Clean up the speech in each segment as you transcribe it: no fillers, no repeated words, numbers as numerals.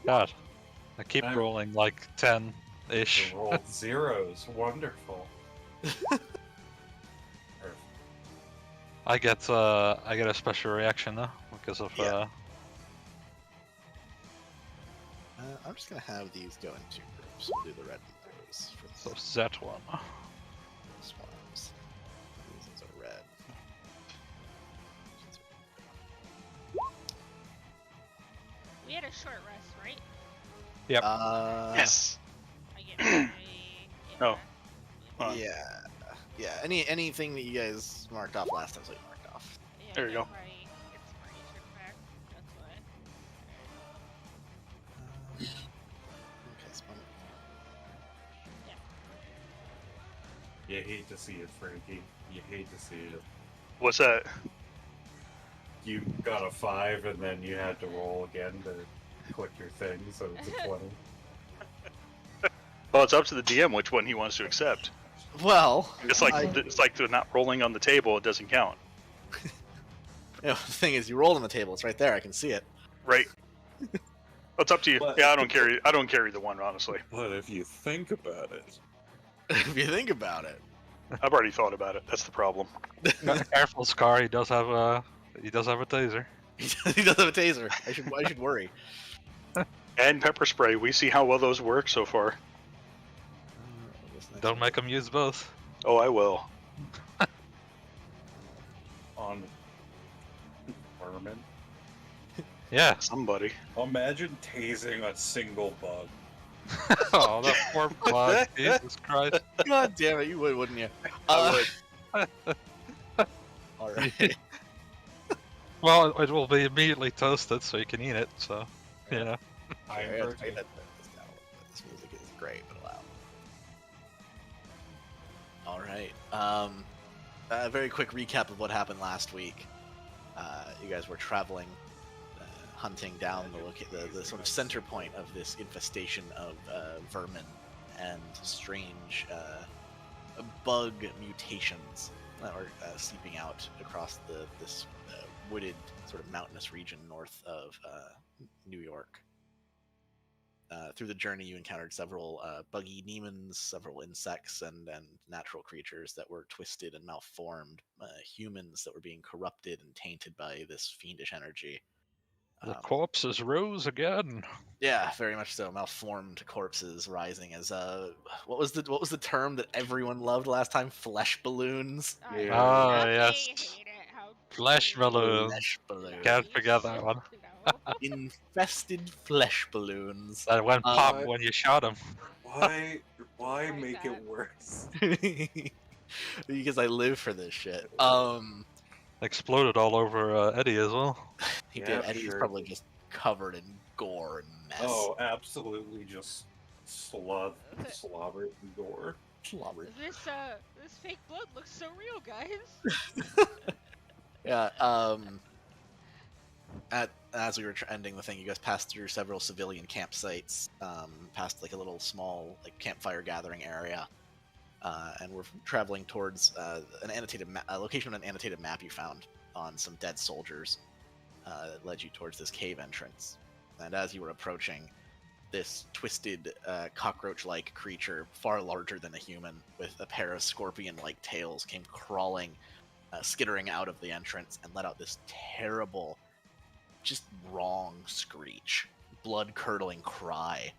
God, I keep I'm- rolling like 10-ish. You rolled zeros. Wonderful. Perfect. I get a special reaction now because of Yeah. I'm just gonna have these go in two groups. We'll do the red and blues for the so that one. swarms. These are red. We had a short rest, right? Yep. Yes. I get my. Oh. Yeah. Yeah. Anything that you guys marked off last time, so you marked off. Yeah, There you go. It's my turn back. That's why. Okay, spawn. You hate to see it, Frankie. You hate to see it. What's that? You got a 5 and then you had to roll again to click your thing, so it's a 20. Well, it's up to the DM which one he wants to accept. Well, It's like they're not rolling on the table; it doesn't count, the thing is, you rolled on the table. It's right there. I can see it. right? It's up to you. But- Yeah, I don't carry the one, honestly. But if you think about it, If you think about it. I've already thought about it. That's the problem. Careful, Scar. He does have a taser. He does have a taser. I should worry. And pepper spray. We see how well those work so far. Don't make him use both. Oh, I will. on Vermin, Yeah. Somebody. imagine tasing a single bug. Oh, that poor bug. Jesus Christ. God damn it, you would, wouldn't you? I would. All right. Well, it will be immediately toasted, so you can eat it. So, you know. I'm Sorry, I have to hurting. turn this down a little bit. This music is great, but loud. All right. A very quick recap of what happened last week. You guys were traveling, hunting down the sort of center point of this infestation of vermin and strange bug mutations that were seeping out across this wooded sort of mountainous region north of New York. Through the journey, you encountered several buggy demons, several insects, and natural creatures that were twisted and malformed, humans that were being corrupted and tainted by this fiendish energy. The corpses rose again. Yeah, very much so. Malformed corpses rising as what was the term that everyone loved last time? Flesh balloons. I Ah, fucking yes. hate it. How Flesh dare you. balloons. Flesh balloons. Can't forget that one. No. Infested flesh balloons. That went pop Uh, when you shot him. Why Like make that. it worse? Because I live for this shit. Exploded all over Eddie as well. He Yeah, did. Eddie's sure. probably just covered in gore and mess. Oh, absolutely just slobber and gore. Slobbered. This fake blood looks so real, guys. Yeah. As we were ending the thing, you guys passed through several civilian campsites, past like a little small like campfire gathering area, and we're traveling towards an annotated location on an annotated map you found on some dead soldiers. That led you towards this cave entrance. And as you were approaching, this twisted cockroach-like creature, far larger than a human, with a pair of scorpion-like tails, came crawling, skittering out of the entrance, and let out this terrible, just wrong screech, blood-curdling cry.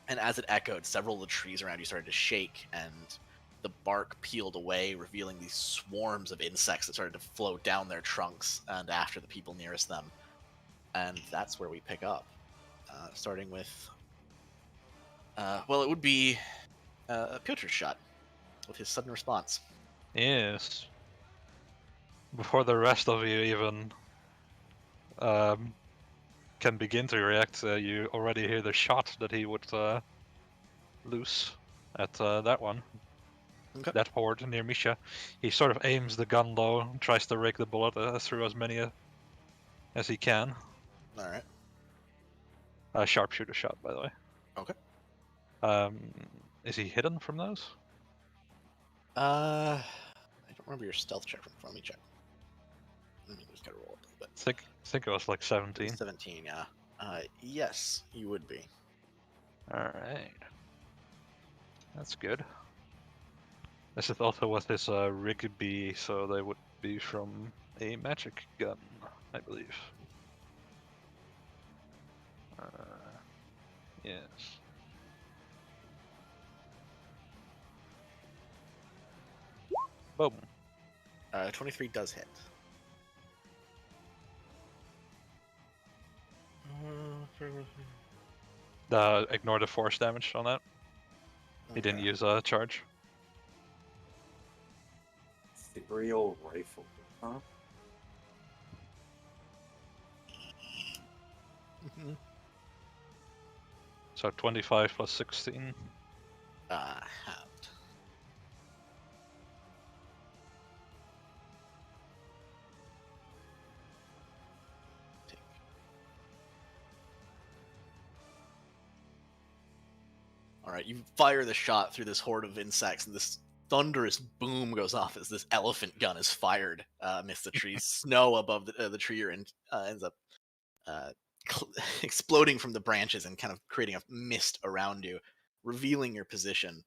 And as it echoed, several of the trees around you started to shake, and the bark peeled away, revealing these swarms of insects that started to float down their trunks and after the people nearest them. And that's where we pick up, starting with, well, it would be Piotr's shot with his sudden response. Yes. Before the rest of you even can begin to react, you already hear the shot that he would loose at that one. Okay. That horde near Misha. He sort of aims the gun low, tries to rake the bullet through as many as he can. Alright. A sharpshooter shot, by the way. Okay. Is he hidden from those? I don't remember your stealth check from before. Let me check. Let me just gotta roll up a little bit. Think it was like 17. 17, yeah. Yes, you would be. Alright. That's good. This is also what his Rigby, so they would be from a magic gun, I believe. Yes. Boom. 23 does hit. Ignore the force damage on that. He didn't Okay. use a charge. Serial rifle, huh? Mhm. So 25 plus 16. Halved. Take. All right, you fire the shot through this horde of insects, and this thunderous boom goes off as this elephant gun is fired amidst the trees. Snow above the tree you're in ends up uh, exploding from the branches and kind of creating a mist around you, revealing your position.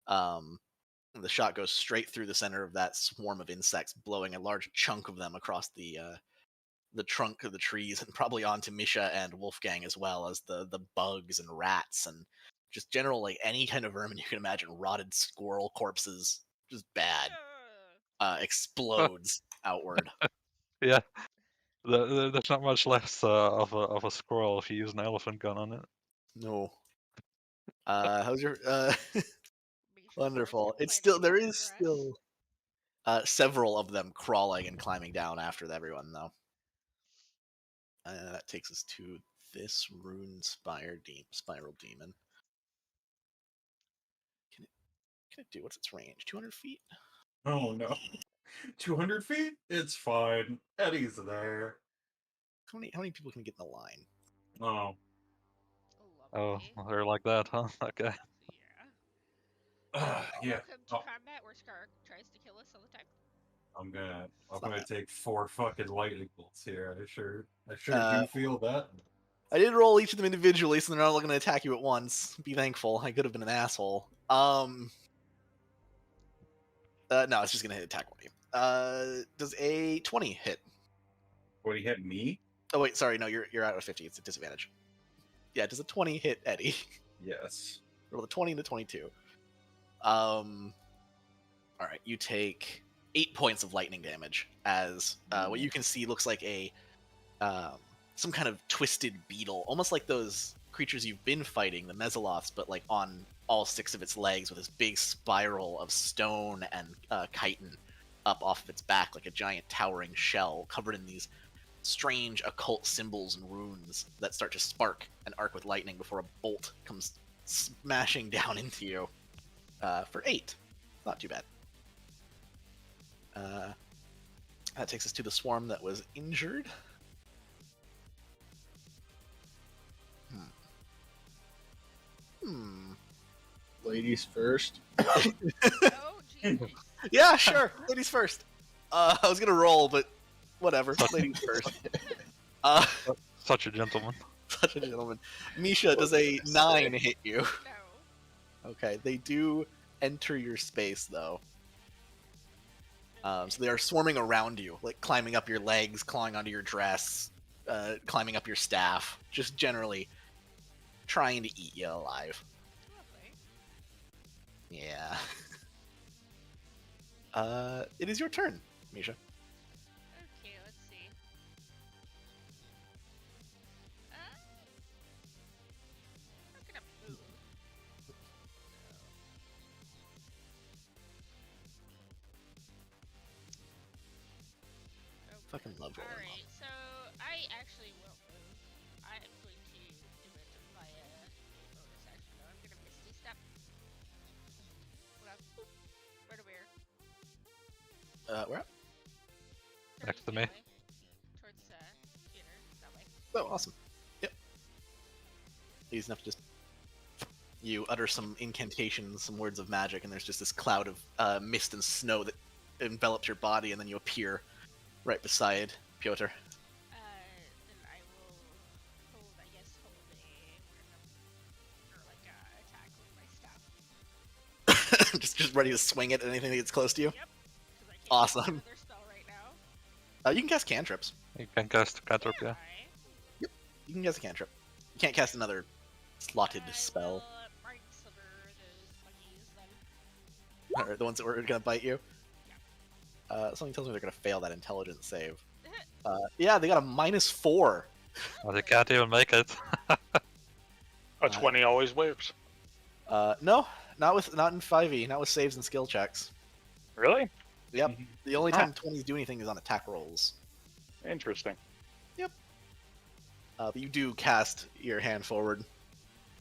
The shot goes straight through the center of that swarm of insects, blowing a large chunk of them across the trunk of the trees and probably onto Misha and Wolfgang as well as the bugs and rats and just general like any kind of vermin you can imagine, rotted squirrel corpses, just bad, explodes outward. Yeah. There's not much left of a squirrel if you use an elephant gun on it. No. How's your Making sure wonderful? Forrest can It's plant still there any more is grass. still several of them crawling and climbing down after everyone though. That takes us to this rune spiral demon. Can it do what's its range? 200 feet? Oh no. 200 feet? It's fine. Eddie's there. How many people can get in the line? Oh. Oh, Lovely. they're like that, huh? Okay. Yeah. Yeah. Welcome to Oh, combat where Scar tries to kill us all the time. I'm It's not gonna bad. take 4 fucking lightning bolts here. I sure Uh, do feel that. I did roll each of them individually, so they're not all going to attack you at once. Be thankful. I could have been an asshole. No, it's just going to attack one of you. Does a 20 hit? What, he hit me? Oh wait, sorry, no, you're out of 50. It's a disadvantage. Yeah, does a 20 hit Eddie? Yes. Roll a 20 and a 22. All right, you take 8 points of lightning damage as what you can see looks like a some kind of twisted beetle, almost like those creatures you've been fighting, the Mesoloths, but like on all 6 of its legs with this big spiral of stone and chitin up off of its back, like a giant towering shell covered in these strange occult symbols and runes that start to spark and arc with lightning before a bolt comes smashing down into you for 8. Not too bad. That takes us to the swarm that was injured. Ladies first. Oh, Jesus. Yeah, sure. Ladies first. I was gonna roll, but whatever. Ladies first. Such a gentleman. Such a gentleman. Misha, does a 9 hit you? No. Okay, they do enter your space though. So they are swarming around you, like climbing up your legs, clawing onto your dress, climbing up your staff, just generally trying to eat you alive. Lovely. Yeah. It is your turn, Misha. Okay, let's see. I'm gonna move. Fucking love rolling. Alright, so I actually won't move. I am going to do it via bonus action. though. I'm gonna Misty Step. Hold on. Boop. Right over here. Where at? Next to Turning me. the other way. Towards theater. That way. Oh, awesome. Yep. Easy enough to just. You utter some incantations, some words of magic, and there's just this cloud of mist and snow that envelops your body, and then you appear right beside Piotr. Then I will hold, I guess, just ready to swing it at anything that gets close to you. Yep. 'Cause I can't Awesome. cast another spell right now. You can cast cantrips. You can cast cantrip, yeah. Alright. You can cast a cantrip. You can't cast another slotted I spell. will, Mark Sliver those buggies then. Or the ones that were gonna bite you. Something tells me they're gonna fail that intelligence save. Yeah, they got a -4. Oh, they can't even make it. A 20 always works. No, not in 5e, not with saves and skill checks. Really? Yep. The only time 20s do anything is on attack rolls. Interesting. But you do cast your hand forward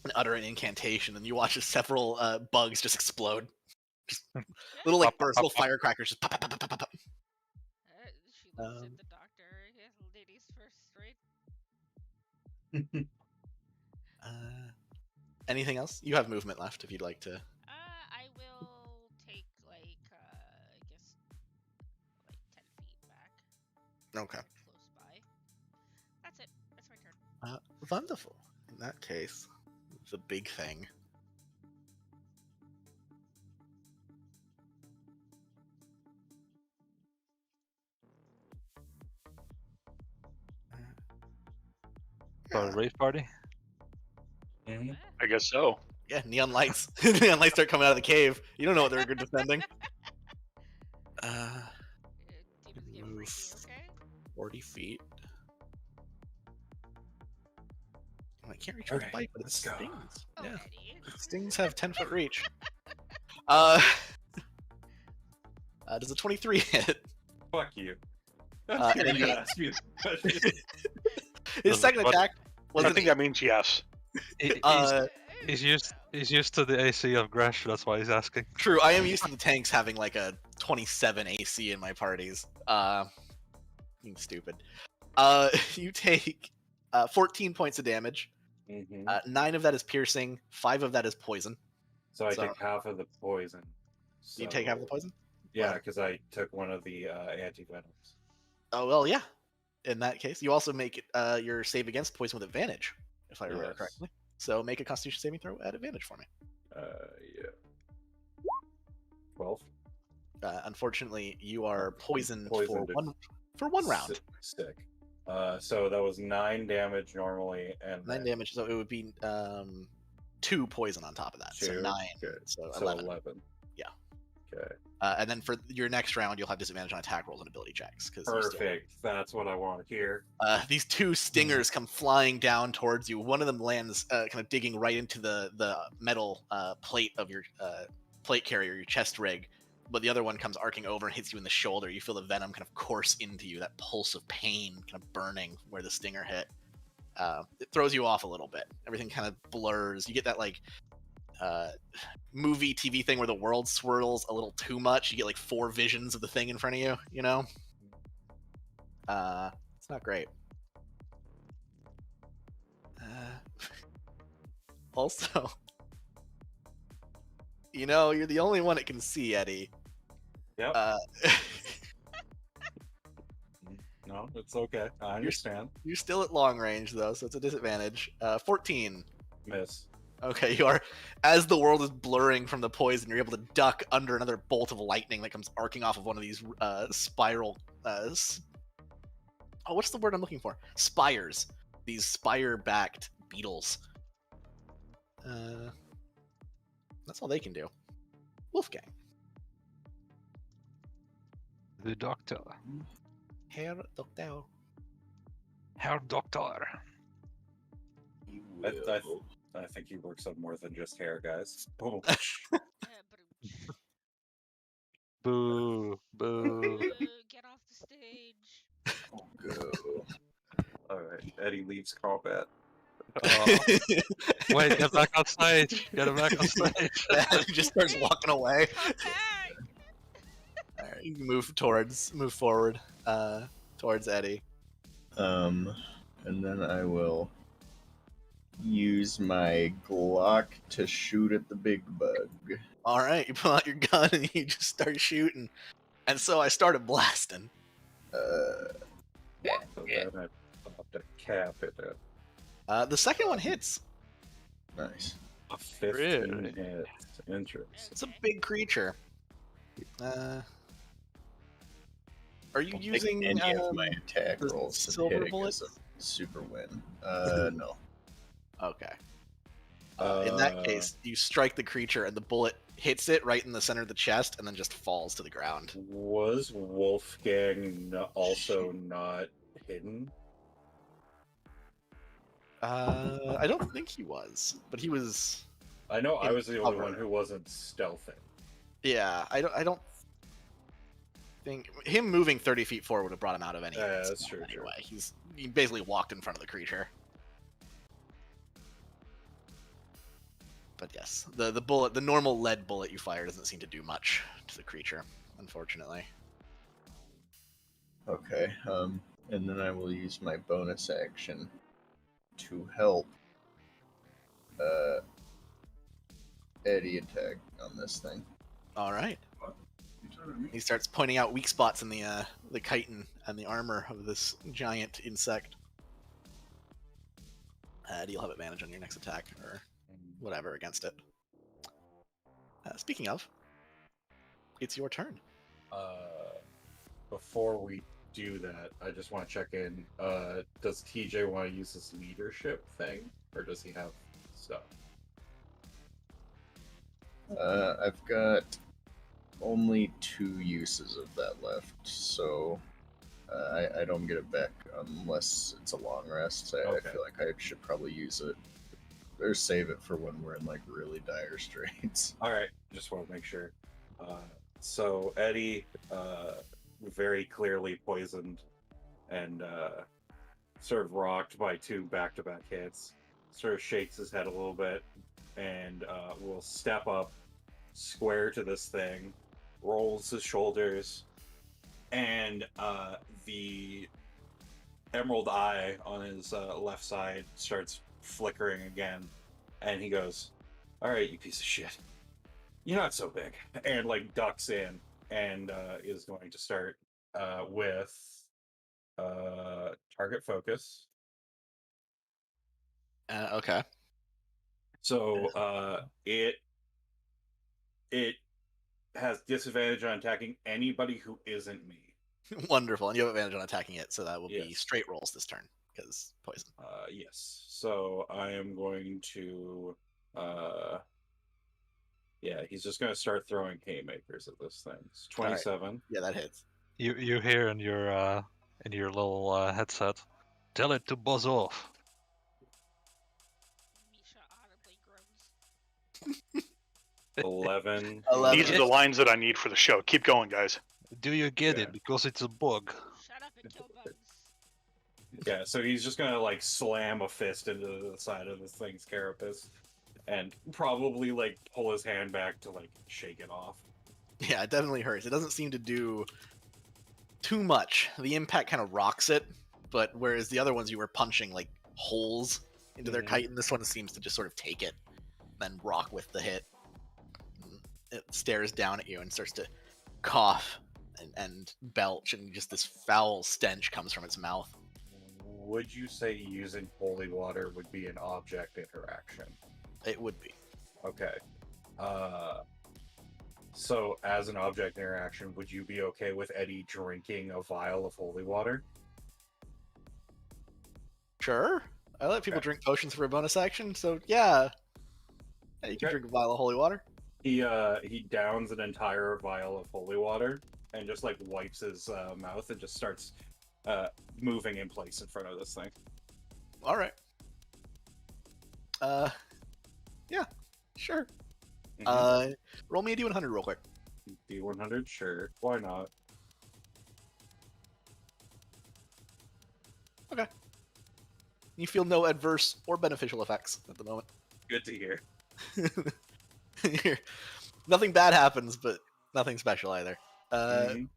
and utter an incantation, and you watch as several bugs just explode. Just little like Pop, pop, bursts, pop, little pop. firecrackers just pop, pop, pop, pop, pop, pop. She looks Um, at the doctor. Yeah, ladies first, right? Anything else? You have movement left if you'd like to. I will take like I guess like 10 feet back. Okay. Close by. That's it. That's my turn. Wonderful. In that case, the big thing. For a rave party. I guess so. Yeah, neon lights. Neon lights start coming out of the cave. You don't know what they're defending. Demons get Move. freaky, okay? 40 feet. Oh, I can't reach with a Okay, bite, but it let's go. stings. Oh, Yeah, Eddie. stings have 10-foot reach. Does a 23 hit? Fuck you. And then You he- asked me that question. His second What? attack was I an think that means yes. He's used to the AC of Gresh, that's why he's asking. True, I am used to the tanks having like a 27 AC in my parties. Being stupid. You take 14 points of damage. Mhm. 9 of that is piercing. 5 of that is poison. So I so- take half of the poison. You take half of the So- poison? Yeah, because I took one of the anti-venoms. Oh well, yeah. In that case, you also make it, your save against poison with advantage, if I remember Yes. correctly. So make a Constitution saving throw at advantage for me. Yeah. 12. Unfortunately, you are poisoned, Poisoned for one round. Sick. So that was 9 damage normally, and 9 then damage, so it would be 2 poison on top of that. So 2. 9. Good. So So 11. 11. Yeah. Okay. And then for your next round, you'll have disadvantage on attack rolls and ability checks. Perfect. That's what I want to hear. These 2 stingers come flying down towards you. One of them lands kind of digging right into the metal plate of your plate carrier, your chest rig. But the other one comes arcing over and hits you in the shoulder. You feel the venom kind of course into you, that pulse of pain kind of burning where the stinger hit. It throws you off a little bit. Everything kind of blurs. You get that like movie TV thing where the world swirls a little too much. You get like 4 visions of the thing in front of you, you know? It's not great. Also, you know, you're the only one that can see, Eddie. Yep. Uh, No, it's okay. I understand. you're still at long range though, so it's a disadvantage. 14. Miss. Okay, you are. As the world is blurring from the poison, you're able to duck under another bolt of lightning that comes arcing off of one of these spiral. What's the word I'm looking for? Spires. These spire-backed beetles. That's all they can do. Wolfgang. The doctor. Herr Doctor. Herr Doctor. I think he works on more than just hair, guys. Boom. Yeah, but Boo. Boo. get off the stage. Go. All right. Eddie leaves combat. Oh, wait, get back on stage. Get him back on stage. He just starts walking away. Come back. All right, you can move forward, towards Eddie. And then I will use my Glock to shoot at the big bug. All right, you pull out your gun and you just start shooting. And so I started blasting. So then I popped a cap in it. The second one hits. Nice. A 15 Really? hit. Interesting. It's a big creature. Are you I'll take using any of my attack the rolls and silver hitting bullets? as a super win. No. Okay. In that Uh, case, you strike the creature and the bullet hits it right in the center of the chest and then just falls to the ground. Was Wolfgang also not hidden? I don't think he was, but he was. I know I In was the only one cover. who wasn't stealthing. Yeah, I don't think him moving 30 feet forward would have brought him out of any. Yeah, that's spell true, true. Anyway, he basically walked in front of the creature. But yes, the bullet, the normal lead bullet you fire doesn't seem to do much to the creature, unfortunately. Okay. And then I will use my bonus action to help Eddie attack on this thing. All right. He starts pointing out weak spots in the chitin and the armor of this giant insect. You'll have advantage on your next attack or whatever against it. Speaking of, it's your turn. Before we do that, I just want to check in. Does TJ want to use this leadership thing, or does he have stuff? I've got only 2 uses of that left, so I don't get it back unless it's a long rest. I Okay. feel like I should probably use it or save it for when we're in like really dire straits. All right, just want to make sure. So Eddie, very clearly poisoned and sort of rocked by 2 back-to-back hits, sort of shakes his head a little bit and will step up square to this thing, rolls his shoulders, and the emerald eye on his left side starts flickering again, and he goes, "All right, you piece of shit, you're not so big," and like ducks in and is going to start with target focus. Okay. So it has disadvantage on attacking anybody who isn't me. Wonderful, and you have advantage on attacking it, so that will be Yes. straight rolls this turn because poison. Yes. So I am going to yeah, he's just going to start throwing haymakers at this thing. It's 27. Yeah, that hits. You hear in your little headset, tell it to buzz off. Misha audibly groans. 11. 11. These are the lines that I need for the show. Keep going, guys. Do you get Yeah. it? Because it's a bug. Shut up and kill bugs. Yeah, so he's just going to like slam a fist into the side of this thing's carapace and probably like pull his hand back to like shake it off. Yeah, it definitely hurts. It doesn't seem to do too much. The impact kind of rocks it, but whereas the other ones you were punching like holes into their Mhm. chitin, this one seems to just sort of take it, then rock with the hit. It stares down at you and starts to cough and belch, and just this foul stench comes from its mouth. Would you say using holy water would be an object interaction? It would be. Okay. So as an object interaction, would you be okay with Eddie drinking a vial of holy water? Sure. I let people Okay. drink potions for a bonus action, so yeah. Yeah, you can Okay. drink a vial of holy water. He downs an entire vial of holy water and just like wipes his mouth and just starts moving in place in front of this thing. All right. Yeah, sure. Roll me a D100 real quick. D100, sure, why not? You feel no adverse or beneficial effects at the moment. Good to hear. Nothing bad happens, but nothing special either. Mhm.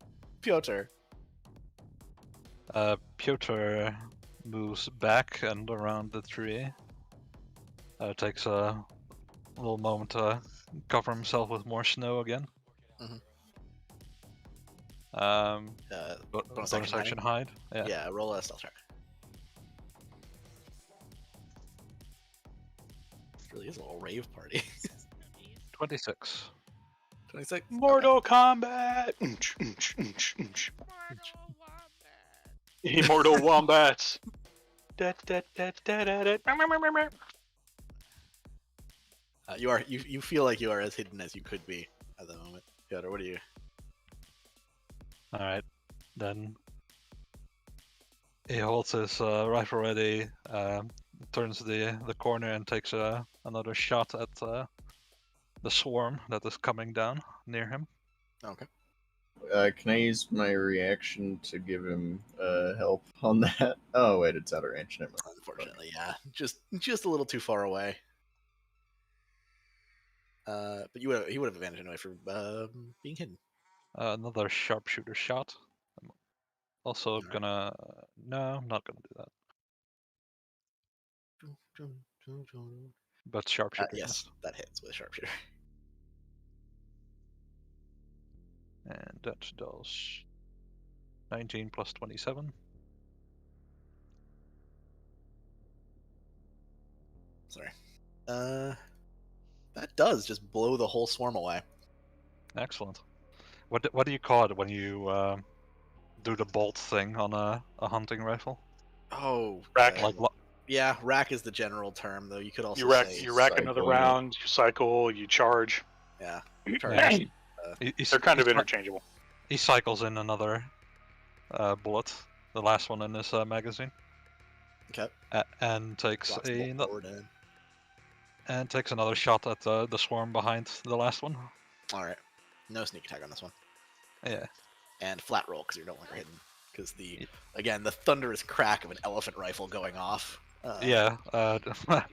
Piotr. Piotr moves back and around the tree. Takes a little moment to cover himself with more snow again. Mhm. Bonus action action hide. Yeah. Yeah, roll a stealth check. It's really is a little rave party. 26. 26. Mortal Kombat. Immortal wombats. You feel like you are as hidden as you could be at the moment. Piotr, what are you? Alright, then he holds his rifle ready, turns the corner and takes another shot at the swarm that is coming down near him. Okay. Can I use my reaction to give him help on that? Oh wait, it's out of range. Never mind. Unfortunately, yeah, just a little too far away. But he would have advantage anyway for being hidden. Another sharpshooter shot. I'm also Alright. gonna. No, I'm not gonna do that. But sharpshooter. Yes, that hits with a sharpshooter. And that does 19 plus 27. Sorry. That does just blow the whole swarm away. Excellent. What do you call it when you do the bolt thing on a hunting rifle? Oh, Rack. Like yeah, rack is the general term, though. You could also You rack say another cycle. round, you cycle, you charge. yeah. Yeah, Charge. They're kind of interchangeable. He cycles in another bullet, the last one in his magazine, Okay. and takes Blocks the bolt a forward in. and takes another shot at the swarm behind the last one. All right. No sneak attack on this one. Yeah. And flat roll because you're no longer hidden. Because the thunderous crack of an elephant rifle going off. Yeah. Have your hair washed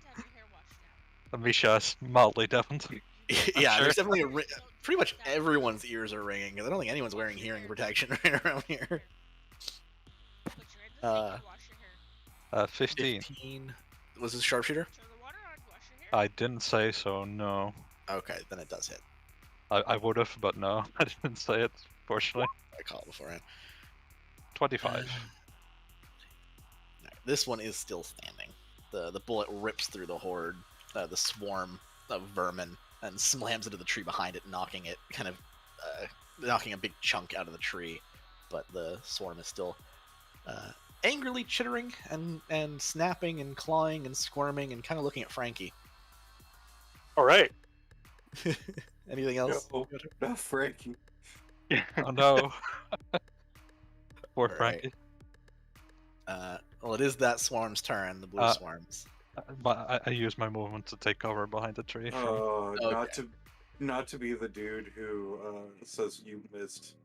out. Misha is mildly deafened. Yeah, Sure. there's definitely pretty much everyone's ears are ringing because I don't think anyone's wearing hearing protection right around here. Put your hands in the sink and wash your hair. 15. 15. Was this sharpshooter? Turn the water on, wash your hair. I didn't say so. No. Okay, then it does hit. I would have, but no, I didn't say it. Fortunately. I call it beforehand. 25. Alright, this one is still standing. The bullet rips through the horde, the swarm of vermin, and slams into the tree behind it, knocking it knocking a big chunk out of the tree. But the swarm is still angrily chittering and snapping and clawing and squirming and kind of looking at Frankie. All right. Anything else? No, Frankie. Oh no. Poor Alright. Frankie. Well, it is that swarm's turn. The blue swarms. But I use my movement to take cover behind the tree. Okay. Not to be the dude who says you missed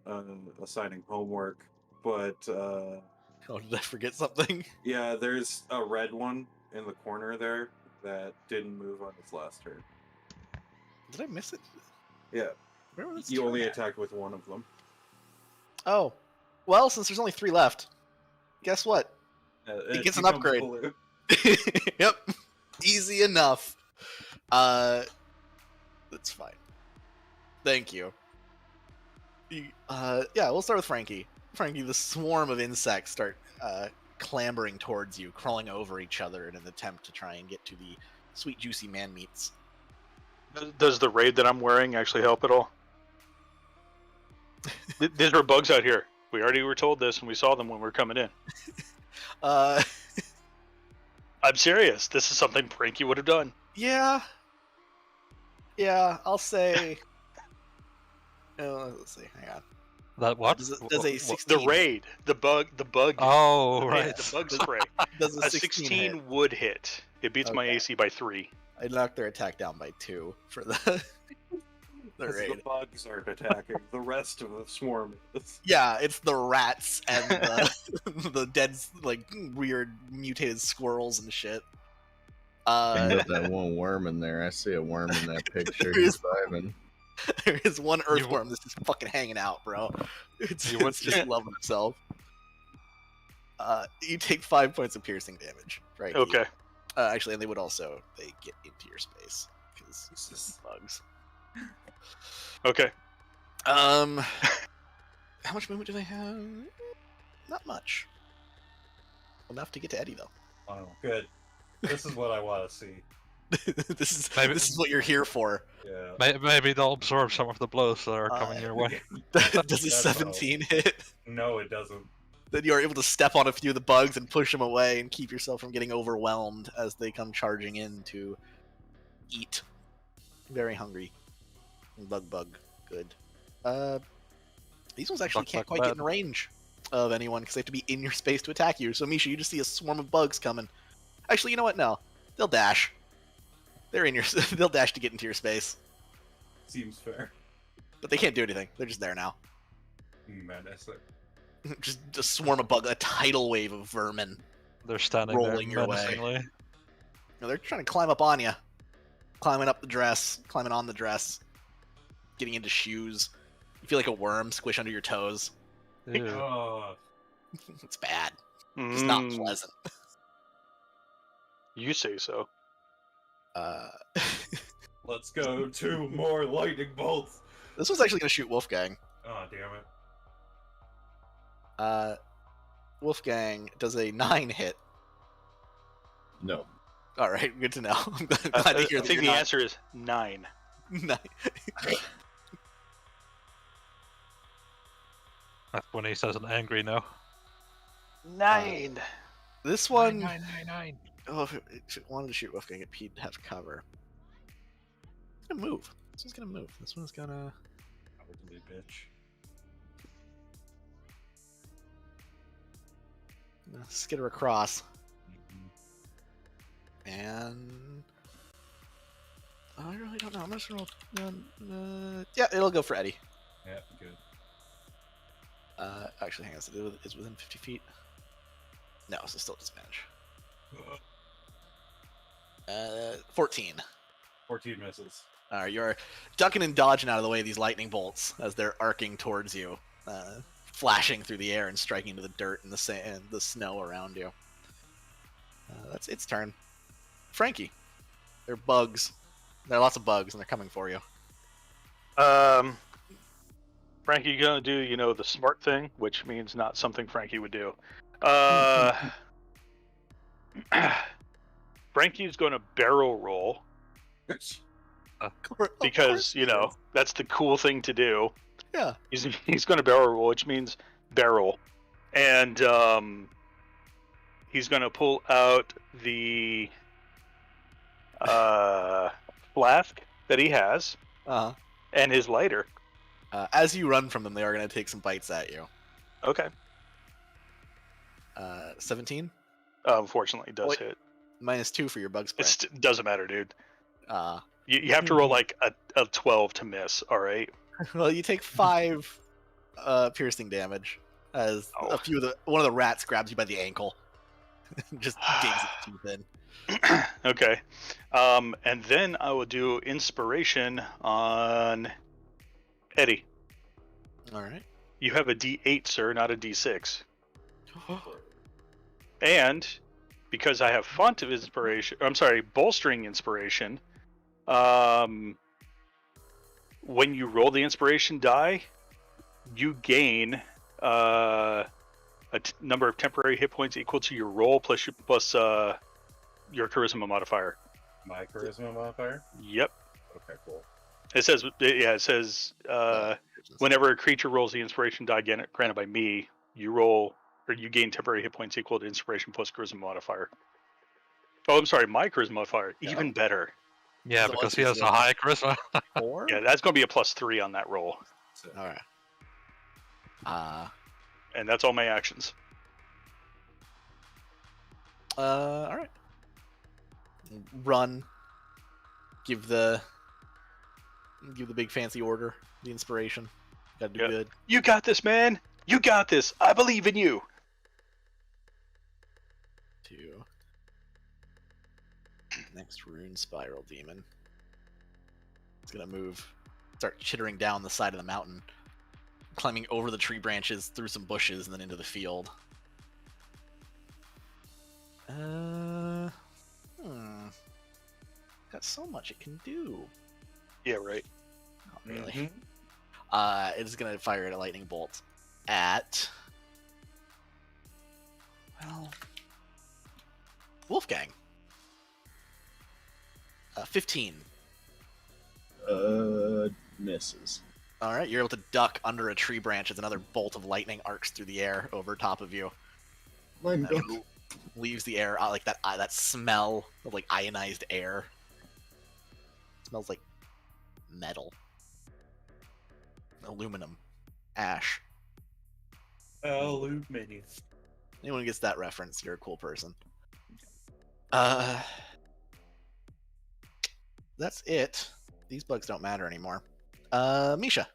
assigning homework, but Oh, did I forget something? yeah, there's a red one in the corner there that didn't move on its last turn. Did I miss it? Yeah, Where was its you only turn at? attacked with one of them. Oh, well, since there's only 3 left, guess what? It gets an becomes upgrade. blue. Yep, easy enough. That's fine. Thank you. Yeah, we'll start with Frankie. Frankie, the swarm of insects start clambering towards you, crawling over each other in an attempt to try and get to the sweet, juicy man meats. Does the raid that I'm wearing actually help at all? These are bugs out here. We already were told this, and we saw them when we were coming in. Uh, I'm serious. This is something Frankie would have done. yeah. Yeah, I'll say... let's see, hang on. That what? Does a Wha- 16... The raid, the bug. Oh, Yeah, right. the bug spray. Does A 16 hit? would hit. It beats my Okay. AC by 3. I knocked their attack down by 2 for the the Because raid. the bugs aren't attacking. The rest of the swarm is. Yeah, it's the rats and the dead, like, weird mutated squirrels and shit. Got that one worm in there. I see a worm in that picture. There is- Surviving. There is one earthworm that's just fucking hanging out, bro. It's, You would- it's just loving itself. You take 5 points of piercing damage, right? Okay. Actually, and they get into your space because bugs. Okay. How much movement do they have? Not much. Enough to get to Eddie though. Oh, good. This is what I want to see. Maybe- this is what you're here for. Yeah. Maybe they'll absorb some of the blows that are coming your way. Does a That's 17 hit? No, it doesn't. Then you are able to step on a few of the bugs and push them away and keep yourself from getting overwhelmed as they come charging in to eat. Very hungry. Bug. Good. These ones actually can't quite get in range of anyone because they have to be in your space to attack you. So Misha, you just see a swarm of bugs coming. Actually, you know what? No, they'll dash. They're in your. They'll dash to get into your space, Seems fair. but they can't do anything. They're just there now. Menacing. Just a swarm of bug, a tidal wave of vermin. They're standing Rolling there your way. menacingly. No, they're trying to climb up on you, climbing up the dress, climbing on the dress, getting into shoes. You feel like a worm squish under your toes. Ew. Oh, It's bad. It's not Mm, pleasant. You say so. let's go 2 more lightning bolts. This one's actually going to shoot Wolfgang. Oh, damn it. Wolfgang does a 9 hit. No. All right, good to know. I'm glad I to hear think that the you're not- answer is 9. 9. That's when he says an angry no. 9. This one, Nine. oh, if it wanted to shoot Wolfgang, he'd have cover. It's gonna move. This one's gonna move. This one's gonna. Ugly bitch. Skitter across. Mhm. And. I really don't know. I'm just gonna roll. Yeah, it'll go for Eddie. Yeah, good. Actually, hang on. So it's within 50 feet. No, so still disadvantage. 14. 14 misses. You're ducking and dodging out of the way of these lightning bolts as they're arcing towards you, flashing through the air and striking into the dirt and the sand, the snow around you. That's its turn. Frankie, there are bugs. There are lots of bugs, and they're coming for you. Frankie, you gonna do, the smart thing, which means not something Frankie would do. Frankie's gonna barrel roll because, that's the cool thing to do. Yeah. He's gonna barrel roll, which means barrel. And he's gonna pull out the flask that he has Uh-huh. and his lighter. As you run from them, they are going to take some bites at you. Okay. 17? Unfortunately, it does Wait. hit. -2 for your bug spray. It doesn't matter, dude. Uh, You have to roll like a 12 to miss, all right? well, you take 5 piercing damage as Oh. one of the rats grabs you by the ankle, just digs its teeth in. Okay. And then I will do inspiration on Eddie. All right. You have a D8, sir, not a D6. And because I have font of inspiration, bolstering inspiration, when you roll the inspiration die, you gain number of temporary hit points equal to your roll plus your charisma modifier. My charisma modifier? Yep. Okay, cool. It says whenever a creature rolls the inspiration die granted by me, you gain temporary hit points equal to inspiration plus charisma modifier. Oh, I'm sorry, my charisma modifier. Yeah. Even better. Yeah, So because he what's has his, a high charisma. 4? Yeah, that's going to be a +3 on that roll. So, All right. And that's all my actions. All right. Run. Give the big fancy order. The inspiration. Gotta do Yep. good. You got this, man. You got this. I believe in you. 2. Next rune spiral demon. It's gonna move. Start chittering down the side of the mountain, climbing over the tree branches, through some bushes, and then into the field. Got so much it can do. Yeah, right. Not really. Mhm. It is gonna fire a lightning bolt at. Well, Wolfgang. 15. Misses. All right, you're able to duck under a tree branch as another bolt of lightning arcs through the air over top of you. Mine It leaves the air like that smell of like ionized air. It smells like metal, aluminum, ash. Aluminum. Anyone who gets that reference, you're a cool person. That's it. These bugs don't matter anymore. Misha.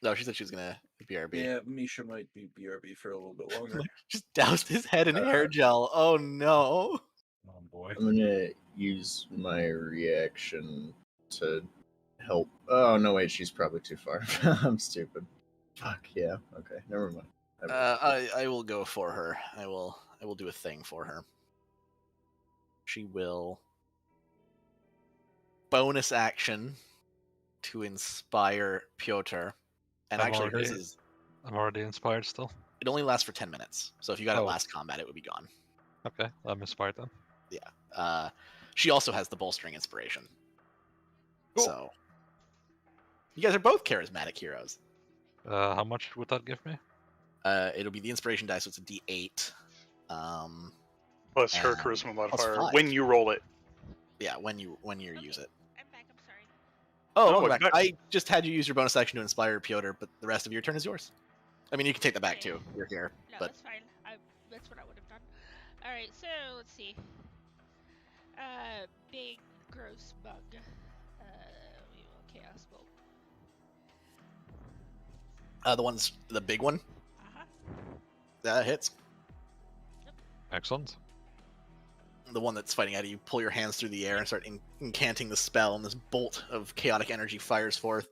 No, she said she was gonna BRB. Yeah, Misha might be BRB for a little bit longer. Just doused his head in hair gel. Oh no. Oh boy. I'm gonna use my reaction to help. Oh no, wait, she's probably too far. I'm stupid. Fuck yeah. Okay, never mind. I will go for her. I will do a thing for her. She will bonus action to inspire Piotr. And I'm actually hers already- is I'm already inspired still. it only lasts for 10 minutes. So if you got it Oh. last combat, it would be gone. Okay, I'm inspired then. She also has the bolstering inspiration. Cool. So you guys are both charismatic heroes. How much would that give me? It'll be the inspiration die, so it's a D8. Plus her And charisma plus modifier 5. when you roll it. Yeah, when you use it. I'm back. I'm sorry. Oh, No, welcome back. back- I just had you use your bonus action to inspire Piotr, but the rest of your turn is yours. I mean, you can take that back too. You're here, No, but that's fine. That's what I would have done. All right, so let's see. Big gross bug. We will chaos bolt. the big one Uh-huh. that hits. Excellent. The one that's fighting at you, pull your hands through the air and start incanting the spell, and this bolt of chaotic energy fires forth.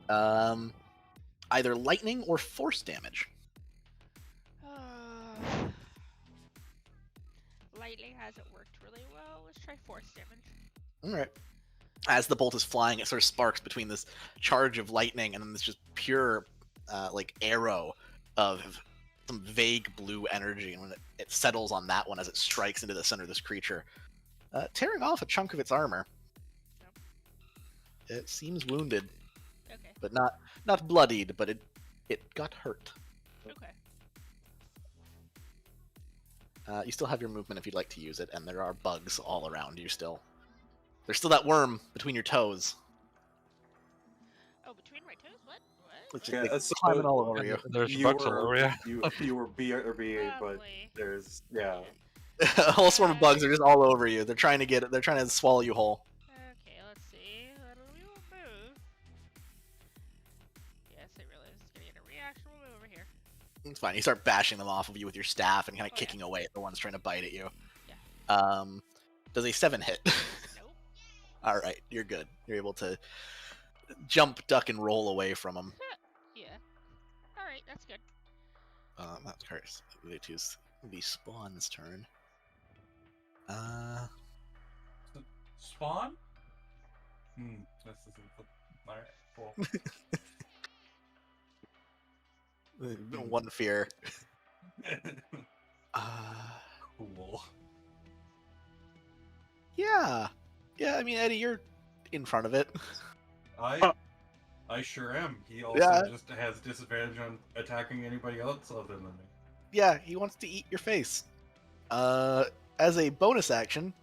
Either lightning or force damage. Lightning hasn't worked really well. Let's try force damage. All right. As the bolt is flying, it sort of sparks between this charge of lightning and then this just pure, like arrow of some vague blue energy. And when it settles on that one as it strikes into the center of this creature, tearing off a chunk of its armor. It seems wounded, Okay. but not bloodied, but it got hurt. Okay. You still have your movement if you'd like to use it, and there are bugs all around you still. There's still that worm between your toes. Oh, between my toes? What? Which Yeah, is that's climbing all so- over you. There's You bugs all were- over you. You were BRB, but Lovely. there's yeah. A whole swarm of bugs are just all over you. They're trying to swallow you whole. Okay, let's see. We will move. Yes, I realize it's gonna get a reaction. We'll move over here. It's fine. You start bashing them off of you with your staff and kind of Oh, yeah. kicking away at the ones trying to bite at you. Yeah. Does a 7 hit? Nope. All right, you're good. You're able to jump, duck, and roll away from them. Yeah. All right, that's good. That's Curse. It is the spawn's turn. Spawn? This is alright, cool. One fear. Cool. Yeah. Yeah, I mean, Eddie, you're in front of it. I sure am. He also Yeah. just has disadvantage on attacking anybody else other than me. Yeah, he wants to eat your face. As a bonus action,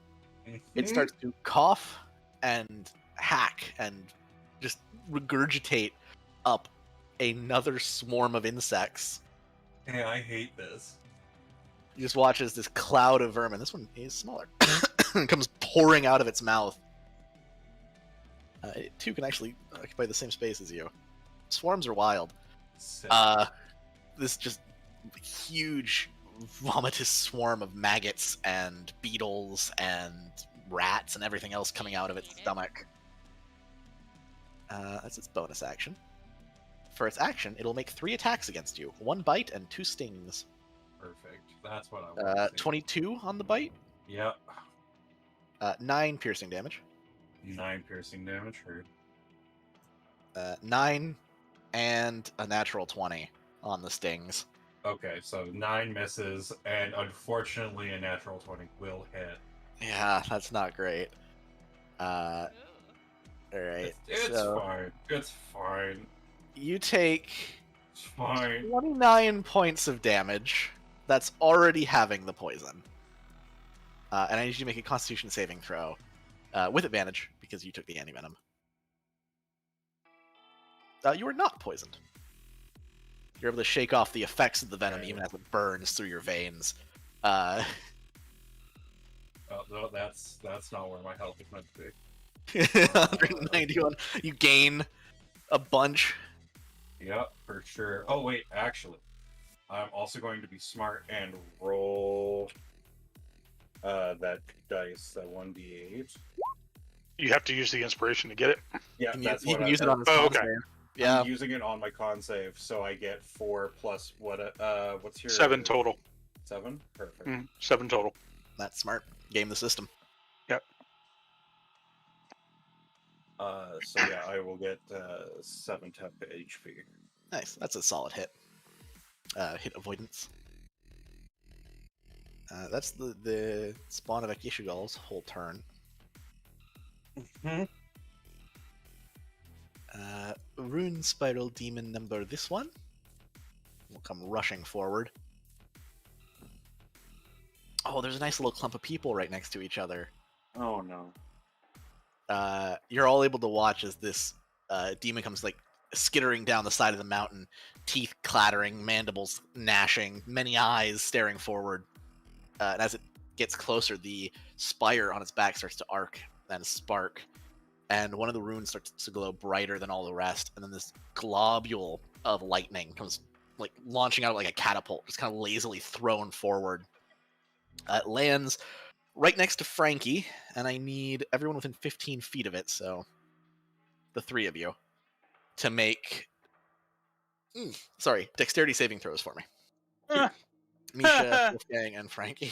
it starts to cough and hack and just regurgitate up another swarm of insects. Hey, I hate this. You just watch as this cloud of vermin, this one is smaller, comes pouring out of its mouth. It too can actually occupy the same space as you. Swarms are wild. Sick. This just huge vomitous swarm of maggots and beetles and rats and everything else coming out of its stomach. That's its bonus action. For its action, it'll make 3 attacks against you. 1 bite and 2 stings. Perfect. That's what I want. 22 on the bite. Yep. 9 piercing damage. 9 piercing damage. Heard. 9 and a natural 20 on the stings. Okay, so 9 misses, and unfortunately, a natural 20 will hit. Yeah, that's not great. All right. It's So fine. It's fine. you take It's fine. 29 points of damage. That's already having the poison. And I need you to make a Constitution saving throw with advantage because you took the anti-venom. You are not poisoned. You're able to shake off the effects of the venom even as it burns through your veins. Oh, no, that's not where my health is meant to be. 191. You gain a bunch. Yep, for sure. Oh wait, actually, I'm also going to be smart and roll that dice, that 1d8. You have to use the inspiration to get it. Yeah, And that's you what can I use it on this Oh, con okay. save. Yeah. I'm using it on my con save, so I get 4 plus what? What's your 7 total. 7? Perfect. 7 total. That's smart. Game the system. Yep. So yeah, I will get 7 temp HP. Nice. That's a solid hit. Hit avoidance. That's the spawn of Akishigal's whole turn. Rune Spiral Demon number this one will come rushing forward. Oh, there's a nice little clump of people right next to each other. Oh no. You're all able to watch as this demon comes like skittering down the side of the mountain, teeth clattering, mandibles gnashing, many eyes staring forward. And as it gets closer, the spire on its back starts to arc and spark, and one of the runes starts to glow brighter than all the rest, and then this globule of lightning comes like launching out like a catapult, just kind of lazily thrown forward. It lands right next to Frankie, and I need everyone within 15 feet of it, so the 3 of you, to make dexterity saving throws for me. Misha, Wolfgang, and Frankie.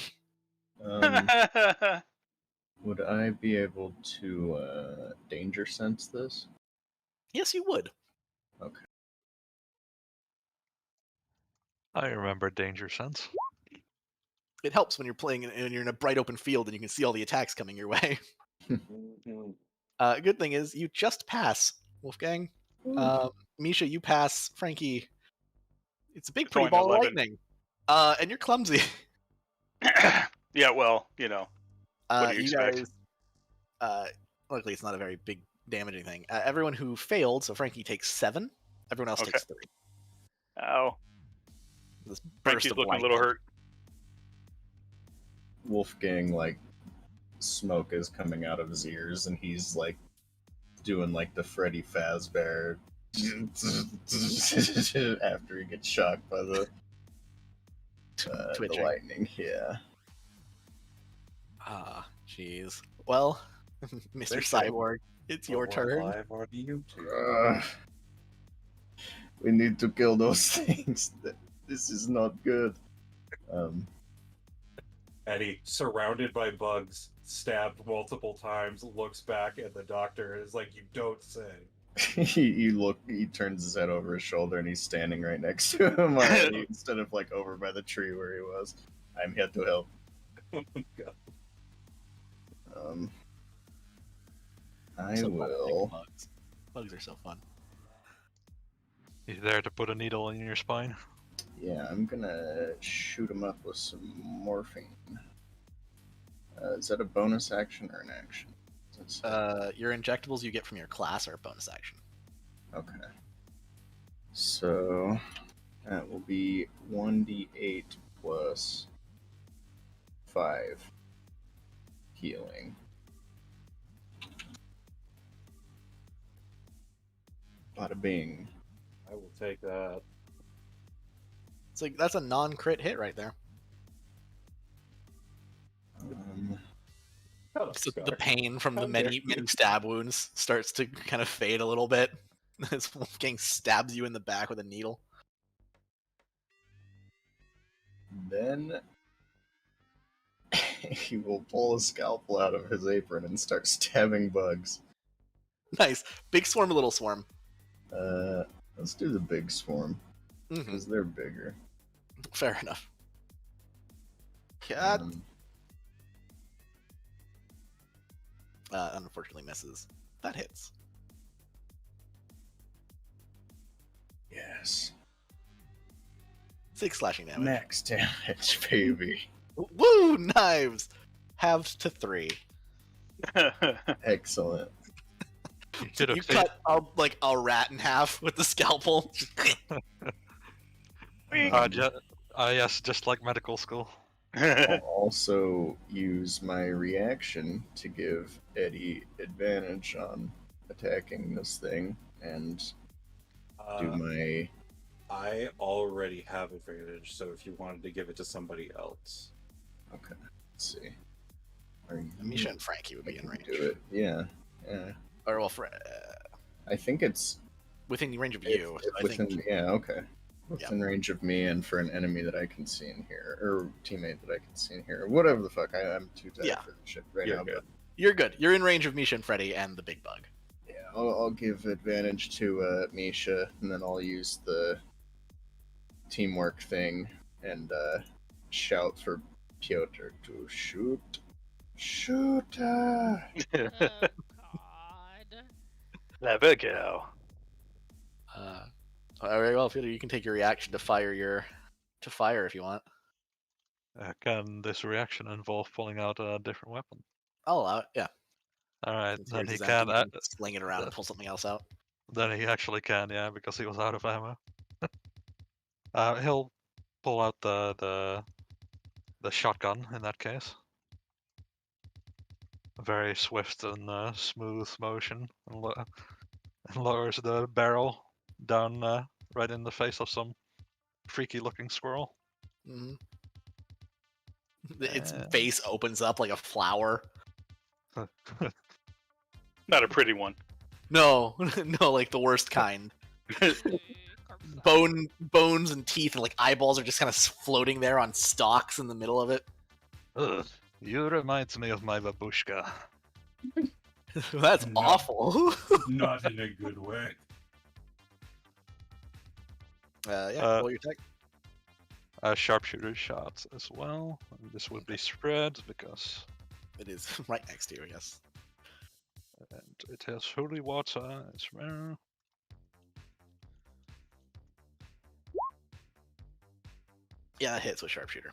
Would I be able to danger sense this? Yes, you would. Okay. I remember Danger Sense. It helps when you're playing and you're in a bright open field and you can see all the attacks coming your way. Good thing is you just pass, Wolfgang. Misha, you pass. Frankie, it's a big It's pretty only ball of 11. lightning. And you're clumsy. Yeah, well, you know. What do you expect? Guys, luckily it's not a very big damaging thing. Everyone who failed, so Frankie takes 7. Everyone else Okay. takes 3. Ow. This burst Frankie's of looking a lightning. little hurt. Wolfgang, like, smoke is coming out of his ears, and he's, like, doing, like, the Freddy Fazbear after he gets shocked by the Twitching. lightning. Yeah. Ah, jeez. Well, Mr. Bishop, Cyborg, it's your turn. Or do you two? We need to kill those things. This is not good. Eddie, surrounded by bugs, stabbed multiple times, looks back at the doctor and is like, "You don't say." He turns his head over his shoulder and he's standing right next to him already, instead of like over by the tree where he was. I'm here to help. Oh my god. I So fun, I think, will. Bugs. Bugs are so fun. You there to put a needle in your spine? Yeah, I'm gonna shoot him up with some morphine. Is that a bonus action or an action? Your injectables you get from your class are a bonus action. Okay. So that will be 1d8 plus 5 healing. Bada bing. I will take that. It's like that's a non-crit hit right there. So the pain from the How many dare you. stab wounds starts to kind of fade a little bit as Wolfgang stabs you in the back with a needle. Then he will pull a scalpel out of his apron and start stabbing bugs. Nice. Big swarm, little swarm. Let's do the big swarm, Mhm. because they're bigger. Fair enough. God. Unfortunately misses. That hits. Yes. 6 slashing damage. Max damage, baby. Woo! Knives! Halved to 3. Excellent. Should You have cut a rat in half with the scalpel. yes, just like medical school. I'll also use my reaction to give Eddie advantage on attacking this thing and do my. I already have advantage, so if you wanted to give it to somebody else. Okay, let's see. Are you- Misha and Frankie would I be in can range. do it. Yeah. Yeah. Or, well, I think it's within range of you. It's so I within, think yeah, okay. Within range of me and for an enemy that I can see in here, or teammate that I can see in here, whatever the fuck. I'm too tired Yeah. for this shit right You're now. good. But you're good. You're in range of Misha and Freddy and the big bug. yeah, I'll give advantage to Misha, and then I'll use the teamwork thing and shout for Piotr to shoot. Shoot! Oh God. There we go. All right, well, Peter, you can take your reaction to fire if you want. Can this reaction involve pulling out a different weapon? I'll allow it. Yeah. Alright, Since then yours he is empty, can. you can sling it around and pull something else out. Then he actually can, yeah, because he was out of ammo. He'll pull out the shotgun in that case. A very swift and smooth motion, and lowers the barrel down right in the face of some freaky-looking squirrel. Mm-hmm. Its And- face opens up like a flower. Not a pretty one. No, no, like the worst kind. Bones and teeth and like eyeballs are just kind of floating there on stalks in the middle of it. Ugh, you remind me of my babushka. That's No. awful. Not in a good way. Yeah, roll your attack. Sharpshooter shots as well. And this would be spread because It is right next to you, yes. and it has holy water as well. Yeah, that hits with sharpshooter.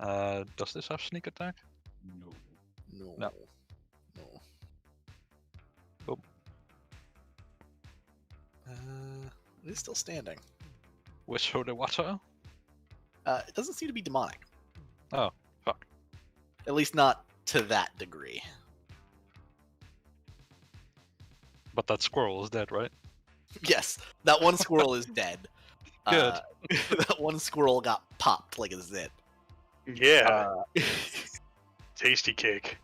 Does this have sneak attack? No. No. No. No. Oh. It is still standing. With holy water? It doesn't seem to be demonic. Oh, fuck. At least not to that degree. But that squirrel is dead, right? Yes, that one squirrel is dead. Good. That one squirrel got popped like a zit. Yeah. Tasty cake.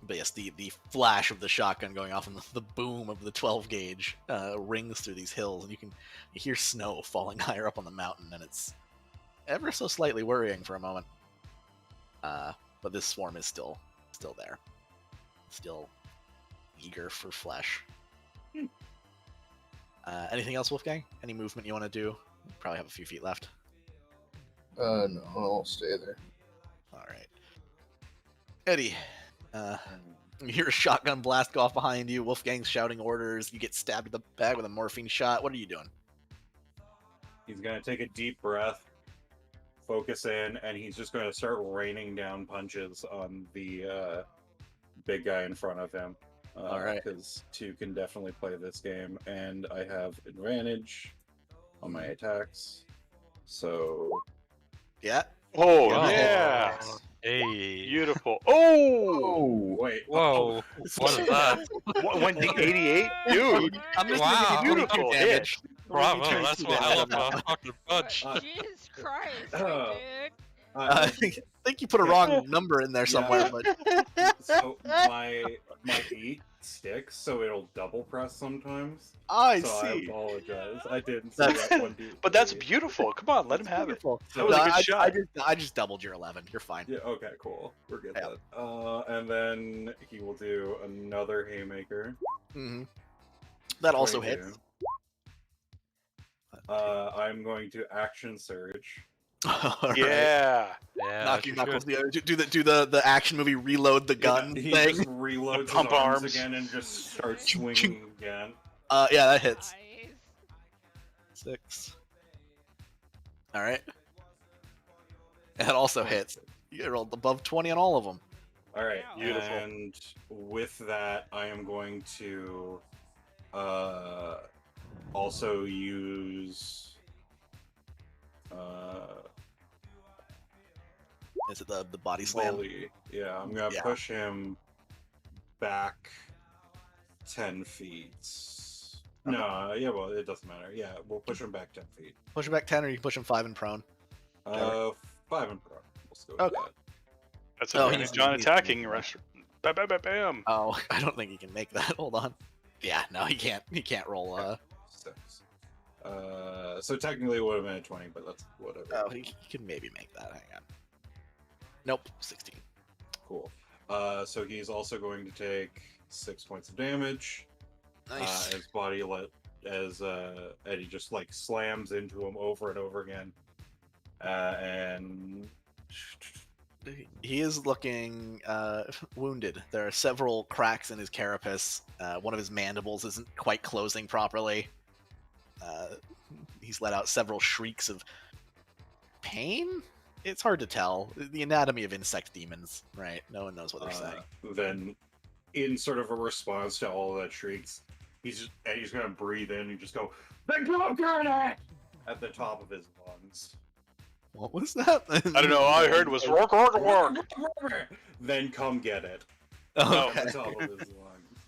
But yes, the flash of the shotgun going off and the boom of the 12 gauge rings through these hills, and you hear snow falling higher up on the mountain, and it's ever so slightly worrying for a moment. But this swarm is still there, still eager for flesh. Anything else, Wolfgang? Any movement you want to do? You probably have a few feet left. No, I'll stay there. All right, Eddie. You hear a shotgun blast go off behind you. Wolfgang's shouting orders. You get stabbed in the back with a morphine shot. What are you doing? He's gonna take a deep breath, focus in, and he's just gonna start raining down punches on the big guy in front of him. All right. Because 2 can definitely play this game, and I have advantage on my attacks. So Yeah. Oh, Wow. yeah. Hey. Beautiful. Oh! Oh, wait. Whoa. What is that? Went to 88? Dude. I'm just Wow. gonna give you Beautiful 22 damage. Bravo, 22 that's what I love about fucking Budge. Jesus Christ, Oh. dude. I think you put a wrong number in there somewhere, Yeah. but So my 8 sticks, so it'll double press sometimes. I So I see. apologize. I didn't see That's- that one. But that's beautiful. Come on, let him have it. Beautiful. That was a good shot. I just doubled your 11. You're fine. Yeah. Okay. Cool. We're good Yeah. then. And then he will do another haymaker. hmm That also 22. hits. I'm going to action surge Alright. Yeah. Yeah, Knock she your knuckles should. together. Do the action movie reload the gun He thing. just reloads his pump arms arms. again and just starts Ching, swinging again. Yeah, that hits. Nice. 6. All right. That also hits. You rolled above 20 on all of them. All right, Beautiful. and with that, I am going to also use Is it the body slam? bully. Yeah, I'm gonna Yeah. push him back 10 feet. No, yeah, well, it doesn't matter. Yeah, we'll push him back 10 feet. Push him back 10, or you can push him 5 and prone. 5 and pro. Let's go with Okay. that. That's Oh, advantage he's- on he's- attacking. Rush. Bam, bam, bam, bam. Oh, I don't think he can make that. Hold on. Yeah, no, he can't. He can't roll. 6. So technically it would have been a 20, but that's whatever. Oh, he can maybe make that. Hang on. Nope, 16. Cool. So he's also going to take 6 points of damage. Nice. His body as Eddie just like slams into him over and over again. And He is looking wounded. There are several cracks in his carapace. One of his mandibles isn't quite closing properly. He's let out several shrieks of pain? It's hard to tell. The anatomy of insect demons, right? No one knows what they're saying. then, in sort of a response to all of that shrieks, Eddie's gonna breathe in and just go, "Then come get it!" at the top of his lungs. What was that? I don't know. All I heard was rock, rock, rock. Then come get it Oh, at Okay. the top of his lungs.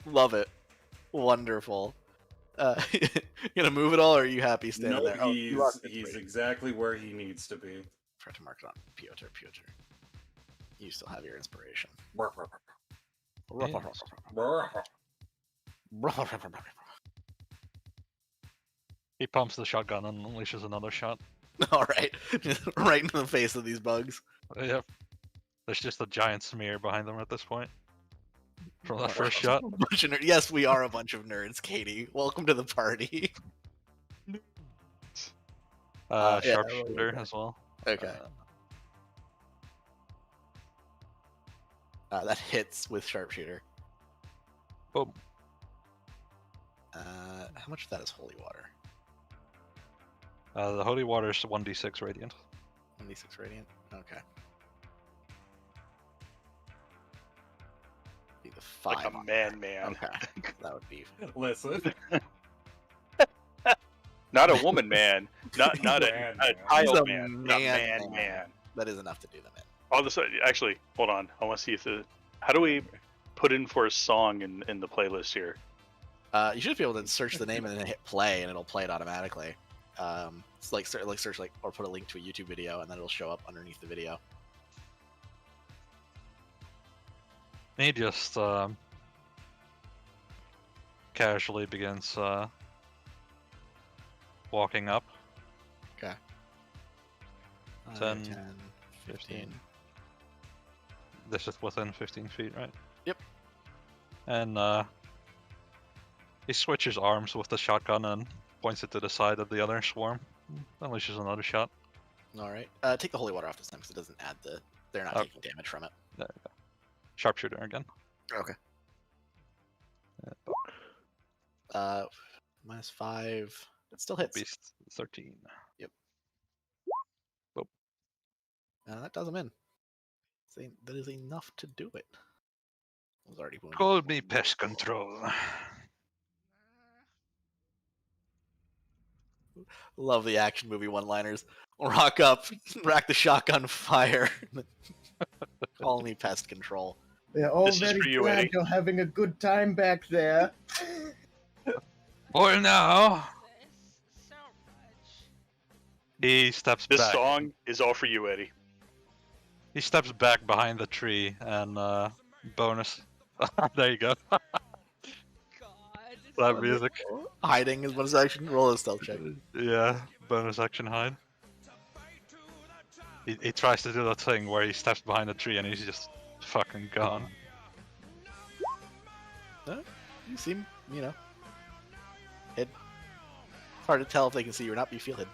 Love it. Wonderful. You gonna move it all, or are you happy standing No, there? Oh, you are he's exactly where he needs to be. Try to mark it on Piotr. You still have your inspiration. He pumps the shotgun and unleashes another shot. All right, right into the face of these bugs. Yep. There's just a giant smear behind them at this point. From that first shot. Bunch of yes, we are a bunch of nerds, Katie. Welcome to the party. Yeah, Sharpshooter as well. Okay. That hits with sharpshooter. Boom. How much of that is holy water? The holy water is 1d6 radiant. 1d6 radiant. Okay. Be the 5. like a on man. there. Okay, that would be. Listen, Not a woman man. Not a Man, man. child He's a man. Not man. man. That is enough to do them in. All of a sudden, actually, hold on. I want to see if how do we put in for a song in the playlist here? You should be able to search the name and then hit play, and it'll play it automatically. It's like search like or put a link to a YouTube video, and then it'll show up underneath the video. He just casually begins walking up. Okay. 10, 10, 15. This is within 15 feet, right? Yep. And he switches arms with the shotgun and points it to the side of the other swarm. Unleashes another shot. All right. Take the holy water off this time because it doesn't add the. They're not Okay. taking damage from it. Sharpshooter again. Okay. Yeah, -5. It still hits. Beast 13. That does him in. That is enough to do it. I was already wounded. Call me pest control. Love the action movie one-liners. Rock up, rack the shotgun, fire. Call me pest control. They're all This is very for you, glad Eddie. you're having a good time back there. Well, now This so much. he steps This back. song is all for you, Eddie. He steps back behind the tree and bonus. There you go. God. That music. Hiding is bonus action. Roll a stealth check. Yeah, bonus action hide. He tries to do that thing where he steps behind the tree and he's just fucking gone. You seem, hid. It's hard to tell if they can see you or not, but you feel hidden.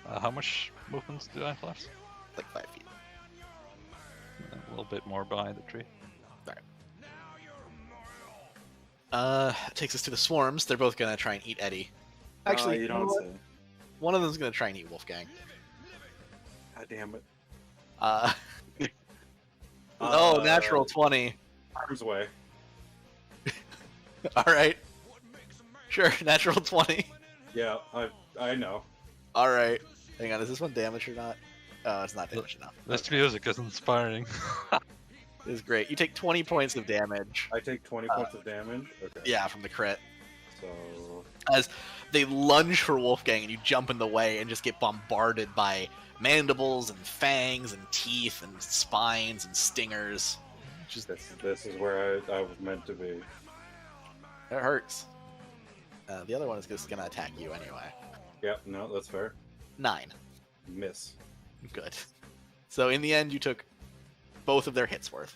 How much movement do I have left? Like 5 feet. A little bit more behind the tree. Takes us to the swarms. They're both gonna try and eat Eddie. Actually, you you know don't what? say. One of them's gonna try and eat Wolfgang. God damn it. Oh, natural 20. Arms way. All right. Sure, natural 20. Yeah, I know. All right. Hang on, is this one damage or not? Oh, it's not damage enough. This music is inspiring. This is great. You take 20 points of damage. I take 20 points of damage. Okay. Yeah, from the crit. So As they lunge for Wolfgang and you jump in the way and just get bombarded by mandibles and fangs and teeth and spines and stingers. Just this is where I was meant to be. it hurts. The other one is just gonna attack you anyway. Yep, no, that's fair. 9. Miss. Good. So in the end, you took both of their hits worth.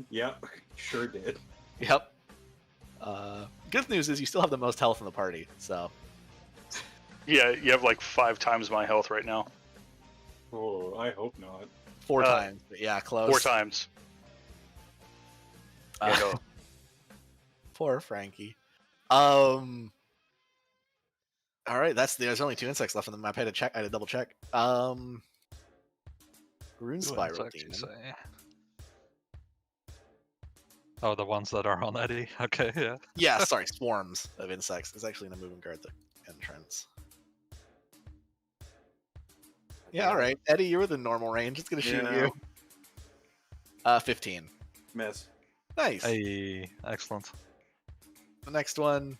Yep, sure did. Yep. Good news is you still have the most health in the party, so Yeah, you have like 5 times my health right now. Oh, I hope not. 4 times. But yeah, close. 4 times. Uh, Yeah, no. Poor Frankie. All right, there's only 2 insects left in the map. I had to double check. Rune Ooh, Spiral insects, you Demon. say. Oh, the ones that are on Eddie. Okay, yeah. Yeah, sorry, swarms of insects. It's actually in the moving guard, the entrance. Yeah, all right. Eddie, you're within normal range. It's gonna shoot Yeah. you. 15. Miss. Nice. Hey, excellent. The next one.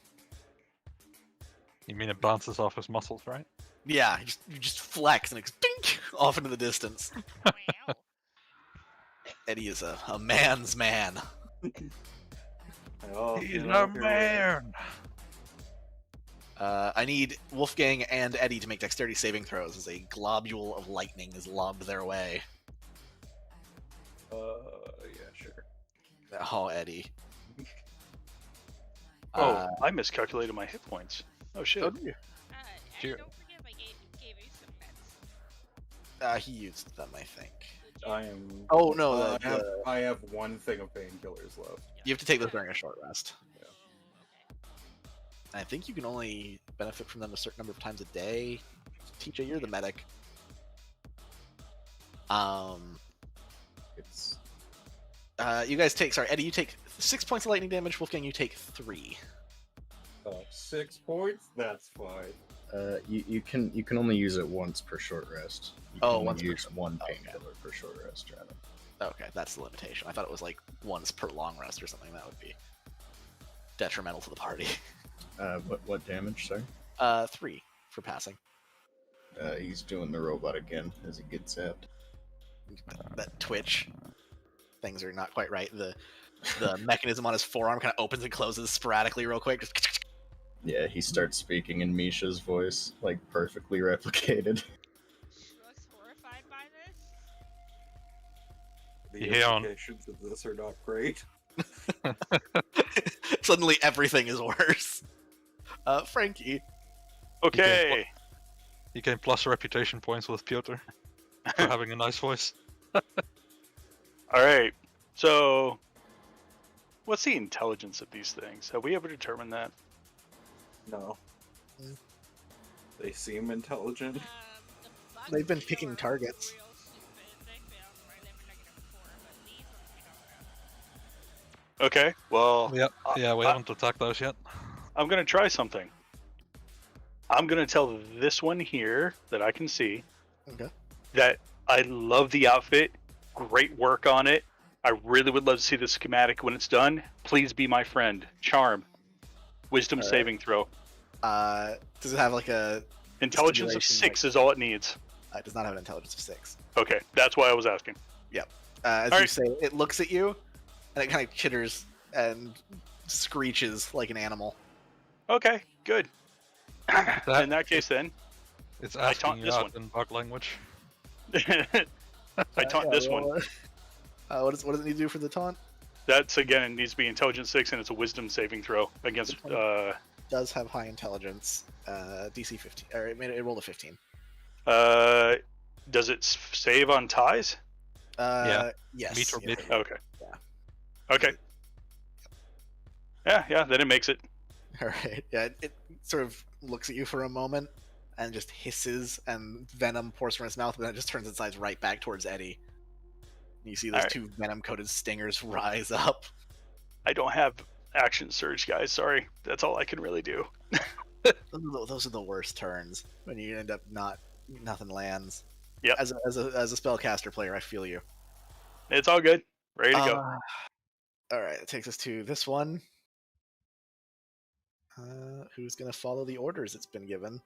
You mean it bounces off his muscles, right? Yeah, you just flex and it goes dink off into the distance. Wow. Eddie is a man's man. Oh, He's get a out here. man. I need Wolfgang and Eddie to make dexterity saving throws as a globule of lightning is lobbed their way. Yeah, sure. Oh, Eddie. Oh, I miscalculated my hit points. Oh shit. oh, dear. And Here. don't forget I gave you some pets. He used them, I think. Did you? I am. Oh no, I have one thing of painkillers left. you have to take those during a short rest. Yeah. I think you can only benefit from them a certain number of times a day. TJ, you're the medic. It's You guys take. Sorry, Eddie, you take 6 points of lightning damage. Wolfgang, you take 3. 6 points. That's fine. You can only use it once per short rest. You Oh, can only once per use short- one okay. painkiller per short rest, rather. Okay, that's the limitation. I thought it was like once per long rest or something. That would be detrimental to the party. What damage, sorry? 3 for passing. He's doing the robot again as he gets zapped. That twitch. Things are not quite right. The mechanism on his forearm kind of opens and closes sporadically, real quick. Just Yeah, he starts speaking in Misha's voice, like perfectly replicated. She looks horrified by this. The Yeah. implications of this are not great. Suddenly, everything is worse. Frankie. Okay. You gain plus reputation points with Piotr for having a nice voice. All right. So, what's the intelligence of these things? Have we ever determined that? No. Mm. They seem intelligent. The bugs They've been we picking know are targets. real stupid. They failed, right? They were -4, but these ones we don't know. Okay. Well, Yep. Yeah, we I- haven't attacked those yet. I'm gonna try something. I'm gonna tell this one here that I can see Okay. that I love the outfit. Great work on it. I really would love to see the schematic when it's done. Please be my friend. Charm. Wisdom All right. saving throw. Does it have like a? Intelligence of Stimulation, 6 is all it needs. It does not have an intelligence of 6. Okay, that's why I was asking. As All you right. say, it looks at you, and it kind of chitters and screeches like an animal. Okay, good. In that case, then, It's I taunt asking you this out one. in bug language. I taunt this one. What does it need to do for the taunt? That's again, it needs to be intelligence 6, and it's a wisdom saving throw against. Does have high intelligence. DC 15, or it rolled a 15. Does it save on ties? Yes. Meet or yeah, beat. yeah. Okay. Yeah. Okay. Yeah, then it makes it. All right. Yeah, it sort of looks at you for a moment and just hisses, and venom pours from its mouth, but then it just turns its eyes right back towards Eddie. You see those Alright. two venom-coated stingers rise up. I don't have action surge, guys. Sorry. That's all I can really do. Those are the worst turns when you end up nothing lands. Yep. As a spellcaster player, I feel you. It's all good. Ready to go. All right, it takes us to this one. Who's gonna follow the orders it's been given?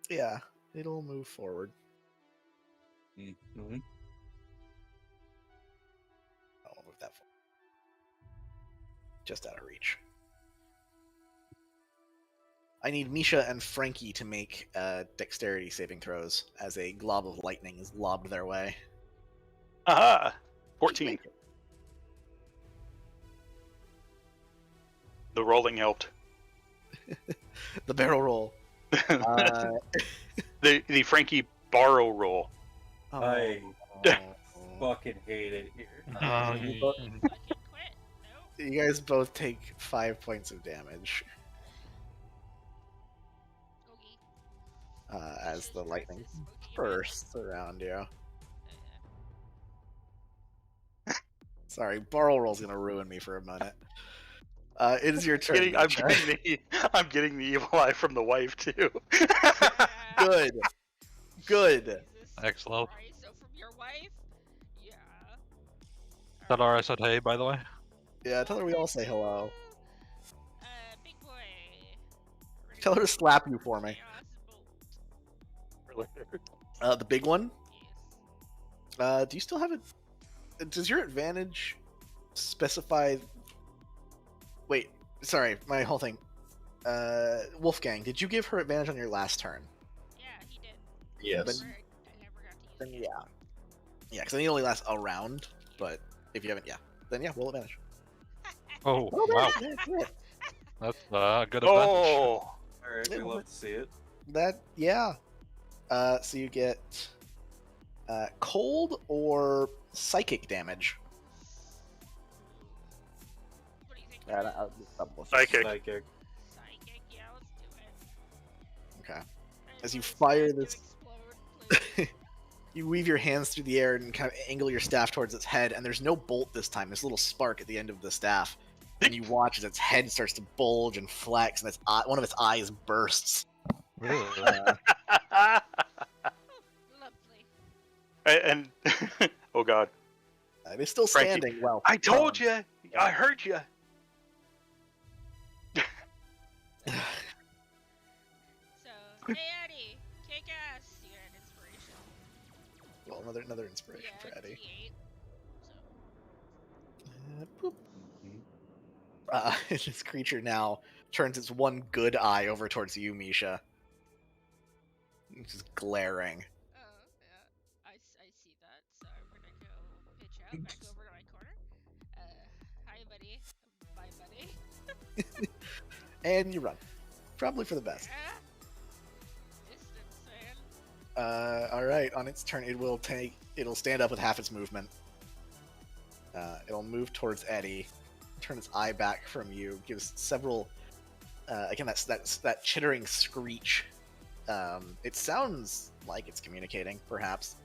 Yeah, it'll move forward. Mm-hmm. I'll move that forward. Just out of reach. I need Misha and Frankie to make dexterity saving throws as a glob of lightning is lobbed their way. Aha! 14. The rolling helped. The barrel roll. The Frankie Barrow roll. I oh. fucking hate it here. Fucking quit. Nope. You guys both take 5 points of damage Okay. as the Jesus lightning Christ, this smoky bursts around you. bitch. Sorry, barrel roll's gonna ruin me for a minute. It is your turn. I'm getting the evil eye from the wife too. Good. Good. Jesus Excellent. Christ, so from your wife? Yeah. Tell her I said hey, by the way. Yeah, tell her we all say hello. Big boy. Tell her to slap you for me. Chaos bolt. The big one. Yes. Do you still have it? Does your advantage specify? Wait, sorry, my whole thing. Wolfgang, did you give her advantage on your last turn? Yeah, he did. Yes. I never got to Then use it. yeah, because then it only lasts a round. But if you haven't, then roll advantage. Oh, Roll wow. advantage, yeah, do it. That's a good advantage. Oh, All right, we love to see it. So you get cold or psychic damage. What do you think? Psychic. Psychic. Psychic, yeah, let's do it. Okay. Alright, As you let this fire man this- explode, please. You weave your hands through the air and kind of angle your staff towards its head, and there's no bolt this time. There's a little spark at the end of the staff, and you watch as its head starts to bulge and flex, and one of its eyes bursts. Ugh. Lovely. and oh god, It is still Frankie, standing. Well, I told you, I heard you. So, hey Eddie, kick ass. You got an inspiration. Well, another inspiration Yeah, for Eddie. D8. Boop. This creature now turns its one good eye over towards you, Misha. It's just glaring. So, oh, yeah. I see that. So I'm gonna go pitch out back over to my corner. Hi buddy. Bye buddy. And you run. Probably for the best. Yeah. Distance, man. Alright, on its turn, it'll stand up with half its movement. It'll move towards Eddie, turn its eye back from you, gives several, again, that chittering screech. It sounds like it's communicating, perhaps,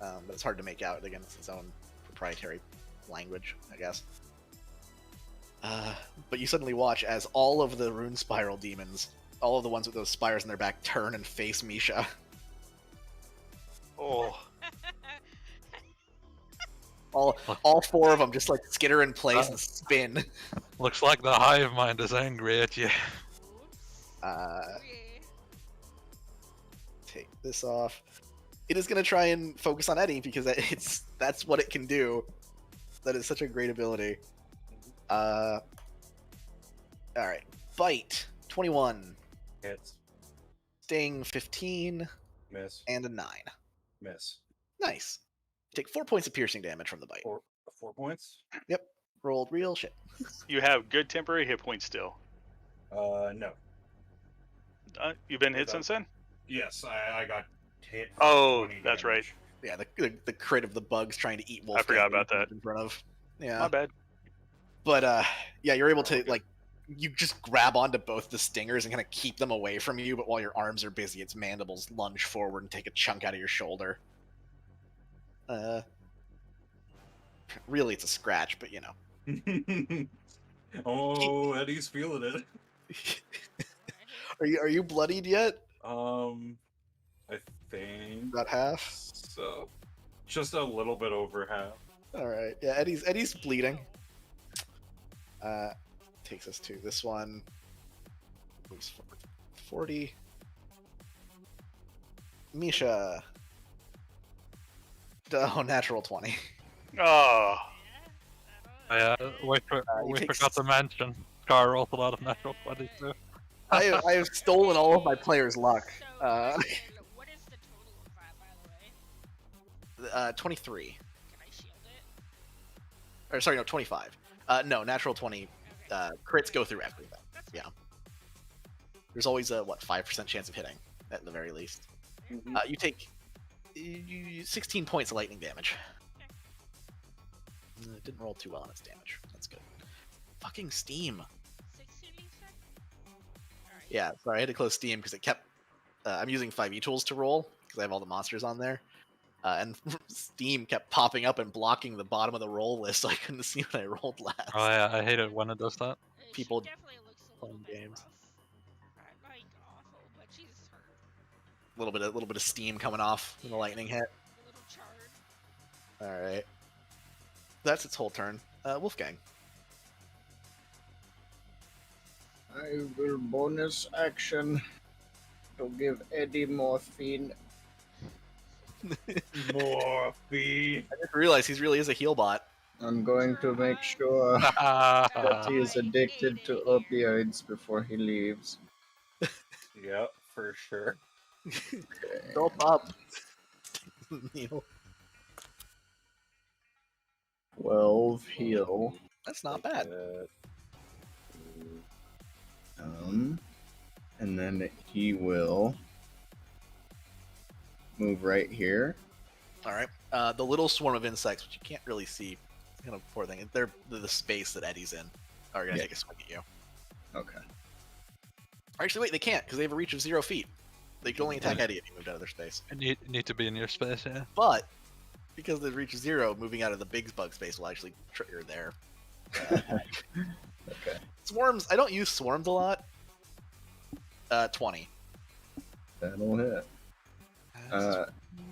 but it's hard to make out against its own proprietary language, I guess. But you suddenly watch as all of the rune spiral demons, all of the ones with those spires in their back, turn and face Misha. Oh, All four of them just like skitter in place and spin. Looks like the hive mind is angry at you. Oops. Okay. Take this off. It is going to try and focus on Eddie because that's what it can do. That is such a great ability. All right, bite 21, Hits. sting 15, Miss. and a 9. Miss. Nice. Take 4 points of piercing damage from the bite. 4 points. Rolled real shit. you have good temporary hit points still. No. You've been hit Okay. since then? Yes, I got hit. For Oh, 20 that's right. damage. Yeah, the crit of the bugs trying to eat Wolf. I forgot about that. In front of. Yeah. My bad. But yeah, you're able Oh, to okay. like, you just grab onto both the stingers and kind of keep them away from you. But while your arms are busy, its mandibles lunge forward and take a chunk out of your shoulder. Really, it's a scratch, but you know. Oh, Eddie's feeling it. Are you bloodied yet? I think About half. so. Just a little bit over half. All right. Yeah, Eddie's bleeding. Takes us to this one. Moves forward 40. Misha. Oh, natural 20. Oh, We he takes- forgot to mention Scar rolls a lot of natural 20s too. I have stolen all of my players' luck. So, question, what is the total of that, by the way? 23. Can I shield it? Or sorry, no, 25. No, natural 20. Crits go through everything. That's Yeah. There's always a 5% chance of hitting at the very least. You take 16 points of lightning damage. It didn't roll too well on its damage. That's good. Fucking Steam. 16, you said? Alright. Yeah, sorry, I had to close Steam because it kept. I'm using 5e tools to roll because I have all the monsters on there. And Steam kept popping up and blocking the bottom of the roll list, so I couldn't see what I rolled last. Oh yeah, I hate it when it does that. She People definitely looks a little playing bit games. rough. Not like awful, but she's hurt. A little bit of steam coming off when the lightning hit. A little charred. All right, that's its whole turn. Wolfgang. I will bonus action to give Eddie morphine. Morphine. I just realized he really is a heal bot. I'm going to make sure that he is addicted to opioids before he leaves. Yep, for sure. Dope up. Neil. 12 heal. That's not bad. And then he will move right here. All right. The little swarm of insects, which you can't really see, kind of poor thing. They're the space that Eddie's in. Are gonna Yeah. take a swing at you. Okay. Actually, wait, they can't because they have a reach of 0 feet. They can only attack Eddie if he moved out of their space. You need to be in your space, yeah. But because the reach is 0, moving out of the big bug space will actually trigger there. Okay. Swarms. I don't use swarms a lot. 20. That'll hit.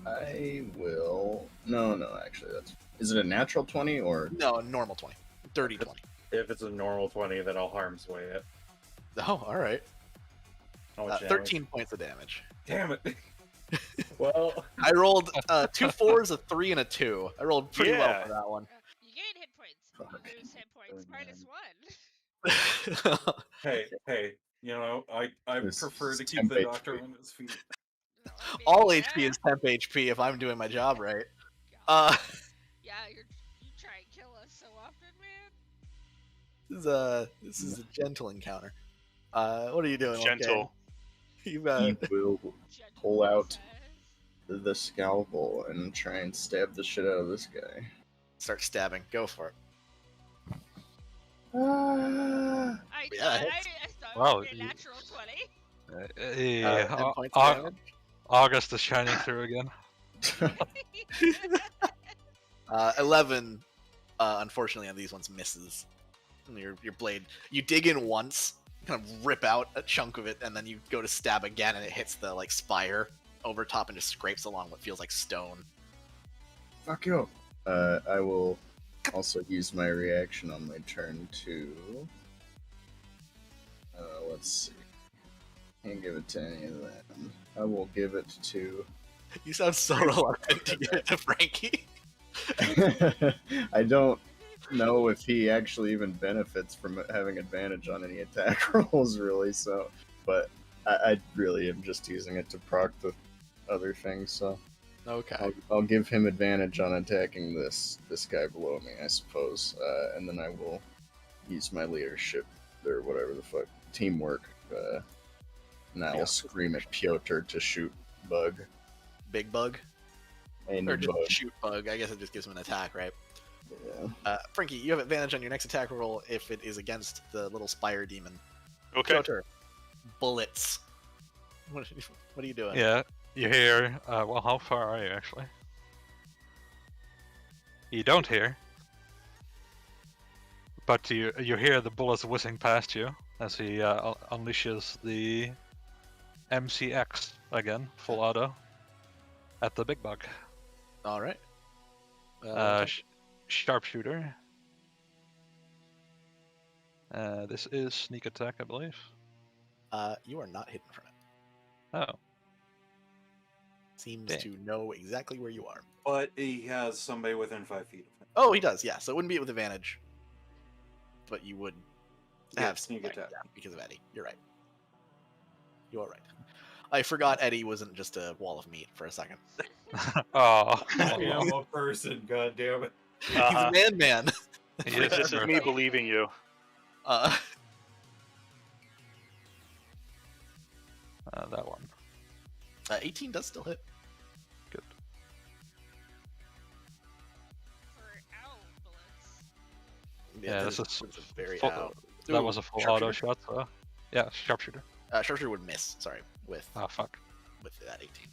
I will. No, actually, that's. Is it a natural 20 or? No, a normal 20. Dirty 20. If it's a normal 20, then I'll harm's way it. Oh, all right. How much damage? 13 points of damage. Damn it. Well, I rolled 2 4s, a 3, and a 2. I rolled pretty well Yeah. for that one. You gain hit points. Fuck. You lose hit points. Oh, Minus man. 1. hey, you know, I This prefer to is keep the temp doctor HP. on his feet. No, I mean, All yeah. HP is temp HP if I'm doing my job right. God. Uh, Yeah, you try and kill us so often, man. this is a gentle encounter. What are you doing? gentle. Okay? You He will Gentle pull out says. the scalpel and try and stab the shit out of this guy. start stabbing. Go for it. Ah. I Yeah, thought, hits. I thought Wow, it was a you- natural 20. 10 points of damage. August is shining through again. 11, unfortunately, on these ones misses. And your blade, you dig in once, kind of rip out a chunk of it, and then you go to stab again, and it hits the like spire over top and just scrapes along what feels like stone. Fuck you. I will also use my reaction on my turn to. Let's see. Can't give it to any of them. I will give it to. You sound so reluctant to give it to Frankie. I don't know if he actually even benefits from having advantage on any attack rolls, really. So, but I really am just using it to proc the other things. So Okay. I'll give him advantage on attacking this guy below me, I suppose, and then I will use my leadership or whatever the fuck teamwork. And I will Yeah. scream at Piotr to shoot Bug. Big bug? And Or just Bug. shoot bug. I guess it just gives him an attack, right? Yeah. Frankie, you have advantage on your next attack roll if it is against the little spire demon. Okay. Piotr, bullets. What are you doing? Yeah, you hear. Well, how far are you actually? You don't hear, but you hear the bullets whizzing past you as he unleashes the MCX again, full auto, at the big bug. All right. Sharpshooter. This is sneak attack, I believe. You are not hidden from it. Oh, Seems Dang. to know exactly where you are. But he has somebody within 5 feet of him. Oh, he does. Yeah. So it wouldn't be with advantage, but you would Yeah, have sneak right, attack. yeah, because of Eddie. You're right. You are right. I forgot Eddie wasn't just a wall of meat for a second. oh, I am a person, god damn it. He's a Uh-huh. man. He is This is me believing you. Uh, that one. 18 does still hit. Good. For owl bullets. Yeah, that this is a very full- out. That was a full auto shot. So, yeah, sharpshooter. Sharpshooter would miss. Sorry, with Ah, fuck. that 18.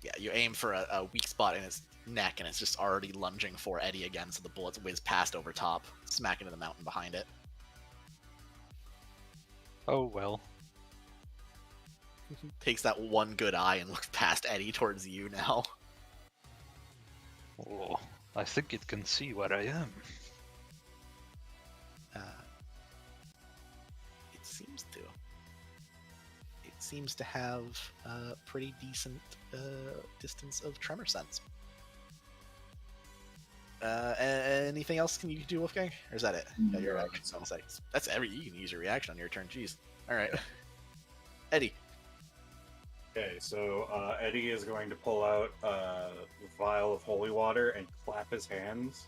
Yeah, you aim for a weak spot in its neck, and it's just already lunging for Eddie again. So the bullets whiz past over top, smack into the mountain behind it. Oh well. Takes that one good eye and looks past Eddie towards you now. Oh, I think it can see where I am. It seems to. It seems to have a pretty decent distance of tremor sense. Anything else can you do, Wolfgang? Or is that it? Yeah, your No, reaction. That's every. You can use your reaction on your turn. Jeez. All right. Eddie. Okay, so Eddie is going to pull out a vial of holy water and clap his hands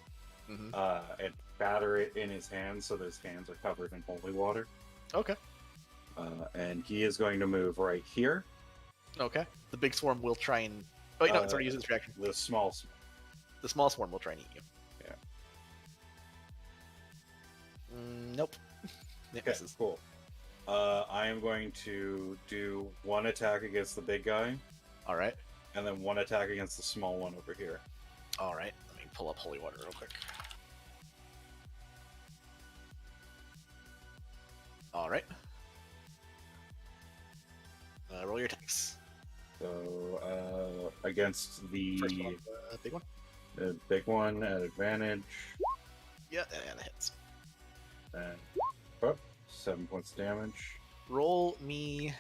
Mhm. and batter it in his hands so that his hands are covered in holy water. Okay. And he is going to move right here. Okay. The big swarm will try and. Oh, wait, no, it's already used its reaction. The small. The small swarm will try and eat you. Yeah. Nope. It Okay, misses. cool. I am going to do one attack against the big guy, All right. and then one attack against the small one over here. All right. Let me pull up holy water real quick. All right. Roll your attacks. So against the First one, big one. big one at advantage, Yeah, that hits. and 7 points of damage. Roll me.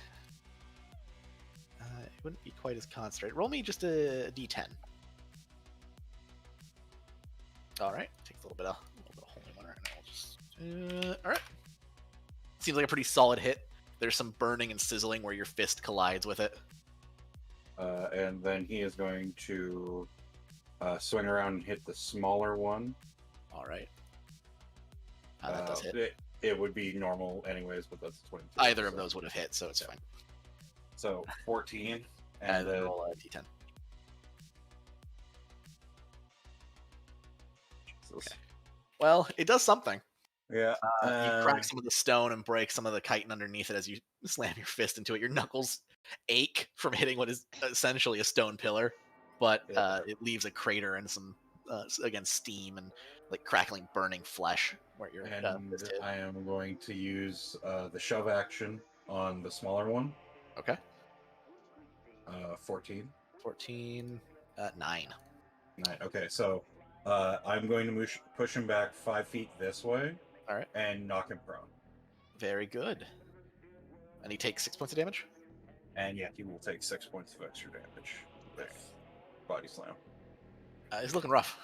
It wouldn't be quite as concentrated. Roll me just a d10. All right. Takes a little bit of holy water, and I'll just. All right. Seems like a pretty solid hit. There's some burning and sizzling where your fist collides with it. And then he is going to swing around and hit the smaller one. All right. That does hit. It would be normal anyways, but that's 22. Either of so- those would have hit, so it's fine. So 14, And and then roll a d10. Jesus. Well, it does something. Yeah. You crack some of the stone and break some of the chitin underneath it as you slam your fist into it. Your knuckles ache from hitting what is essentially a stone pillar, but Yeah. it leaves a crater and some, again, steam and like crackling, burning flesh where your And fist hit. I am going to use the shove action on the smaller one. Okay. 14. 14, 9. 9. Okay, so I'm going to push him back 5 feet this way. All right. And knock him prone. Very good. And he takes 6 points of damage. And yeah, he will take 6 points of extra damage with body slam. He's looking rough.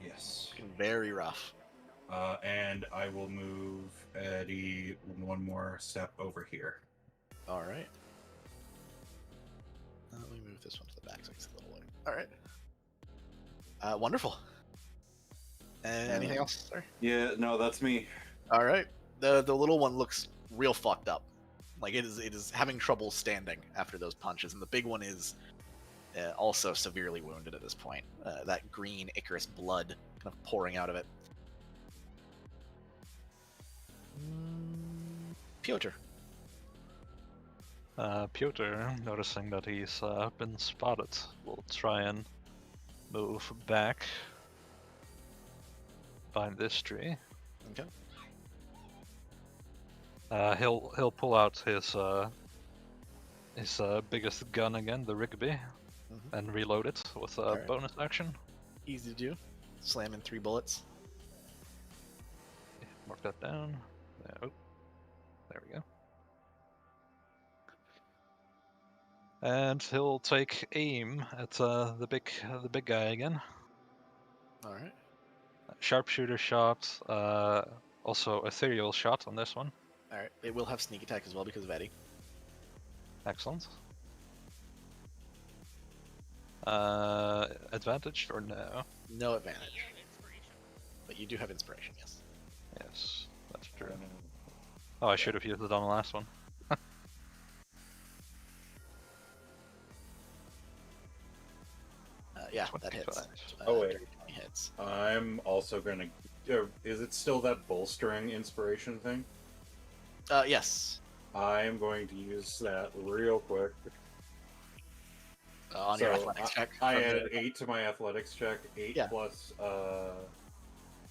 Yes. Looking very rough. And I will move Eddie one more step over here. All right. Let me move this one to the back so it's a little light. All right. Wonderful. Anything else? Sorry. Yeah, no, that's me. All right. The little one looks real fucked up. Like it is having trouble standing after those punches, and the big one is also severely wounded at this point. That green Icarus blood kind of pouring out of it. Piotr. Piotr, noticing that he's been spotted, will try and move back behind this tree. Okay. He'll pull out his biggest gun again, the Rigby, and reload it with a Alright. bonus action. Easy to do. Slam in 3 bullets. Mark that down. Oh, there we go. And he'll take aim at the big guy again. All right. Sharpshooter shot, also ethereal shot on this one. All right. It will have sneak attack as well because of Eddie. Excellent. Advantage or no? No advantage, You have inspiration. but you do have inspiration. Yes. Yes, that's true. Oh, I should have used it on the last one. Yeah, that hits. 25. Oh, wait. Dirty 20 hits. I'm also gonna. Is it still that bolstering inspiration thing? Yes. I am going to use that real quick. On your athletics check. I from added the- 8 to my athletics check. 8 Yeah. plus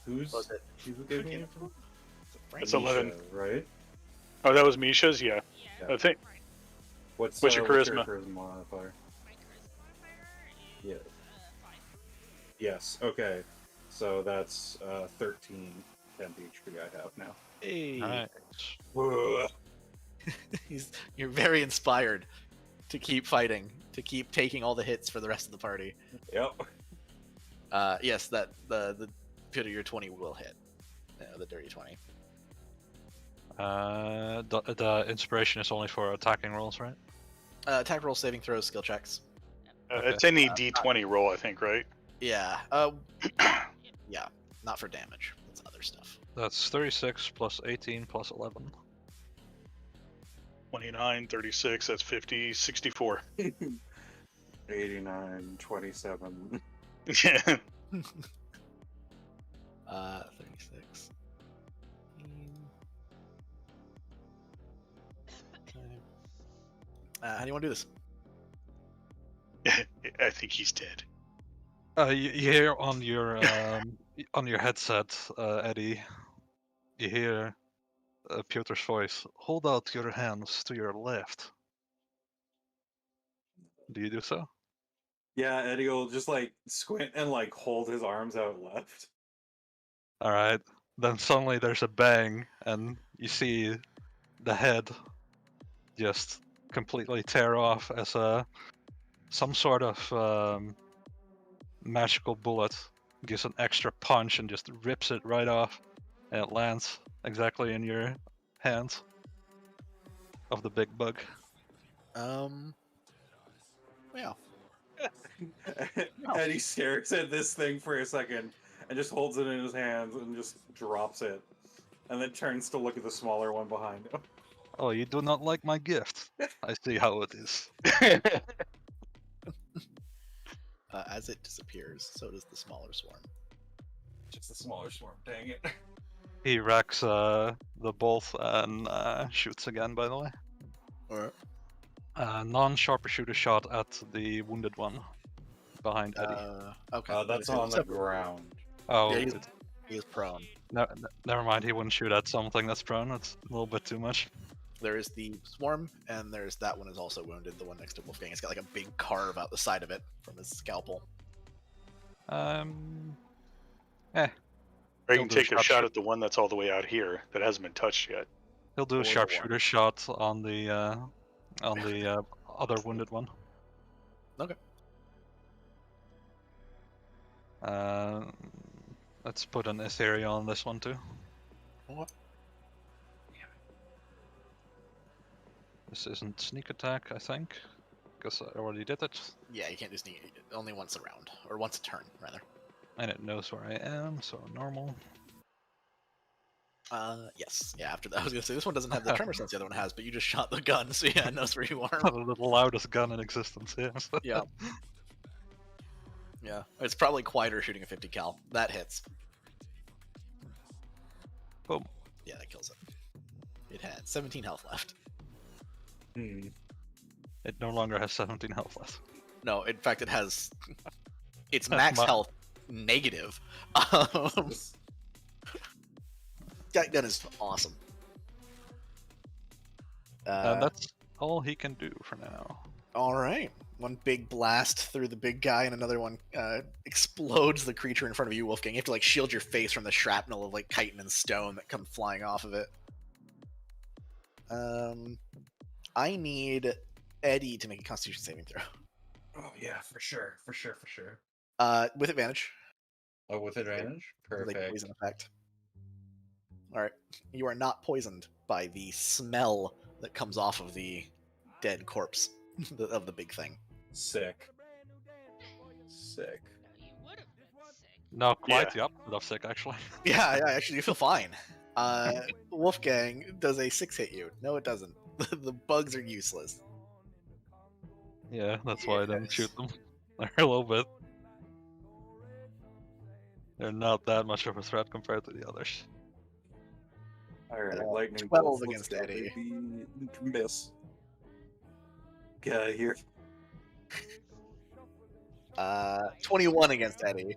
who's Was it? who gave me? It's 11. Misha, right? Oh, that was Misha's. Yeah. Yeah. I think. Right. What's What's your charisma? charisma modifier? My charisma modifier is Yeah. 5. Yes. Okay. So that's 13 temp HP I have now. Hey. Alright. You're very inspired to keep fighting, to keep taking all the hits for the rest of the party. Yep. Yes, that the Peter, your 20 will hit. The dirty 20. The inspiration is only for attacking rolls, right? Attack roll, saving throws, skill checks. It's any D20 roll, I think, right? Yeah. Yeah. Not for damage. That's other stuff. That's 36 plus 18 plus 11. 29, 36, that's 50, 64. 89, 27. Yeah. 36. How do you want to do this? I think he's dead. You hear on your headset, Eddie. You hear Piotr's voice. Hold out your hands to your left. Do you do so? Yeah, Eddie will just like squint and like hold his arms out left. All right. Then suddenly there's a bang, and you see the head just completely tear off as some sort of magical bullet gives an extra punch and just rips it right off, and it lands exactly in your hands of the big bug. Yeah. Eddie stares at this thing for a second and just holds it in his hands and just drops it. And then turns to look at the smaller one behind him. Oh, you do not like my gift? I see how it is. As it disappears, so does the smaller swarm. Just a smaller swarm, dang it. He racks the bolt and shoots again, by the way. Alright. Non-sharpshooter shot at the wounded one behind Eddie. Okay. That's on the ground. Oh, yeah, he is prone. never mind. He wouldn't shoot at something that's prone. That's a little bit too much. There is the swarm, and there's that one is also wounded. The one next to Wolfgang. It's got like a big carve out the side of it from his scalpel. Or you He'll can do take a shot sharpshooter. at the one that's all the way out here that hasn't been touched yet. He'll do Or a the sharpshooter shot on the other wounded one. Okay. Let's put an ethereal on this one too. What? This isn't sneak attack, I think, because I already did it, Yeah, you can't do sneak. Only once a round, or once a turn, rather. and it knows where I am, so normal. Yes. Yeah, after that, I was gonna say this one doesn't have the tremor sense the other one has, but you just shot the gun, so yeah, it knows where you are. The loudest gun in existence, yes. Yeah. Yeah, it's probably quieter shooting a 50 cal. That hits. Boom. Yeah, that kills it. It had 17 health left. Hmm. It no longer has 17 health left. No, in fact, it has its That's max my- health negative. That gun is awesome. And that's all he can do for now. All right. One big blast through the big guy, and another one explodes the creature in front of you, Wolfgang. You have to like shield your face from the shrapnel of like chitin and stone that come flying off of it. I need Eddie to make a Constitution saving throw. Oh yeah, for sure. With advantage. Oh, with advantage. Like Perfect. poison effect. All right. You are not poisoned by the smell that comes off of the dead corpse of the big thing. Sick. No, you would have been sick. No, quite Yeah. the opposite of sick, actually. Yeah, actually, you feel fine. Wolfgang, does a 6 hit you? No, it doesn't. The bugs are useless. Yeah, that's why I didn't Yes. shoot them. They're a little bit. They're not that much of a threat compared to the others. Alright, Uh, lightning 12 bolts, let's against go, Eddie. baby. Miss. Get out of here. 21 against Eddie.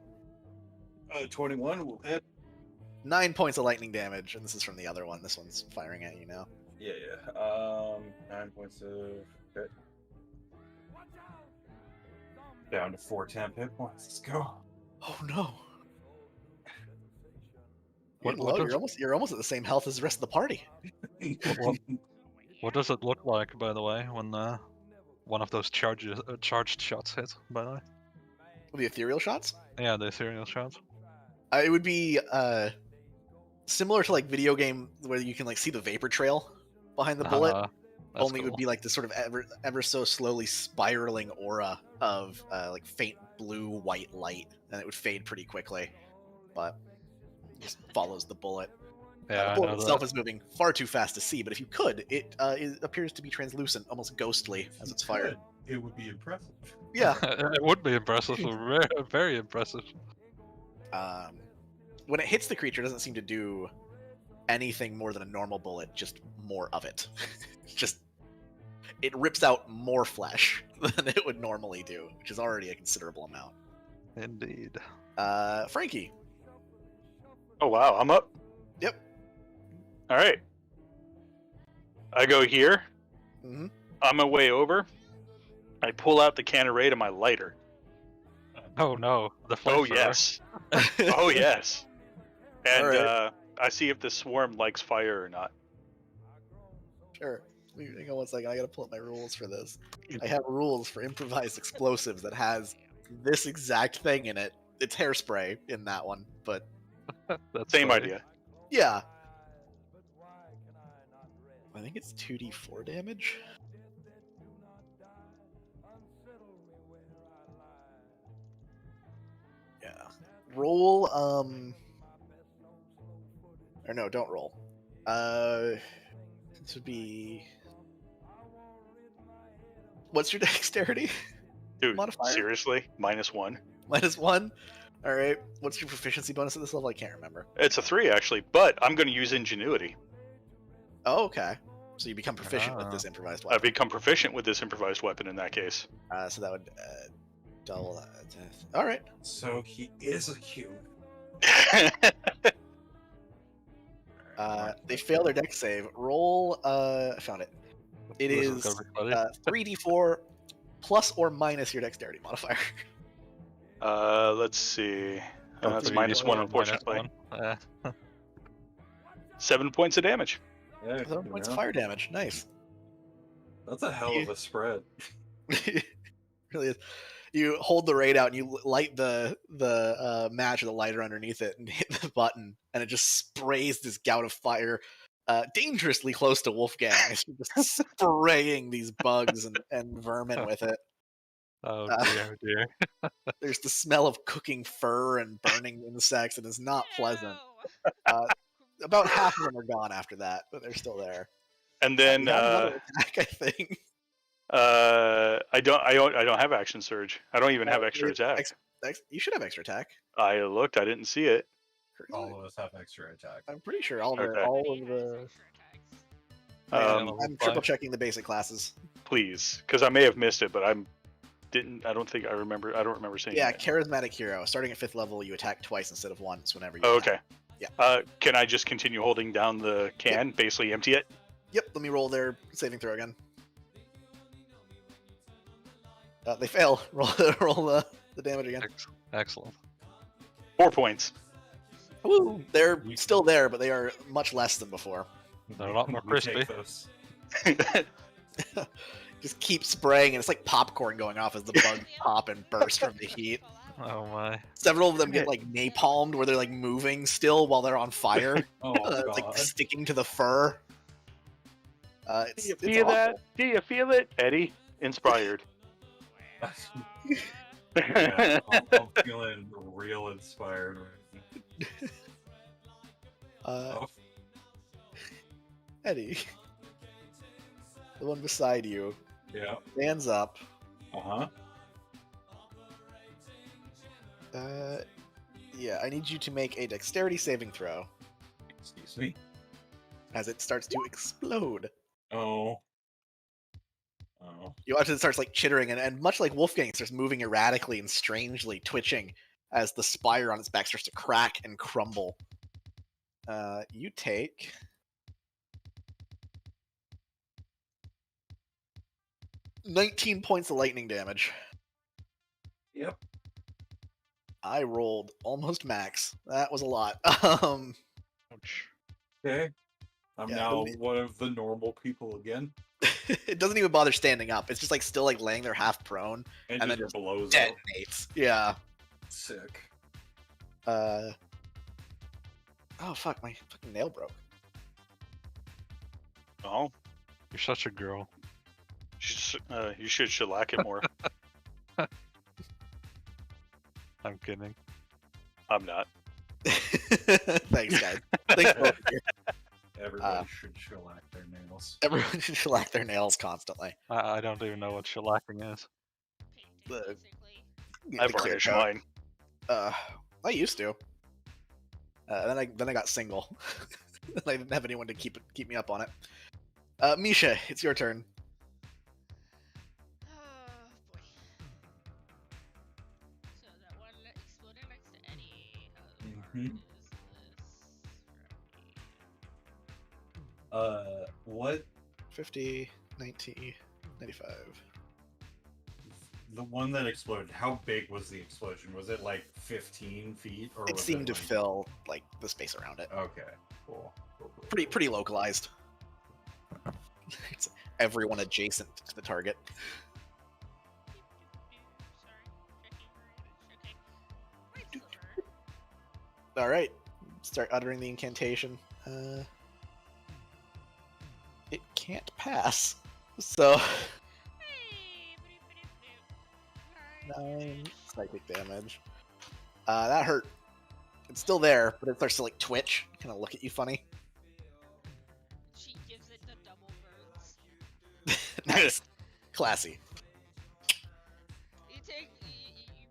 21 will hit. 9 points of lightning damage, and this is from the other one. This one's firing at you now. Yeah. 9 points of hit. Down to 4 temp hit points. Let's go. Oh no! What- You're, what low. does- You're almost at the same health as the rest of the party. What does it look like, by the way, when one of those charged shots hit, by the way? The ethereal shots? Yeah, the ethereal shots. It would be similar to like video game where you can like see the vapor trail behind the bullet. That's Only it would cool. be like this sort of ever so slowly spiraling aura of like faint blue white light, and it would fade pretty quickly, but just follows the bullet. Yeah, The I bullet know itself is moving far too fast to see, but if you could, it appears to be translucent, almost ghostly as it's fired. It would be impressive. Yeah. It would be impressive, very, very impressive. When it hits the creature, it doesn't seem to do anything more than a normal bullet, just more of it. Just it rips out more flesh than it would normally do, which is already a considerable amount. Indeed. Frankie. Oh wow, I'm up. Yep. All right. I go here. Hmm. On my way over, I pull out the canneray to my lighter. Oh no, the Oh flamethrower. yes. Oh yes. And Alright. I see if the swarm likes fire or not. Sure. Hang on one second. I gotta pull up my rules for this. I have rules for improvised explosives that has this exact thing in it. It's hairspray in that one, but That's Same funny. idea. yeah. I think it's 2d4 damage. Yeah. Roll, or no, don't roll. This would be... What's your dexterity? Dude, Modifier? seriously? -1. -1? Alright. What's your proficiency bonus at this level? I can't remember. It's a 3 actually, but I'm going to use ingenuity. Oh, okay. So you become proficient with this improvised I've weapon. become proficient with this improvised weapon in that case. So that would double that. Alright. So he is a cube. They fail their dex save. Roll, I found it. It This is gonna be funny. 3d4 plus or minus your dexterity modifier. Let's see. Oh, That's 3d4 -1, minus unfortunately. 1. 7 points of damage. Yeah, 7 points of fire damage. Nice. That's a hell of a spread. Really is. You hold the raid out and you light the match or the lighter underneath it and hit the button, and it just sprays this gout of fire dangerously close to Wolfgang. It's just spraying these bugs and vermin with it. Oh Uh, dear, dear. There's the smell of cooking fur and burning insects. It is not pleasant. Ew. About half of them are gone after that, but they're still there. And then You got another attack, I think. I don't have action surge. I don't even have extra attack. You should have extra attack. I looked. I didn't see it. All of us have extra attack. I'm pretty sure all of Okay. the. Um, I'm triple checking the basic classes. Please, because I may have missed it, but I don't think I remember. I don't remember seeing Yeah, it. charismatic hero. Starting at 5th level, you attack twice instead of once whenever you. Oh, attack. okay. Yeah. Can I just continue holding down the can, basically empty it? Yep. Let me roll their saving throw again. They fail. Roll the damage again. Excellent. 4 points. Woo! They're still there, but they are much less than before. They're a lot more We take crispy. those. Just keep spraying, and it's like popcorn going off as the bugs pop and burst from the heat. Oh my. Several of them get like napalmed, where they're like moving still while they're on fire, Oh it's, like god. sticking to the fur. Do It's, you it's feel awful. that? Do you feel it, Eddie? Inspired. Yeah, I'm feeling real inspired right now. Oh, Eddie, the one beside you, yeah. stands up. Uh-huh. Yeah, I need you to make a dexterity saving throw Excuse me. as it starts to explode. Oh. Oh. You watch it starts like chittering, and much like Wolfgang, it starts moving erratically and strangely, twitching as the spire on its back starts to crack and crumble. You take 19 points of lightning damage. Yep. I rolled almost max. That was a lot. Ouch. Okay. I'm Yeah, now the- one of the normal people again. It doesn't even bother standing up. It's just like still like laying there half prone. And, And then just blows up. Detonates. Yeah. Sick. Oh fuck, my fucking nail broke. Oh, You're such a girl. you should shellac it more. I'm kidding. I'm not. Thanks, guys. Thanks, both of you. Everybody should shellac their nails. Everyone should shellac their nails constantly. I don't even know what shellacking is. The- I The clear varnish coat. mine. I used to. Then I got single. I didn't have anyone to keep me up on it. Misha, it's your turn. Oh boy. So that one that exploded next to Eddie. Mhm. What? 50, 90, 95. The one that exploded, how big was the explosion? Was it like 15 feet? Or It was seemed to like... fill like the space around it. Okay, cool. Pretty localized. It's everyone adjacent to the target. All right, start uttering the incantation. It can't pass. So 9 psychic damage. That hurt. It's still there, but it starts to like twitch, kind of look at you funny. She gives it the double birds. Nice, classy. You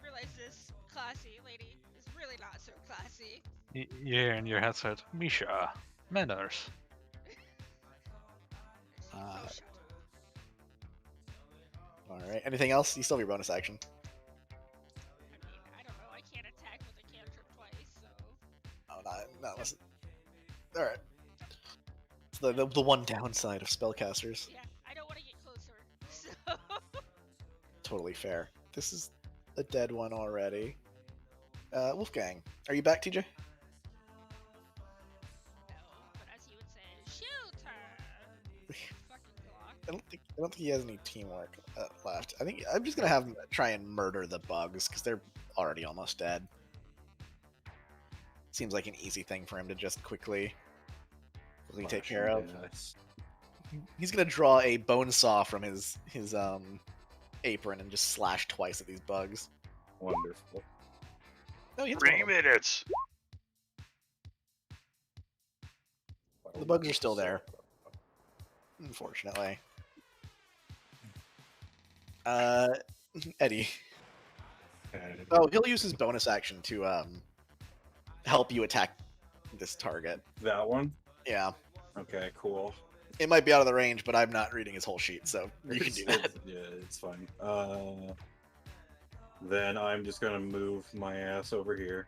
realize this classy lady is really not so classy. You hear in your headset, Misha, manners. So Uh, shut up. All right. Anything else? You still have your bonus action. I mean, I don't know. I can't attack with a cantrip twice, so. Oh, not unless. All right. It's the one downside of spellcasters. Yeah, I don't want to get closer. So. Totally fair. This is a dead one already. Wolfgang, are you back, TJ? No, but as he would say, shelter. Fucking block. I don't think he has any teamwork left. I think I'm just gonna have him try and murder the bugs because they're already almost dead. Seems like an easy thing for him to just quickly take care of. Yes. He's gonna draw a bone saw from his apron and just slash twice at these bugs. Wonderful. Oh, he hits one 3 of them. minutes. The bugs are still there. Unfortunately. Eddie. And Oh, he'll use his bonus action to help you attack this target. that one. Yeah. Okay, cool. It might be out of the range, but I'm not reading his whole sheet, so you can do that. Yeah, it's fine. Then I'm just gonna move my ass over here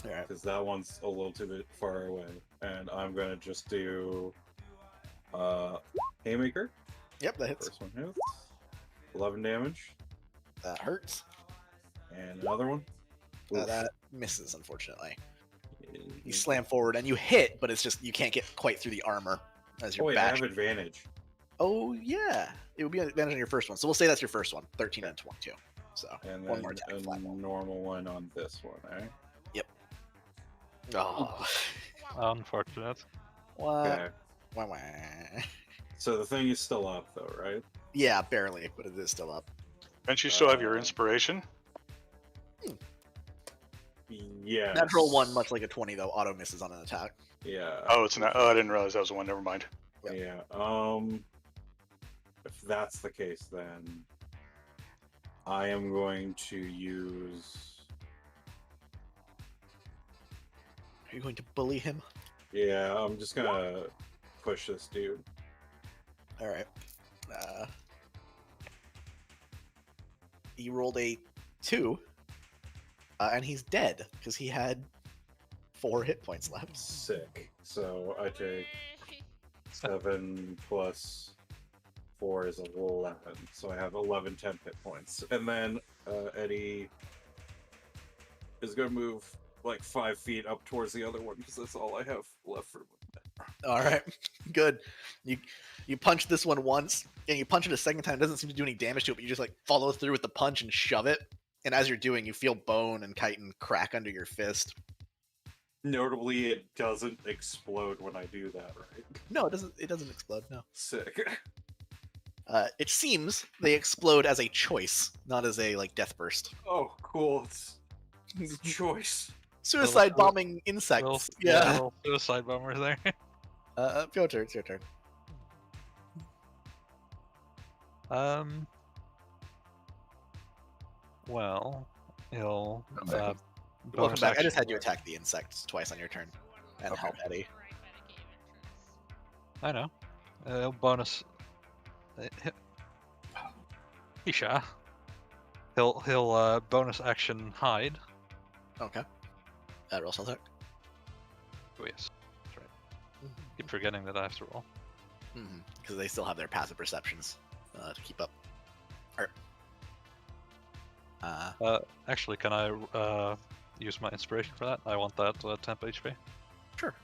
Alright. because that one's a little too bit far away, and I'm gonna just do haymaker. Yep, that hits. First one hits. 11 damage, That hurts. and another one. Oof. That misses, unfortunately. You slam forward and you hit, but it's just you can't get quite through the armor as Oh you're wait, I bashing. have advantage. Oh yeah, it would be an advantage on your first one. So we'll say that's your first one, 13 and 22. So And one then more attack, a flat roll. normal one on this one, eh? Oh, Unfortunate. what? Okay. Wah, wah. So the thing is still up though, right? Yeah, barely, but it is still up. Don't you still have your inspiration? Yeah. Natural one, much like a 20 though, auto misses on an attack. Yeah. Oh, it's not. Oh, I didn't realize that was the one. Never mind. Yep. Yeah. If that's the case, then I am going to use. Are you going to bully him? Yeah, I'm just gonna push this dude. All right. He rolled a 2, and he's dead because he had 4 hit points left. Sick. So I take 7 plus 4 is 11. So I have 11 10 hit points. And then Eddie is gonna move like 5 feet up towards the other one because that's all I have left for. All right, good. You punch this one once, and you punch it a second time. It doesn't seem to do any damage to it, but you just like follow through with the punch and shove it. And as you're doing, you feel bone and chitin crack under your fist. Notably, it doesn't explode when I do that, right? No, it doesn't. It doesn't explode. No. Sick. It seems they explode as a choice, not as a like death burst. Oh, cool. It's a choice. Suicide Little- bombing insects. Little, yeah. little suicide bomber there. Piotr, it's your turn. Well, he'll Come back. Welcome bonus back. I just action- had you attack the insects twice on your turn and Okay. help Eddie. I know. He'll bonus. Isha. He'll bonus action hide. Okay. Roll stealth check. Oh yes, that's right. Keep forgetting that I have to roll. Because they still have their passive perceptions to keep up. Alright. Actually, can I use my inspiration for that? I want that temp HP. Sure.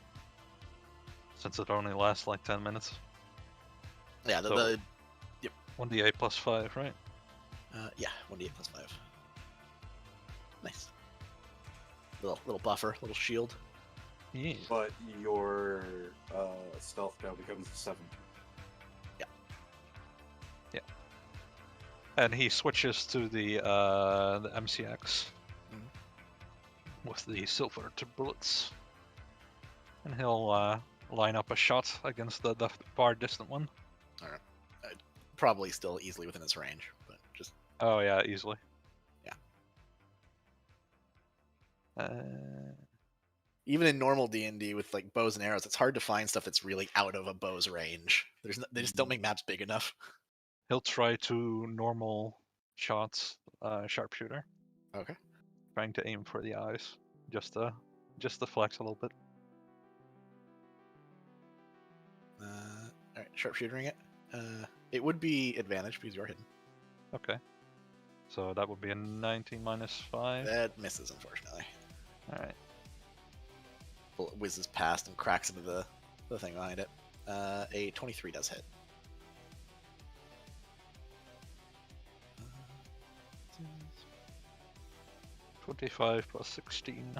Since it only lasts like 10 minutes. Yeah, the, So- the 1d8 plus 5, right? yeah, 1d8 plus 5. Nice. Little buffer, little shield. Yeah. But your stealth now becomes 7. And he switches to the MCX with the silver to bullets, and he'll line up a shot against the far distant one. Probably still easily within his range, but just Oh yeah, easily. Yeah. even in normal D&D with like bows and arrows, it's hard to find stuff that's really out of a bow's range. They just don't make maps big enough. He'll try to normal shots, sharpshooter, Okay. trying to aim for the eyes, just to flex a little bit. All right, sharpshootering it. It would be advantage because you're hidden. Okay. So that would be a 19 minus 5. That misses, unfortunately. All right. Bullet whizzes past and cracks into the thing behind it. A 23 does hit. 25 plus 16.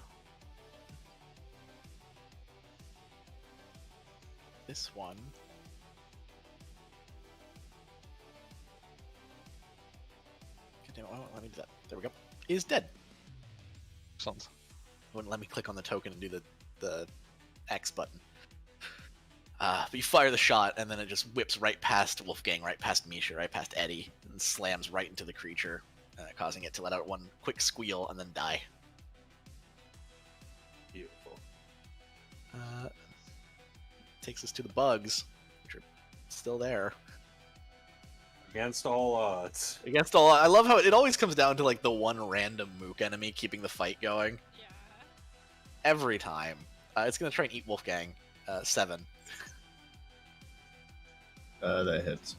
This one. God damn it, why won't it let me do that? There we go. Is dead. Excellent. Wouldn't let me click on the token and do the X button. But you fire the shot, and then it just whips right past Wolfgang, right past Misha, right past Eddie, and slams right into the creature, causing it to let out one quick squeal and then die. Beautiful. Takes us to the bugs, which are still there. Against all odds. Against all, I love how it always comes down to like the one random mook enemy keeping the fight going. Yeah. Every time. It's gonna try and eat Wolfgang. 7. That hits.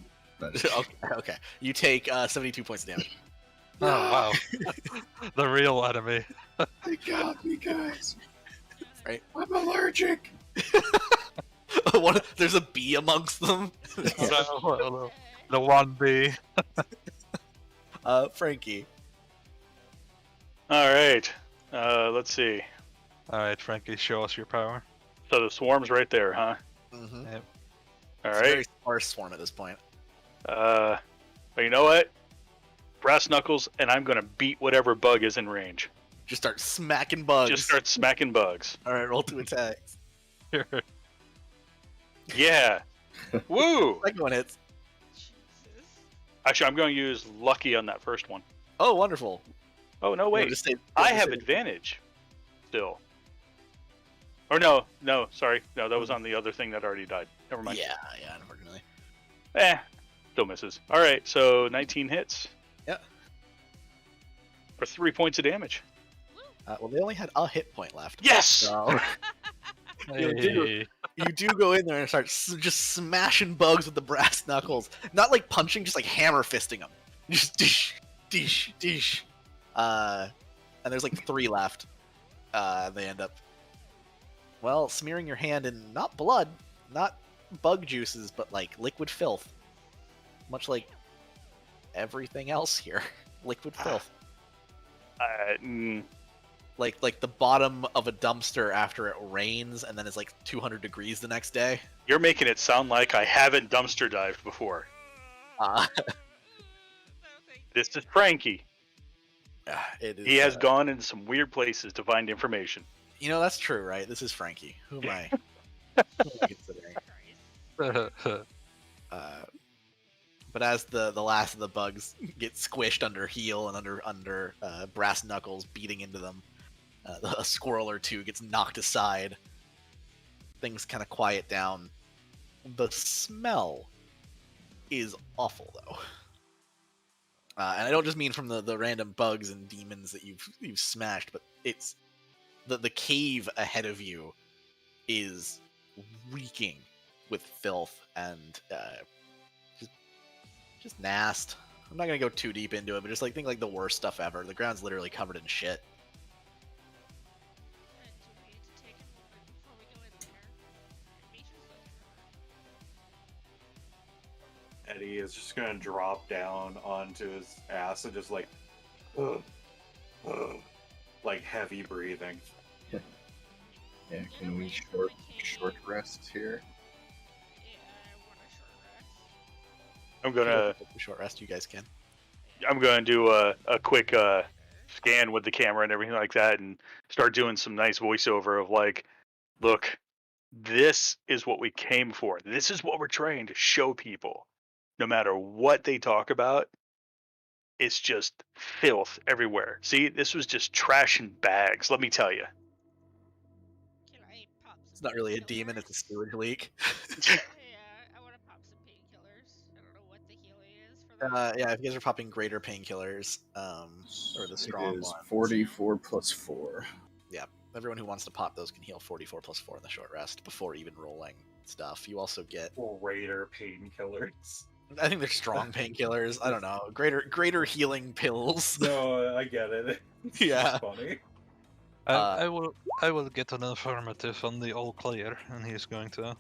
Okay. You take 72 points of damage. Oh wow, the real enemy. They got me, guys. Right. I'm allergic. There's a bee amongst them. The 1B. Frankie. All right. Let's see. All right, Frankie, show us your power. So the swarm's right there, huh? Mm-hmm. Yep. All It's a right. very sparse swarm at this point. But you know what? Brass knuckles, and I'm gonna beat whatever bug is in range. Just start smacking bugs. Just start smacking bugs. All right, roll 2 attacks. Yeah. Woo! Second one hits. Jesus. Actually, I'm going to use lucky on that first one. Oh, wonderful. Oh no, wait. Just say- I just have say- advantage still. Or no, sorry. No, that was on the other thing that already died. Never mind. Yeah, unfortunately. Still misses. All right, so 19 hits. Yep. For 3 points of damage. Well, they only had a hit point left. Yes! So You do. Hey. you do go in there and start just smashing bugs with the brass knuckles. Not like punching, just like hammer fisting them. Just dish, dish, dish. And there's like 3 left. They end up, well, smearing your hand in not blood, not bug juices, but like liquid filth. Much like everything else here. Liquid filth. Mm, Like the bottom of a dumpster after it rains and then it's like 200 degrees the next day. you're making it sound like I haven't dumpster dived before. No, thank This you. is Frankie. It is, He has gone into some weird places to find information. You know, that's true, right? This is Frankie. Who am I? Who am I considering? Christ. But as the last of the bugs get squished under heel and under brass knuckles beating into them, a squirrel or two gets knocked aside. Things kind of quiet down. The smell is awful, though. And I don't just mean from the random bugs and demons that you've smashed, but it's the cave ahead of you is reeking with filth and just nast. I'm not gonna go too deep into it, but just like think like the worst stuff ever. The ground's literally covered in shit. And do we need to take a moment before we go in there? Misha's looking around. Eddie is just gonna drop down onto his ass and just like heavy breathing. Yeah, can we short rest here? Yeah, I want a short rest. I'm gonna Take a short rest. You guys can. do a quick scan with the camera and everything like that, and start doing some nice voiceover of like, look, this is what we came for. This is what we're trying to show people. No matter what they talk about, it's just filth everywhere. See, this was just trash in bags. Let me tell you. Can I pop some It's not really a painkillers? demon. It's a sewage leak. Yeah, I want to pop some painkillers. I don't know what the healing is for that. Yeah, if you guys are popping greater painkillers, or the strong It is ones. 44 plus 4. Everyone who wants to pop those can heal 44 plus 4 in the short rest before even rolling stuff. You also get, Greater painkillers. I think they're strong painkillers. I don't know, greater healing pills. No, I get it. It's Yeah. just funny. I will get an affirmative on the all clear, and he's going to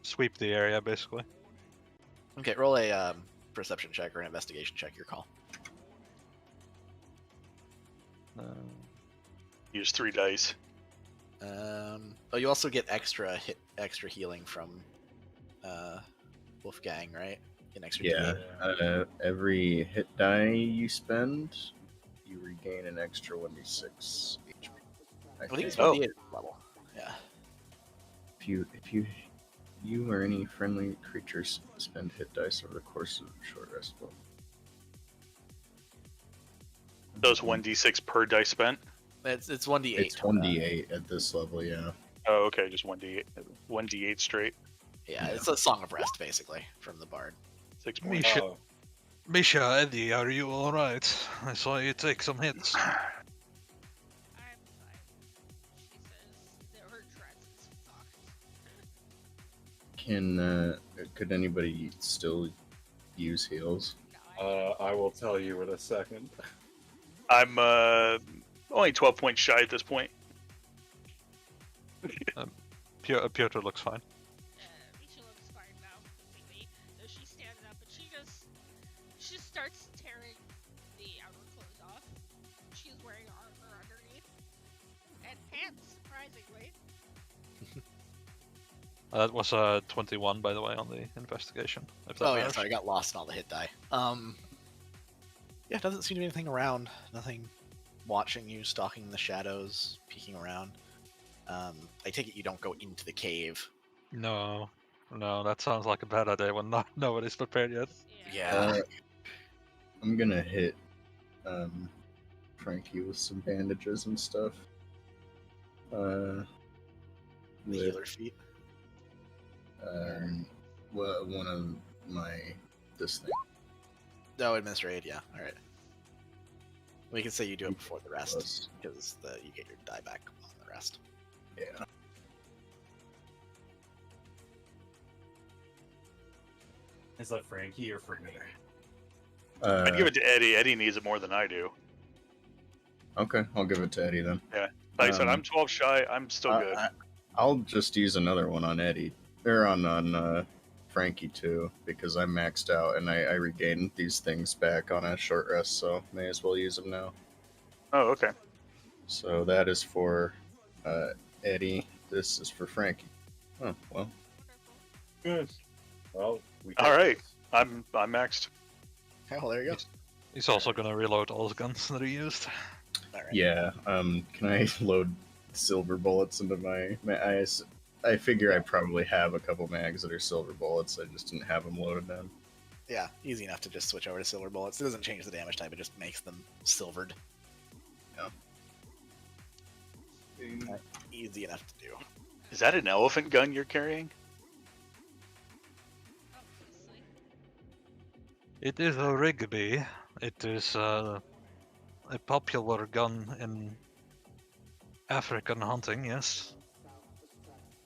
sweep the area basically. Okay, roll a perception check or an investigation check. Your call. Use 3 dice. Oh, you also get extra healing from Wolfgang, right? An extra Yeah. D8. Every hit die you spend, you regain an extra 1d6 HP. I think it's Oh. 1d8 level. Yeah. If you You or any friendly creatures spend hit dice over the course of a short rest. Does 1d6 per dice spent? It's 1d8. It's 1d8 at this level, yeah. Oh, okay, just 1d8 straight. Yeah, it's a song of rest basically from the bard. 6 Me points. shit. Oh, Misha, Eddie, are you alright? I saw you take some hits. I'm fine. She says that her dress is fucked. Could anybody still use heals? No, I will tell you in a second. I'm only 12 points shy at this point. Piotr looks fine. Misha looks fine now, completely. So she stands up and she just starts tearing the outer clothes off. She's wearing armor underneath. And pants, surprisingly. That was 21, by the way, on the investigation. If that Oh yeah, matters. sorry, I got lost in all the hit die. Yeah, doesn't seem to be anything around. Nothing watching you, stalking in the shadows, peeking around. I take it you don't go into the cave. No, that sounds like a bad idea when nobody's prepared yet. Yeah. I'm gonna hit Frankie with some bandages and stuff. The With healer feat. one of this thing. No, administer aid, yeah. Alright. We can say you do it before the rest, Plus, because you get your die back on the rest. yeah. Is that Frankie or for me? I'd give it to Eddie. Eddie needs it more than I do. Okay, I'll give it to Eddie then. Like I said, Um, I'm 12 shy. I'm still good. I'll just use another one on Eddie. Or on Frankie too, because I'm maxed out and I regained these things back on a short rest, so may as well use them now. Oh, okay. So that is for Eddie. This is for Frankie. Oh, well. Good. Well, we All right. I'm maxed. Oh, well, there you go. He's also gonna reload all his guns that he used. Alright. Yeah, can I load silver bullets into my I figure I probably have a couple mags that are silver bullets. I just didn't have them loaded in. Yeah, easy enough to just switch over to silver bullets. It doesn't change the damage type, it just makes them silvered. Easy enough to do. Is that an elephant gun you're carrying? Obviously. It is a Rigby. It is a popular gun in African hunting, yes.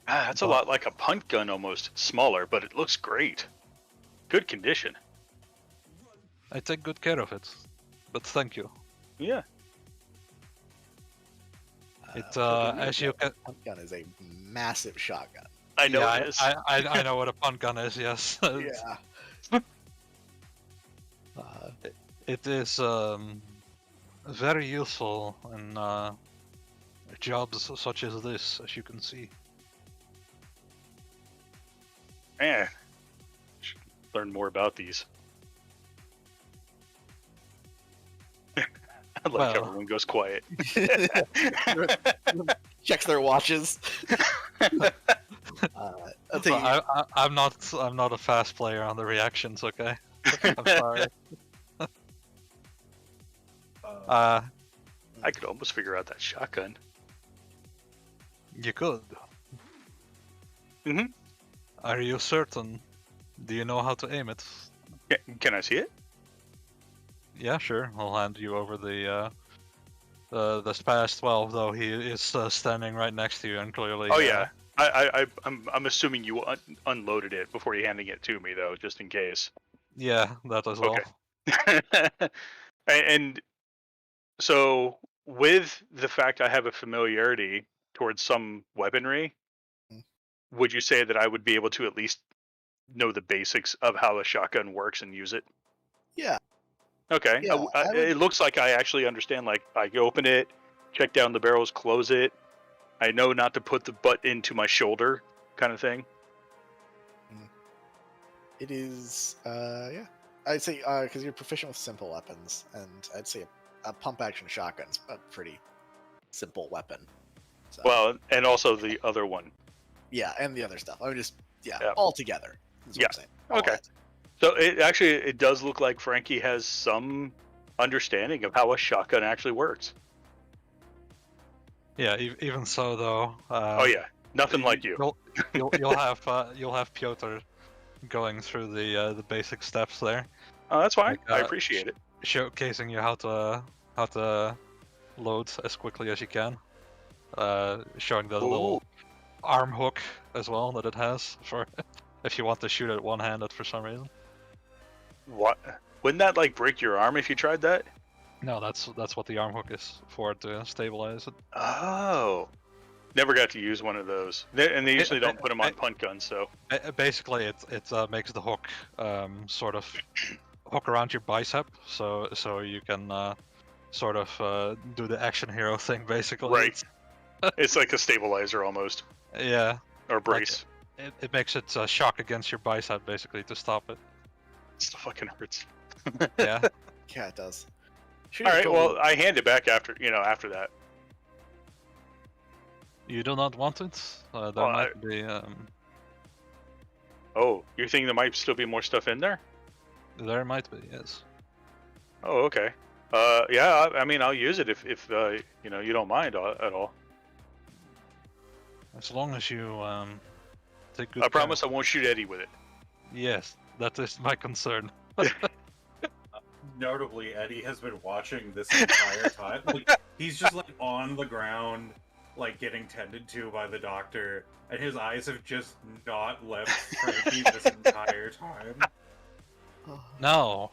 Ah, that's a lot like a punt gun almost. Smaller, but it looks great. Good condition. I take good care of it, but thank you. Yeah. It as you can. Punt gun is a massive shotgun. I know Yeah, it is. I know what a punt gun is. Yes. Yeah. It is very useful in jobs such as this, as you can see. Man. Should learn more about these. I like how Well. everyone goes quiet. Checks their watches. I'll take Well, I'm not a fast player on the reactions. Okay. I'm sorry. I could almost figure out that shotgun. You could. Mhm. Are you certain? Do you know how to aim it? Can I see it? Yeah, sure. I'll hand you over the Spaz 12, though he is standing right next to you and clearly. Oh yeah. I'm assuming you unloaded it before you handing it to me though, just in case. Yeah, that as well. Okay. And so with the fact I have a familiarity towards some weaponry, would you say that I would be able to at least know the basics of how a shotgun works and use it? Yeah. Okay. Yeah, I would- It looks like I actually understand. Like I open it, check down the barrels, close it. I know not to put the butt into my shoulder, kind of thing. It is, yeah. I'd say, because you're proficient with simple weapons, and I'd say a pump action shotgun's a pretty simple weapon. So, Well, and also the other one. yeah, and the other stuff. I would just Yeah, Yeah. all together. Is what Yeah. I'm saying. All Okay. that. So it does look like Frankie has some understanding of how a shotgun actually works. Yeah. Even so, though. Oh yeah, nothing like you. You'll have Piotr going through the basic steps there, Oh, that's fine. Like, I appreciate it. showcasing you how to load as quickly as you can. Showing the little arm hook as well that it has for if you want to shoot it one-handed for some reason. What? Wouldn't that like break your arm if you tried that? No, that's what the arm hook is for, to stabilize it. Oh, never got to use one of those. And they usually don't put them on punt guns, so. Basically, it makes the hook sort of hook around your bicep, so you can sort of do the action hero thing, basically. Right. It's like a stabilizer almost, Yeah, or brace. it makes it shock against your bicep, basically, to stop it. It still fucking hurts. Yeah. Yeah, it does. All right. Well, I hand it back after that. You do not want it? There Well, might be Oh, you think there might still be more stuff in there? there might be, yes. Oh, okay. Yeah. I mean, I'll use it if you don't mind at all. As long as you take good I care. promise I won't shoot Eddie with it. Yes, that is my concern. Notably, Eddie has been watching this entire time. Like, he's just like on the ground, like getting tended to by the doctor, and his eyes have just not left Frankie this entire time. Now,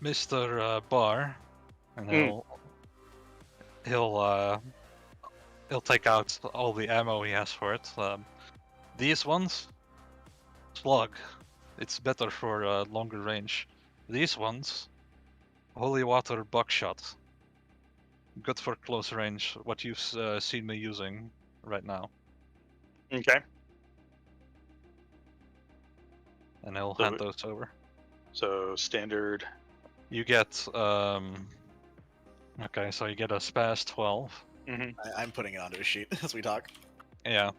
Mr. Barr, and he'll take out all the ammo he has for it. These ones, slug. It's better for longer range. These ones, holy water buckshot. Good for close range. What you've seen me using right now. Okay. And he'll So hand those over. So standard. You get okay, so you get a SPAS 12. Mm-hmm. I'm putting it onto a sheet as we talk. Yeah.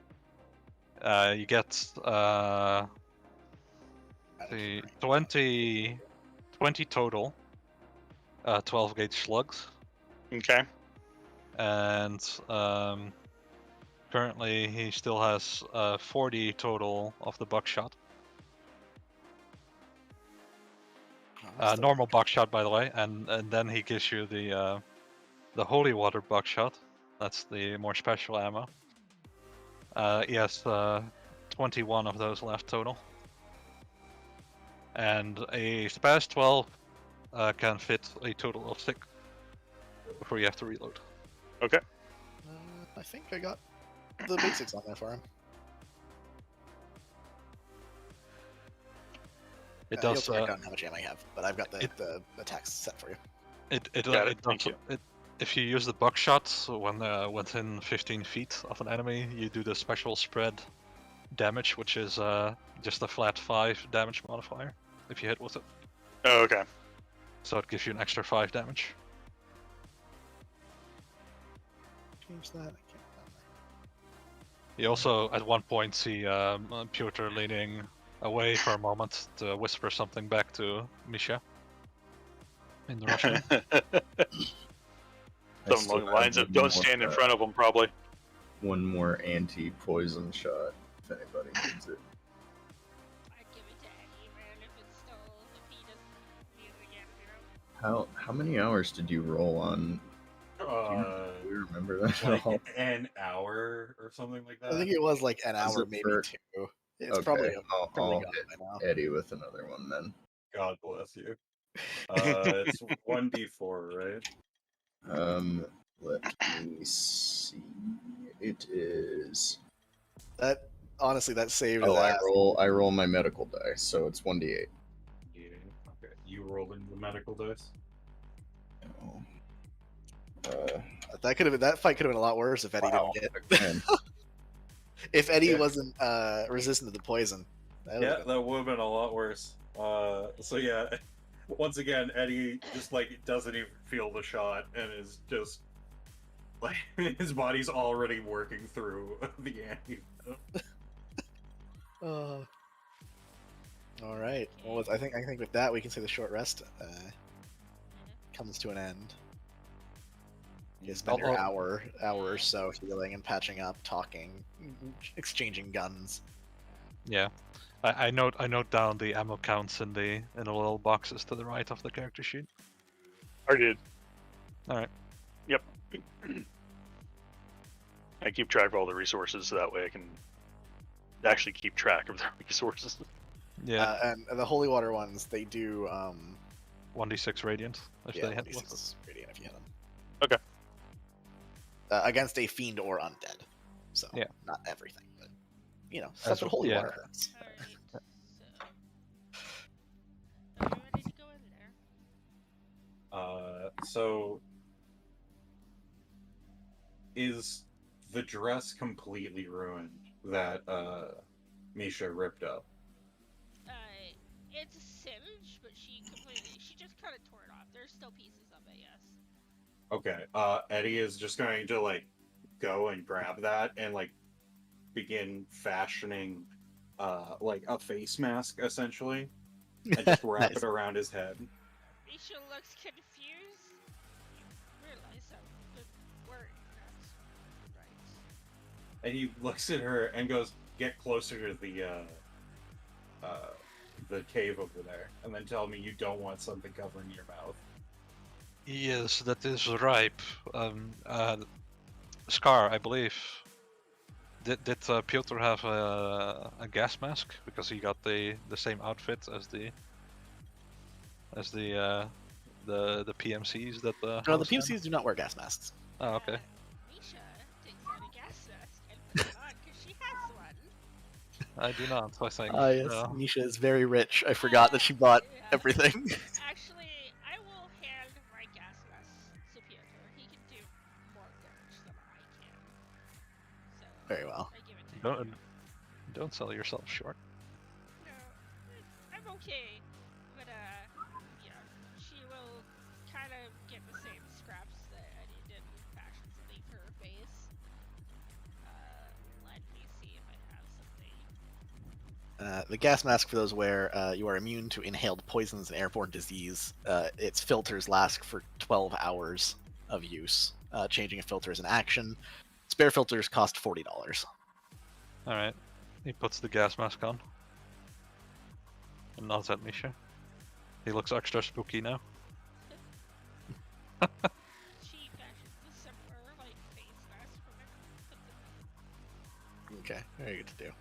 You get the 20 total 12 gauge slugs, Okay. and currently he still has 40 total of the buckshot. Normal buckshot, by the way, and then he gives you the holy water buckshot. That's the more special ammo. He has 21 of those left total. And a SPAS 12 can fit a total of 6 before you have to reload. Okay. I think I got the basics on there for him. It You'll does. check on how much ammo I have, but I've got the attacks set for you. If you use the buckshot when within 15 feet of an enemy, you do the special spread damage, which is just a flat 5 damage modifier if you hit with it. Oh, okay. So it gives you an extra 5 damage. Change that. I can't remember. You also, at one point, see Piotr leaning away for a moment to whisper something back to Misha in the Russian. Something along the lines of "Don't stand in front of them," probably. One more anti-poison shot if anybody needs it. I'd give it to Eddie, man, if he doesn't need it again, you know? How many hours did you roll on? Do you remember that at all? Like an hour or something like that. I think it was like an Was hour, it maybe for- 2. It's Okay, probably I'll gone hit by now. Eddie with another one then. God bless you. It's 1d4, right? Let me see. It is. That honestly, that saved Oh, his ass. I roll my medical dice, so it's 1d8. Yeah. Okay. You rolled in the medical dice. That fight could have been a lot worse if Eddie Wow. didn't get. Again, If Eddie Yeah. wasn't resistant to the poison. That Yeah, would've been- that would have been a lot worse. So yeah, once again, Eddie just like doesn't even feel the shot and is just like his body's already working through the antidote. All right. Well, I think with that we can say the short rest comes to an end. You spend your hour or so healing and patching up, talking, exchanging guns. Yeah, I note down the ammo counts in the little boxes to the right of the character sheet. I did. All right. Yep. I keep track of all the resources so that way I can actually keep track of the resources. Yeah. And the holy water ones, they do 1d6 radiant if yeah, they hit. 1d6 radiant if you hit them. Okay. Against a fiend or undead. So Yeah. not everything, but stuff that holy water hurts. Alright, so... Are we ready to go in there? So is the dress completely ruined that Misha ripped up? It's a singe, but she just kind of tore it off. There's still pieces of it, yes. Okay. Eddie is just going to like go and grab that and like begin fashioning like a face mask essentially, and just wrap Nice. it around his head. Misha looks confused. You realize that the word that's right. And he looks at her and goes, "Get closer to the cave over there, and then tell me you don't want something covering your mouth." Yes, that is ripe. Scar, I believe. Did Piotr have a gas mask because he got the same outfit as the PMCs that the No, the house had? PMCs do not wear gas masks. Oh, okay. Misha takes out a gas mask and puts it on because she has one. I do not. I think. Yes, no. Misha is very rich. I forgot that she bought Yeah. everything. Actually, I will hand my gas mask to Piotr. He can do more damage than I can. So Very well. I give it to him. Don't sell yourself short. No, I'm okay. But yeah, she will kind of get the same scraps that Eddie did in fashion to leave her face. Let me see if I have something. The gas mask, for those where you are immune to inhaled poisons and airborne disease, its filters last for 12 hours of use. Changing a filter is an action. Spare filters cost $40. All right. He puts the gas mask on and nods at Misha. He looks extra spooky now. She fashioned a similar like face mask for me. Okay, very good to do.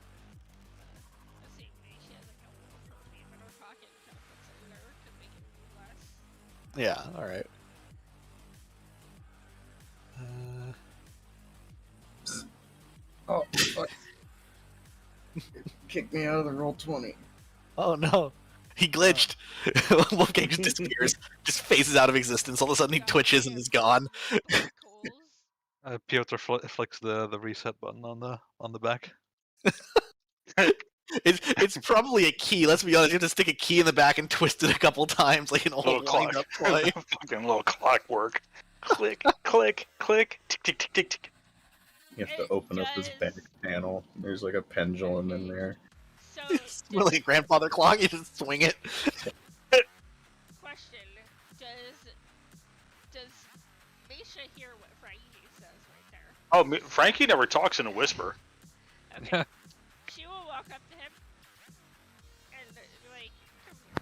The same way she has like a little perfume in her pocket, kind of puts it in there to make it move less. Yeah, alright. Oh, fuck. Kick me out of the roll 20. Oh no! He glitched! Wolfgang just disappears, just phases out of existence. All of a sudden he twitches and is gone. Piotr flicks the reset button on the back. It's probably a key, let's be honest. You have to stick a key in the back and twist it a couple times like an Little old clock. wind-up play. Fucking little clockwork. Click, click, click, tick, tick, tick, tick, tick. You have to open up this back panel. There's like a pendulum in there. So, It's really a grandfather clock, you just swing it. question: Does Misha hear what Frankie says right there? Oh, Frankie never talks in a whisper. Okay. She will walk up to him and be like, "Come here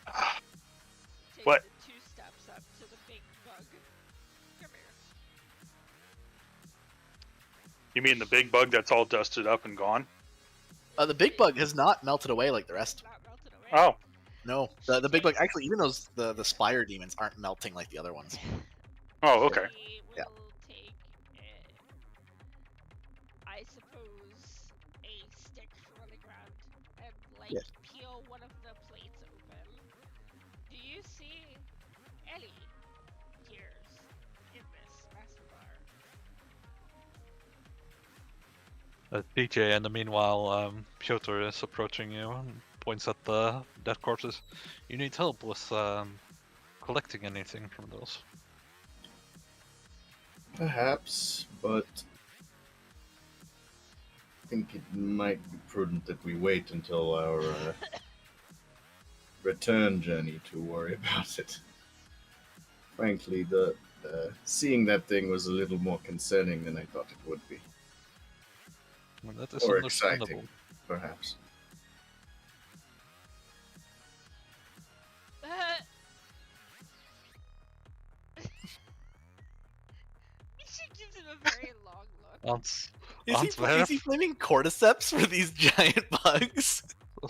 for a moment." Take What? the 2 steps up to the big bug. Come here. You mean the big bug that's all dusted up and gone? The big bug has not melted away like the rest. Not melted away. Oh, No, the big bug, actually, even those, the spire demons aren't melting like the other ones. oh, okay. She will Yeah. take, I suppose, a stick from the ground and like Yes. peel one of the plates open. Do you see any gears in this master bar? PJ, in the meanwhile, Piotr is approaching you and points at the dead corpses. You need help with collecting anything from those. Perhaps, but think it might be prudent that we wait until our return journey to worry about it. Frankly, the seeing that thing was a little more concerning than I thought it would be. Well, that is Or understandable. exciting, perhaps. Misha gives him a very long look. Hans, Is he Hans flaming cordyceps for these giant bugs?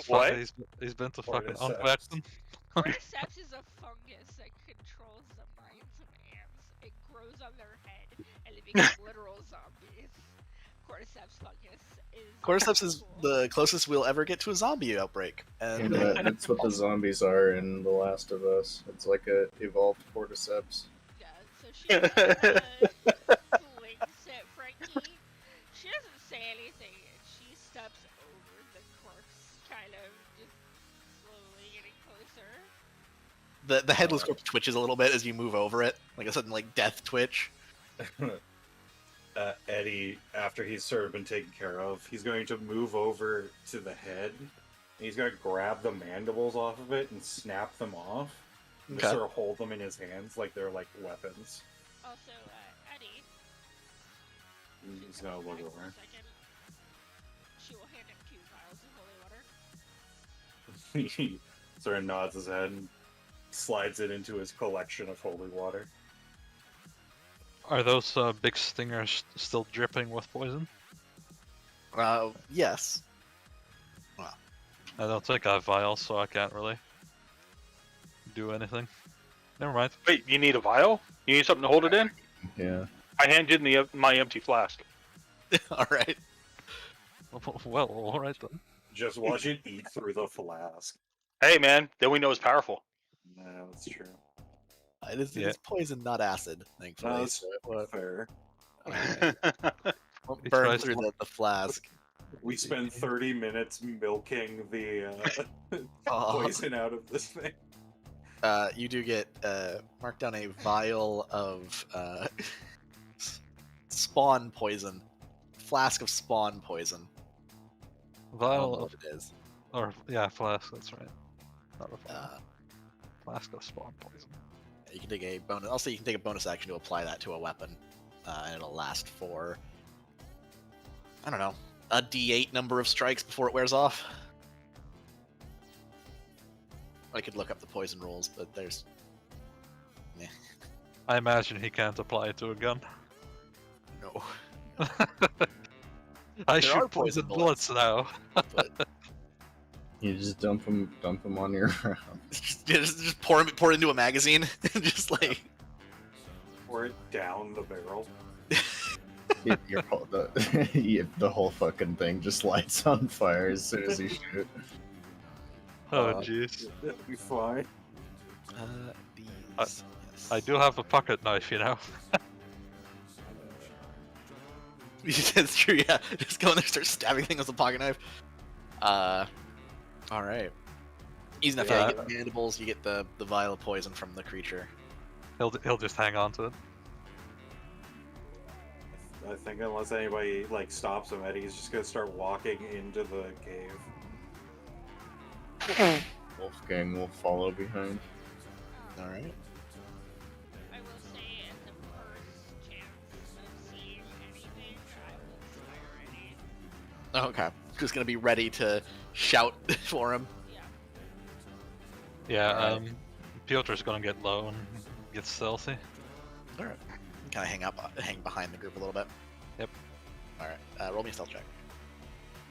What? He's been to fucking Cordyceps. Antwerpen. Cordyceps is a fungus that controls the minds of ants. It grows on their head and they become literal zombies. Cordyceps fungus is. Cordyceps is cool. the closest we'll ever get to a zombie outbreak. And And that's what the zombies are in The Last of Us. It's like a evolved cordyceps. Yeah, so she blinks at Frankie. She doesn't say anything. She steps over the corpse, kind of just slowly getting closer. the headless corpse twitches a little bit as you move over it, like a sudden like death twitch. Eddie, after he's sort of been taken care of, he's going to move over to the head. And he's going to grab the mandibles off of it and snap them off. And just Okay. sort of hold them in his hands like they're like weapons. Also, Eddie. And he's she's going to back look for a over. second. She will hand him 2 vials of holy water. He sort of nods his head and slides it into his collection of holy water. Are those big stingers still dripping with poison? Yes. I don't think I have vials, so I can't really do anything. Never mind. Wait, you need a vial? You need something to hold it in? Yeah. I handed in my empty flask. All right. Well, alright then. Just watch it eat through the flask. Hey, man, then we know it's powerful. No, that's true. It is Yeah. poison, not acid, thankfully. No, that's so it won't fair. won't He burn tries through to- the flask. We spend 30 minutes milking the Oh. poison out of this thing. You do get marked down a vial of spawn poison, flask of spawn poison. I don't know Vial what of, it is. or yeah, flask. That's right. Not a vial. Uh, Flask of spawn poison. you can take a bonus. Also, you can take a bonus action to apply that to a weapon, and it'll last for I don't know a D8 number of strikes before it wears off. I could look up the poison rules, but there's I imagine he can't apply it to a gun. no. I There shoot are poison poison bullets now. But You just dump them on your round. just pour it into a magazine and just like Pour it down the barrel. The whole fucking thing just lights on fire as soon as you shoot. Oh Uh, jeez. That'll be fine. these. I yes. do have a pocket knife, you know. That's true. Yeah, just go in there, and start stabbing things with a pocket knife. All right. Easy enough. Yeah, you get the mandibles. You get the vial of poison from the creature. He'll just hang on to it. I think unless anybody like stops him, Eddie's just gonna start walking into the cave. Wolfgang will follow behind. All right. I will say, at the first chance of seeing anything, I will inspire Eddie. Okay. Just gonna be ready to shout for him. Yeah. Yeah. Alright. Piotr's gonna get low and get stealthy. All right. Kind of hang behind the group a little bit. Yep. All right. Roll me a stealth check.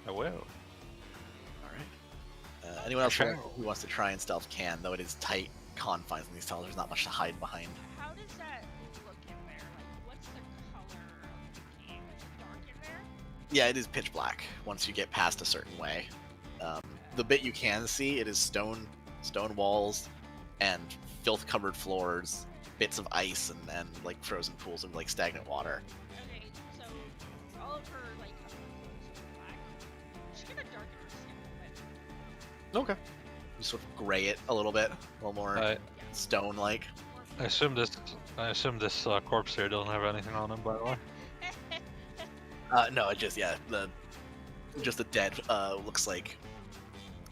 I will. All right. Anyone else Sure. who wants to try and stealth can, though it is tight confines in these tunnels. There's not much to hide behind. How does that look in there? Like, what's the color of the cave? Is it dark in there? Yeah, it is pitch black once you get past a certain way. The bit you can see, it is stone walls, and filth-covered floors, bits of ice, and like frozen pools of like stagnant water. Okay, so all of her like clothes are black. She's gonna darken her skin a little bit. Okay. You sort of gray it a little bit, a little more I stone-like. I assume this corpse here doesn't have anything on him, by the way. No, it just the just a dead, looks like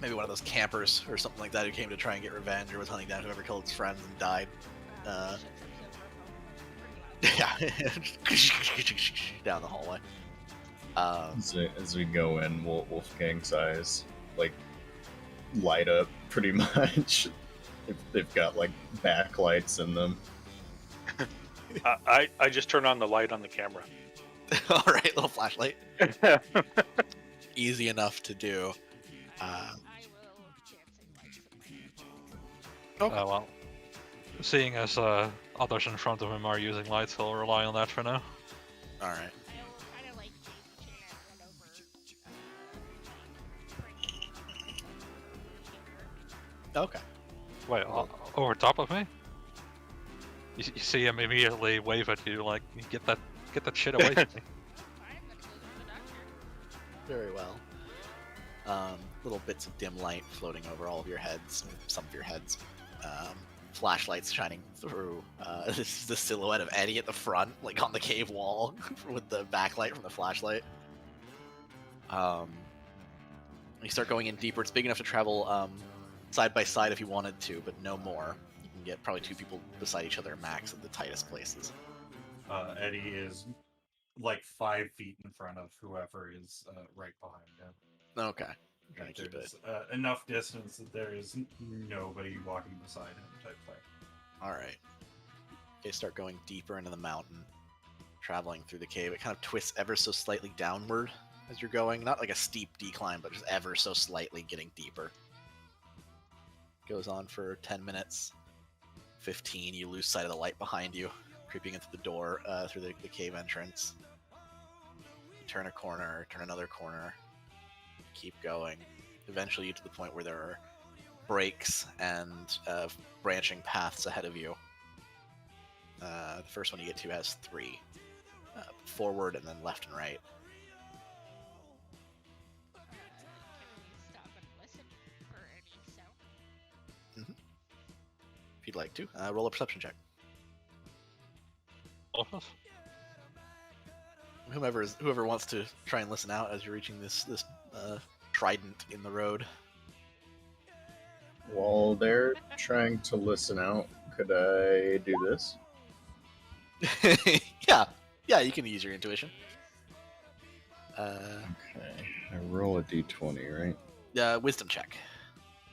maybe one of those campers or something like that who came to try and get revenge or was hunting down whoever killed his friends and died. Yeah, down the hallway. As we go in, Wolfgang's eyes like light up pretty much. They've got like backlights in them. I just turn on the light on the camera. All right, little flashlight. Easy enough to do. I will dancing lights in my Well, seeing as others in front of him are using lights, he'll rely on that for now. All right. I kind of like Jane Chan run over. Okay. Wait, over top of me? You see him immediately wave at you like, get that shit away from me. Fine, I'm gonna go to the doctor. Very well. Little bits of dim light floating over all of your heads, some of your heads. Flashlights shining through. This is the silhouette of Eddie at the front, like on the cave wall, with the backlight from the flashlight. You start going in deeper. It's big enough to travel side by side if you wanted to, but no more. You can get probably 2 people beside each other max at the tightest places. Eddie is like 5 feet in front of whoever is right behind him. Okay. Trying to keep it. There's enough distance that there is nobody walking beside him type thing. All right. Okay, start going deeper into the mountain, traveling through the cave. It kind of twists ever so slightly downward as you're going. Not like a steep decline, but just ever so slightly getting deeper. Goes on for 10 minutes. 15, you lose sight of the light behind you, creeping into the door through the cave entrance. You turn a corner, turn another corner, keep going. Eventually, you get to the point where there are breaks and branching paths ahead of you. The first one you get to has 3. Forward and then left and right. Can we stop and listen for any sound? If you'd like to. Roll a perception check. Office? Whoever wants to try and listen out as you're reaching this trident in the road. While they're trying to listen out, could I do this? Yeah, you can use your intuition. Okay, I roll a d20, right? Wisdom check.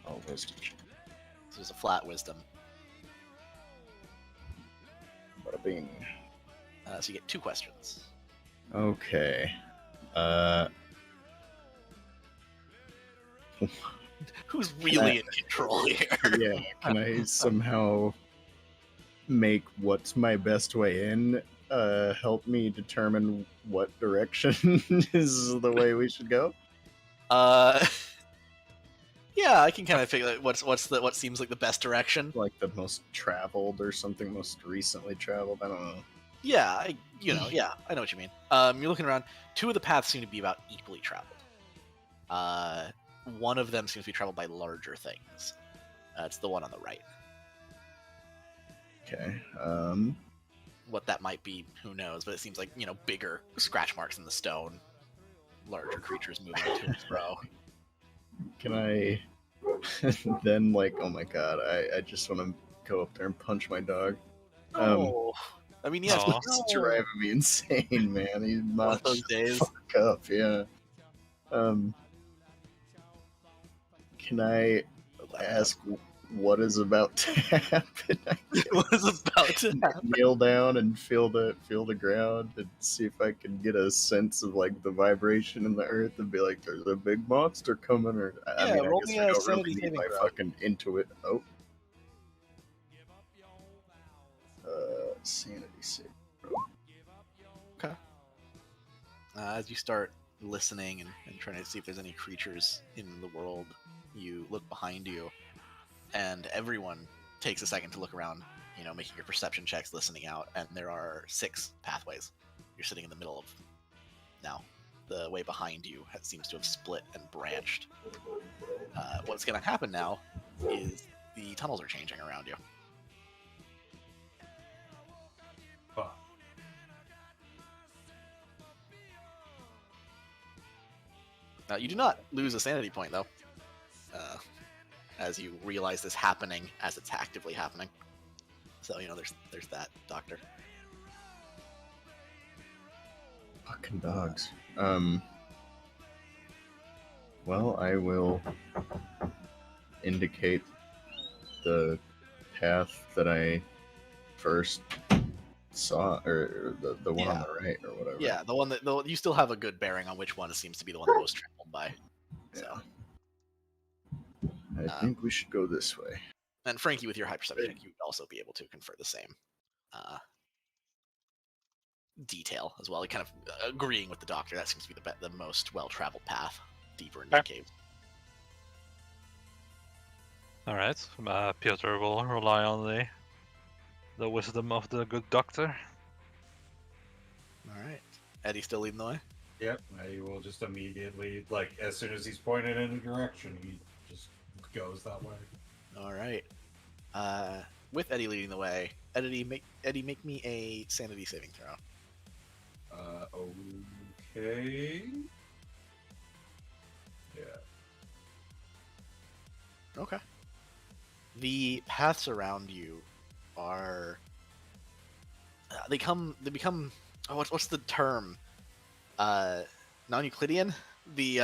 Oh, wisdom. So there's a flat wisdom. Bada bing. So you get 2 questions. Okay. Who's really in control here? Yeah, can I somehow make what's my best way in help me determine what direction is the way we should go? Yeah, I can kind of figure out what seems like the best direction. Like the most traveled or something, most recently traveled? I don't know. Yeah, I know what you mean. You're looking around. 2 of the paths seem to be about equally traveled. One of them seems to be traveled by larger things. It's the one on the right. Okay. What that might be, who knows? But it seems like, bigger scratch marks in the stone, larger creatures moving to and fro. Can I then, like, oh my god, I just want to go up there and punch my dog. Oh, I mean, yes, Aw. It's driving me insane, man. He's one not of those days. fuck up, yeah. Can I ask what is about to happen? I What is about to happen? kneel down and feel the ground and see if I can get a sense of like the vibration in the earth and be like, "There's a big monster coming." Or Yeah, roll I me guess a I don't sanity really need saving my throw. fucking intuit. Oh, sanity save. As you start listening and trying to see if there's any creatures in the world, you look behind you, and everyone takes a second to look around, making your perception checks, listening out, and there are 6 pathways. You're sitting in the middle of now. The way behind you seems to have split and branched. What's going to happen now is the tunnels are changing around you. Fuck. You do not lose a sanity point though, as you realize this happening as it's actively happening. So there's that, Doctor. Fucking dogs. Well, I will indicate the path that I first saw, or the one on the right, or whatever. Yeah, the one that you still have a good bearing on which one seems to be the one the most trampled by. So. I think we should go this way. And Frankie, with your high perception, you would also be able to confer the same detail as well. Kind of agreeing with the Doctor, that seems to be the most well-traveled path deeper into the cave. All right. Piotr will rely on the wisdom of the good doctor. All right. Eddie still leading the way? Yep, he will just immediately, like, as soon as he's pointed in a direction, he just goes that way. All right. With Eddie leading the way, Eddie make me a sanity saving throw. Okay. Yeah. Okay. The paths around you are they become what's the term? Non-Euclidean? The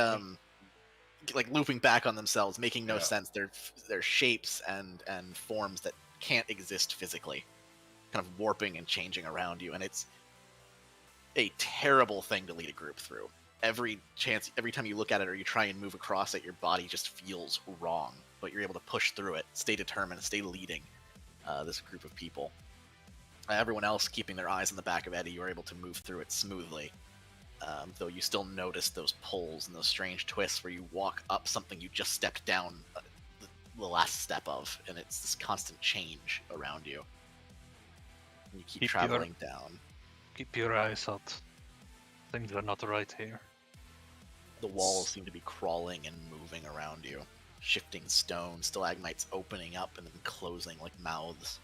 like looping back on themselves, making no sense. They're shapes and forms that can't exist physically, kind of warping and changing around you, and it's a terrible thing to lead a group through. Every time you look at it or you try and move across it, your body just feels wrong, but you're able to push through it, stay determined, stay leading this group of people. Everyone else keeping their eyes on the back of Eddie, you are able to move through it smoothly. Though you still notice those pulls and those strange twists where you walk up something you just stepped down the last step of, and it's this constant change around you. And you keep traveling down. Keep your eyes out. Things are not right here. The walls seem to be crawling and moving around you. Shifting stone, stalagmites opening up and then closing like mouths.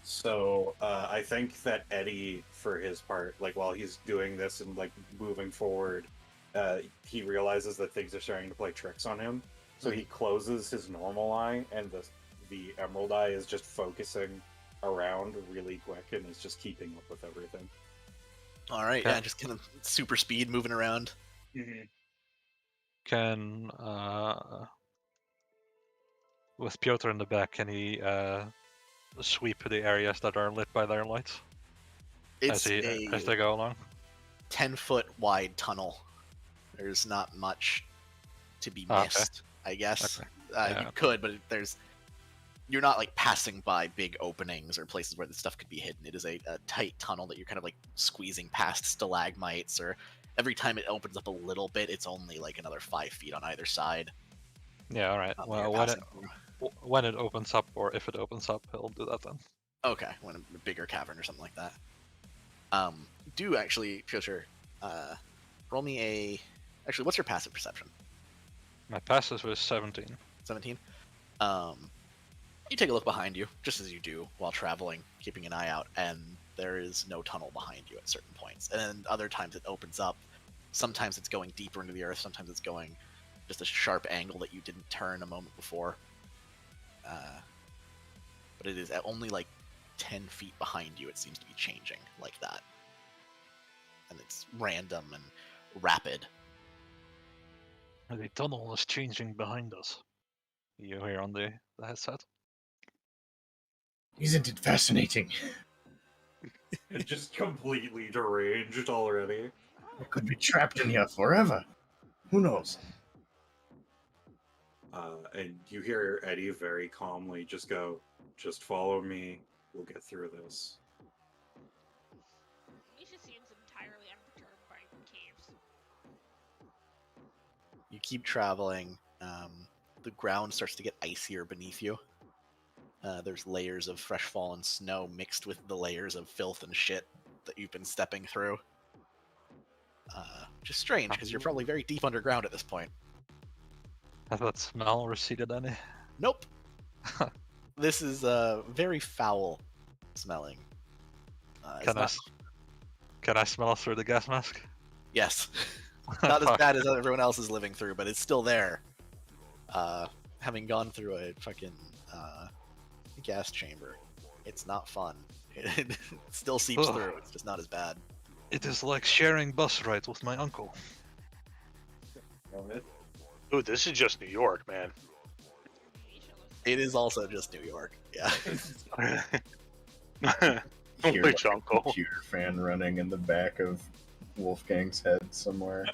So, I think that Eddie, for his part, like, while he's doing this and, like, moving forward, he realizes that things are starting to play tricks on him. So he closes his normal eye, and the emerald eye is just focusing around really quick and is just keeping up with everything. Alright, yeah, just kind of super speed moving around. Mm-hmm. Can, with Piotr in the back, can he sweep the areas that are lit by their lights as they go along? 10-foot wide tunnel. There's not much to be missed, I guess. Okay. You could, but you're not like passing by big openings or places where the stuff could be hidden. It is a tight tunnel that you're kind of like squeezing past stalagmites, or every time it opens up a little bit, it's only like another 5 feet on either side. Yeah, all right. Well, when it opens up, or if it opens up, he'll do that then. Okay, when a bigger cavern or something like that. Do actually, Piotr, roll me a... Actually, what's your passive perception? My passive was 17. 17? You take a look behind you, just as you do while traveling, keeping an eye out, and there is no tunnel behind you at certain points. And then other times it opens up. Sometimes it's going deeper into the earth, sometimes it's going just a sharp angle that you didn't turn a moment before. But it is at only like 10 feet behind you, it seems to be changing like that. And it's random and rapid. The tunnel is changing behind us. You hear on the headset? Isn't it fascinating? It's just completely deranged already. I could be trapped in here forever. Who knows? And you hear Eddie very calmly just go, "Just follow me. We'll get through this." Misha seems entirely unperturbed by caves. You keep traveling. The ground starts to get icier beneath you. There's layers of fresh fallen snow mixed with the layers of filth and shit that you've been stepping through. Which is strange, because you're probably very deep underground at this point. Has that smell receded any? Nope. This is very foul smelling. Can I smell through the gas mask? Yes. Not as bad as everyone else is living through, but it's still there. Having gone through a fucking gas chamber, it's not fun. It still seeps Ugh. through. It's just not as bad. It is like sharing bus rides with my uncle. Ooh, this is just New York, man. It is also just New York. Yeah. Hear Which like a uncle? computer fan running in the back of Wolfgang's head somewhere.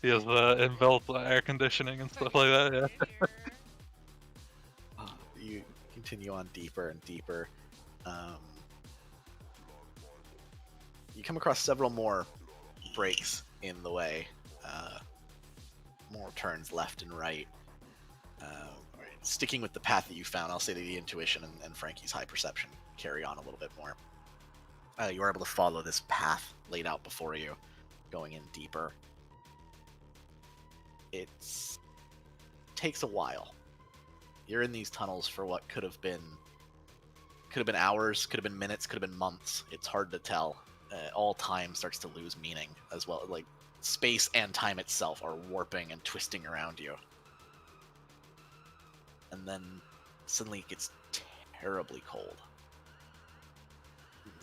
He has inbuilt air conditioning and stuff like that. Yeah. You continue on deeper and deeper. You come across several more breaks in the way. More turns left and right. Right, sticking with the path that you found, I'll say that the intuition and Frankie's high perception carry on a little bit more. You are able to follow this path laid out before you, going in deeper. It takes a while. You're in these tunnels for what could have been hours, could have been minutes, could have been months. It's hard to tell. All time starts to lose meaning as well. Like space and time itself are warping and twisting around you. And then suddenly it gets terribly cold.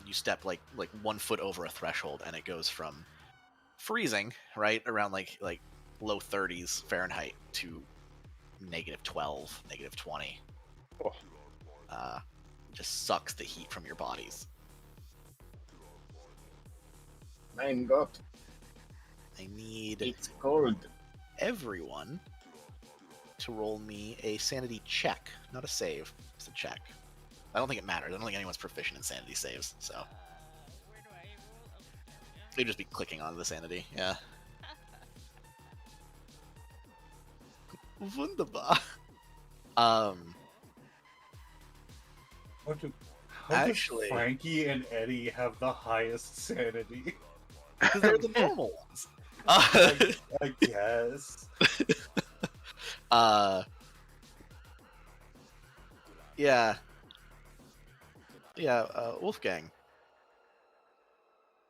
You step like 1 foot over a threshold and it goes from freezing, right, around like low 30s Fahrenheit to -12, -20. Oh. Just sucks the heat from your bodies. Mein Gott, I need it's cold. everyone to roll me a sanity check, not a save, just a check. I don't think it matters. I don't think anyone's proficient in sanity saves, so Where do I roll? Oh, there we go. they'd just be clicking on the sanity. Yeah. Wunderbar. How do Actually- Frankie and Eddie have the highest sanity? Because they're the normal ones. I guess. Yeah. Yeah, Wolfgang.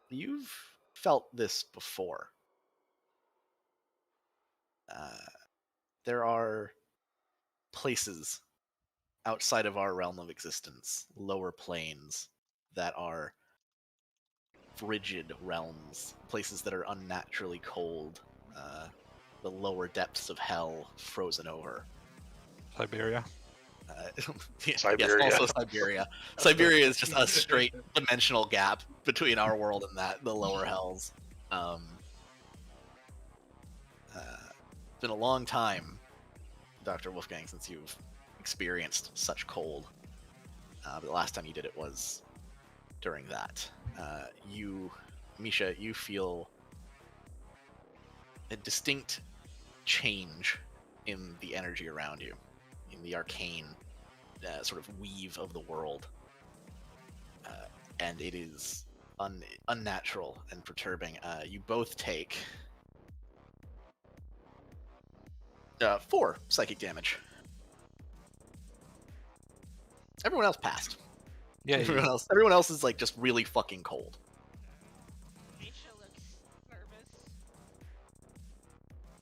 You've felt this before. There are places outside of our realm of existence, lower planes, that are frigid realms, places that are unnaturally cold, the lower depths of hell frozen over. Siberia. Siberia. Yes, also Siberia. Siberia is just a straight dimensional gap between our world and the lower hells. It's been a long time, Dr. Wolfgang, since you've experienced such cold. But the last time you did it was during that. Misha, you feel a distinct change in the energy around you, in the arcane sort of weave of the world, and it is unnatural and perturbing. You both take 4 psychic damage. Everyone else passed. Yeah. Everyone else is like just really fucking cold. Aisha looks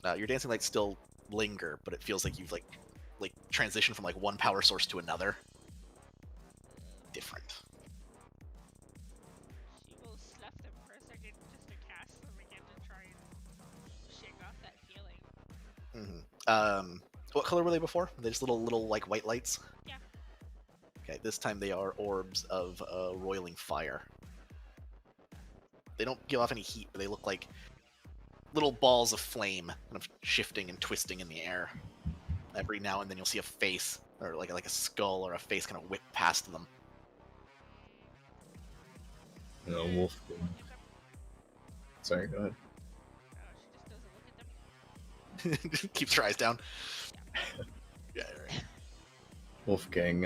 nervous. Your dancing lights still linger, but it feels like you've like transitioned from like one power source to another. Different. She will left them for a second just to cast them again to try and shake off that feeling. What color were they before? Were they just little like white lights? Yeah. Okay, this time they are orbs of roiling fire. They don't give off any heat, but they look like little balls of flame, kind of shifting and twisting in the air. Every now and then you'll see a face, or like a skull or a face, kind of whip past them. No, Wolfgang. Sorry, go ahead. She just doesn't look at them. Keeps her eyes down. Yeah, right. Wolfgang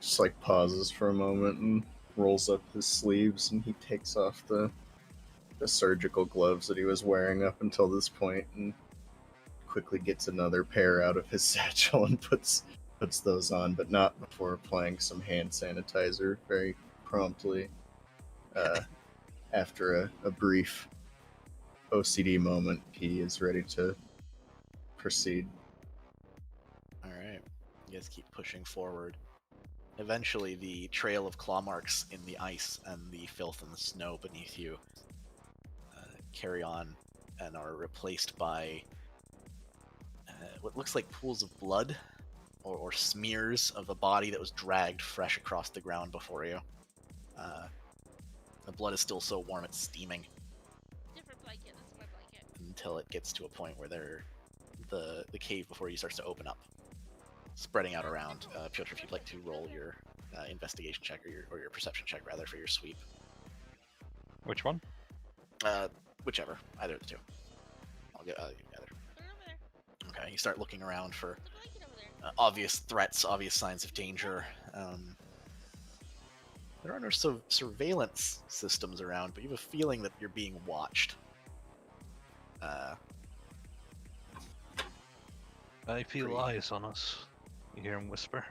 just like pauses for a moment and rolls up his sleeves, and he takes off the surgical gloves that he was wearing up until this point, and quickly gets another pair out of his satchel and puts those on, but not before applying some hand sanitizer very promptly. after a brief OCD moment, he is ready to proceed. All right, you guys keep pushing forward. Eventually, the trail of claw marks in the ice and the filth and the snow beneath you carry on and are replaced by what looks like pools of blood or smears of a body that was dragged fresh across the ground before you. The blood is still so warm it's steaming Different blanket. That's my blanket. until it gets to a point where the cave before you starts to open up, spreading out around. Piotr, if you'd like to roll your investigation check or your perception check rather for your sweep, Which one? whichever, either of the two. I'll get either. Put it over there. Okay, you start looking around for The blanket over there. obvious threats, obvious signs of danger. There are no surveillance systems around, but you have a feeling that you're being watched. I feel Pretty- eyes on us. You hear him whisper.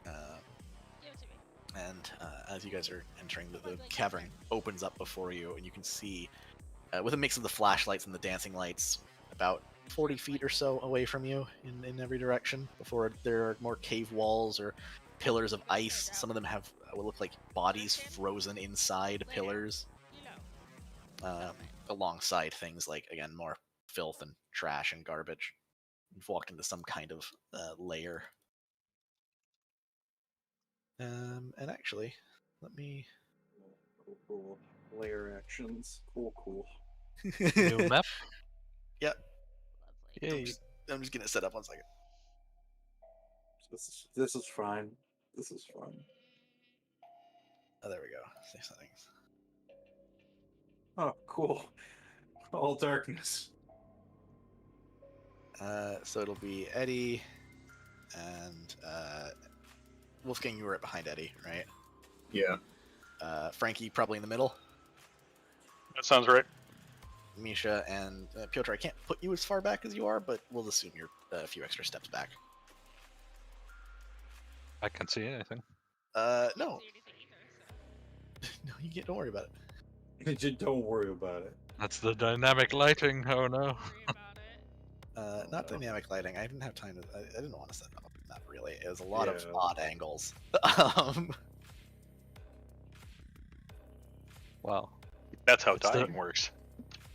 Give it to me. And as you guys are entering, the cavern opens up before you, and you can see, with a mix of the flashlights and the dancing lights, about 40 feet or so away from you in every direction. Before there are more cave walls or pillars of ice. Some of them have what look like bodies frozen inside pillars, You know. alongside things like, again, more filth and trash and garbage. You've walked into some kind of lair. And actually, let me. Cool. Layer actions. Cool. New map. Yep. Lovely. Yay. I'm just gonna set up 1 second. This is fine. This is fun. Oh, there we go. Save settings. Oh, cool. All darkness. So it'll be Eddie and Wolfgang. You were right behind Eddie, right? Yeah. Frankie probably in the middle. That sounds right. Misha and Piotr. I can't put you as far back as you are, but we'll assume you're a few extra steps back. I can't see anything. No, See anything either, so. no, you get. Don't worry about it. Just don't worry about it. That's the dynamic lighting. Oh no. Worry about it. Not dynamic lighting. I didn't have time to. I didn't want to set it up. Not really. It was a lot of Yeah. odd angles. Wow. That's how It's the- dying works.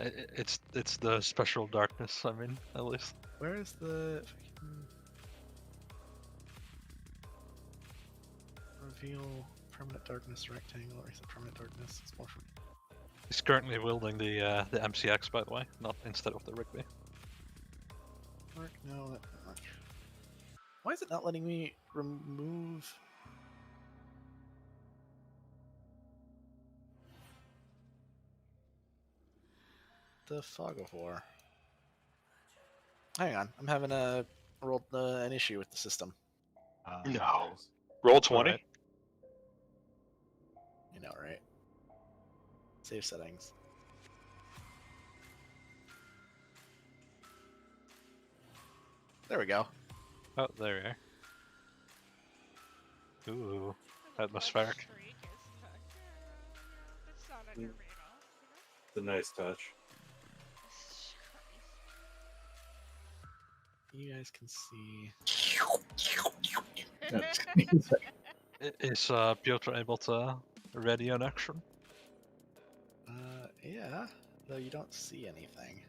It's the special darkness. I mean, at least. Where is the fucking reveal permanent darkness rectangle? Or is it permanent darkness? It's more from He's currently building the MCX, by the way, not instead of the Rigby. Mark. No, that didn't work. Why is it not letting me remove? The fog of war. Hang on, I'm having a rolled an issue with the system. No. Roll 20. Alright. You know, right? Save settings. There we go. Oh, there we are. Ooh. The Atmospheric. blood streak is, it's not on your radar, It's a nice touch. You guys can see. you know? That's Is Piotr able to ready an action? Yeah, though you don't see anything.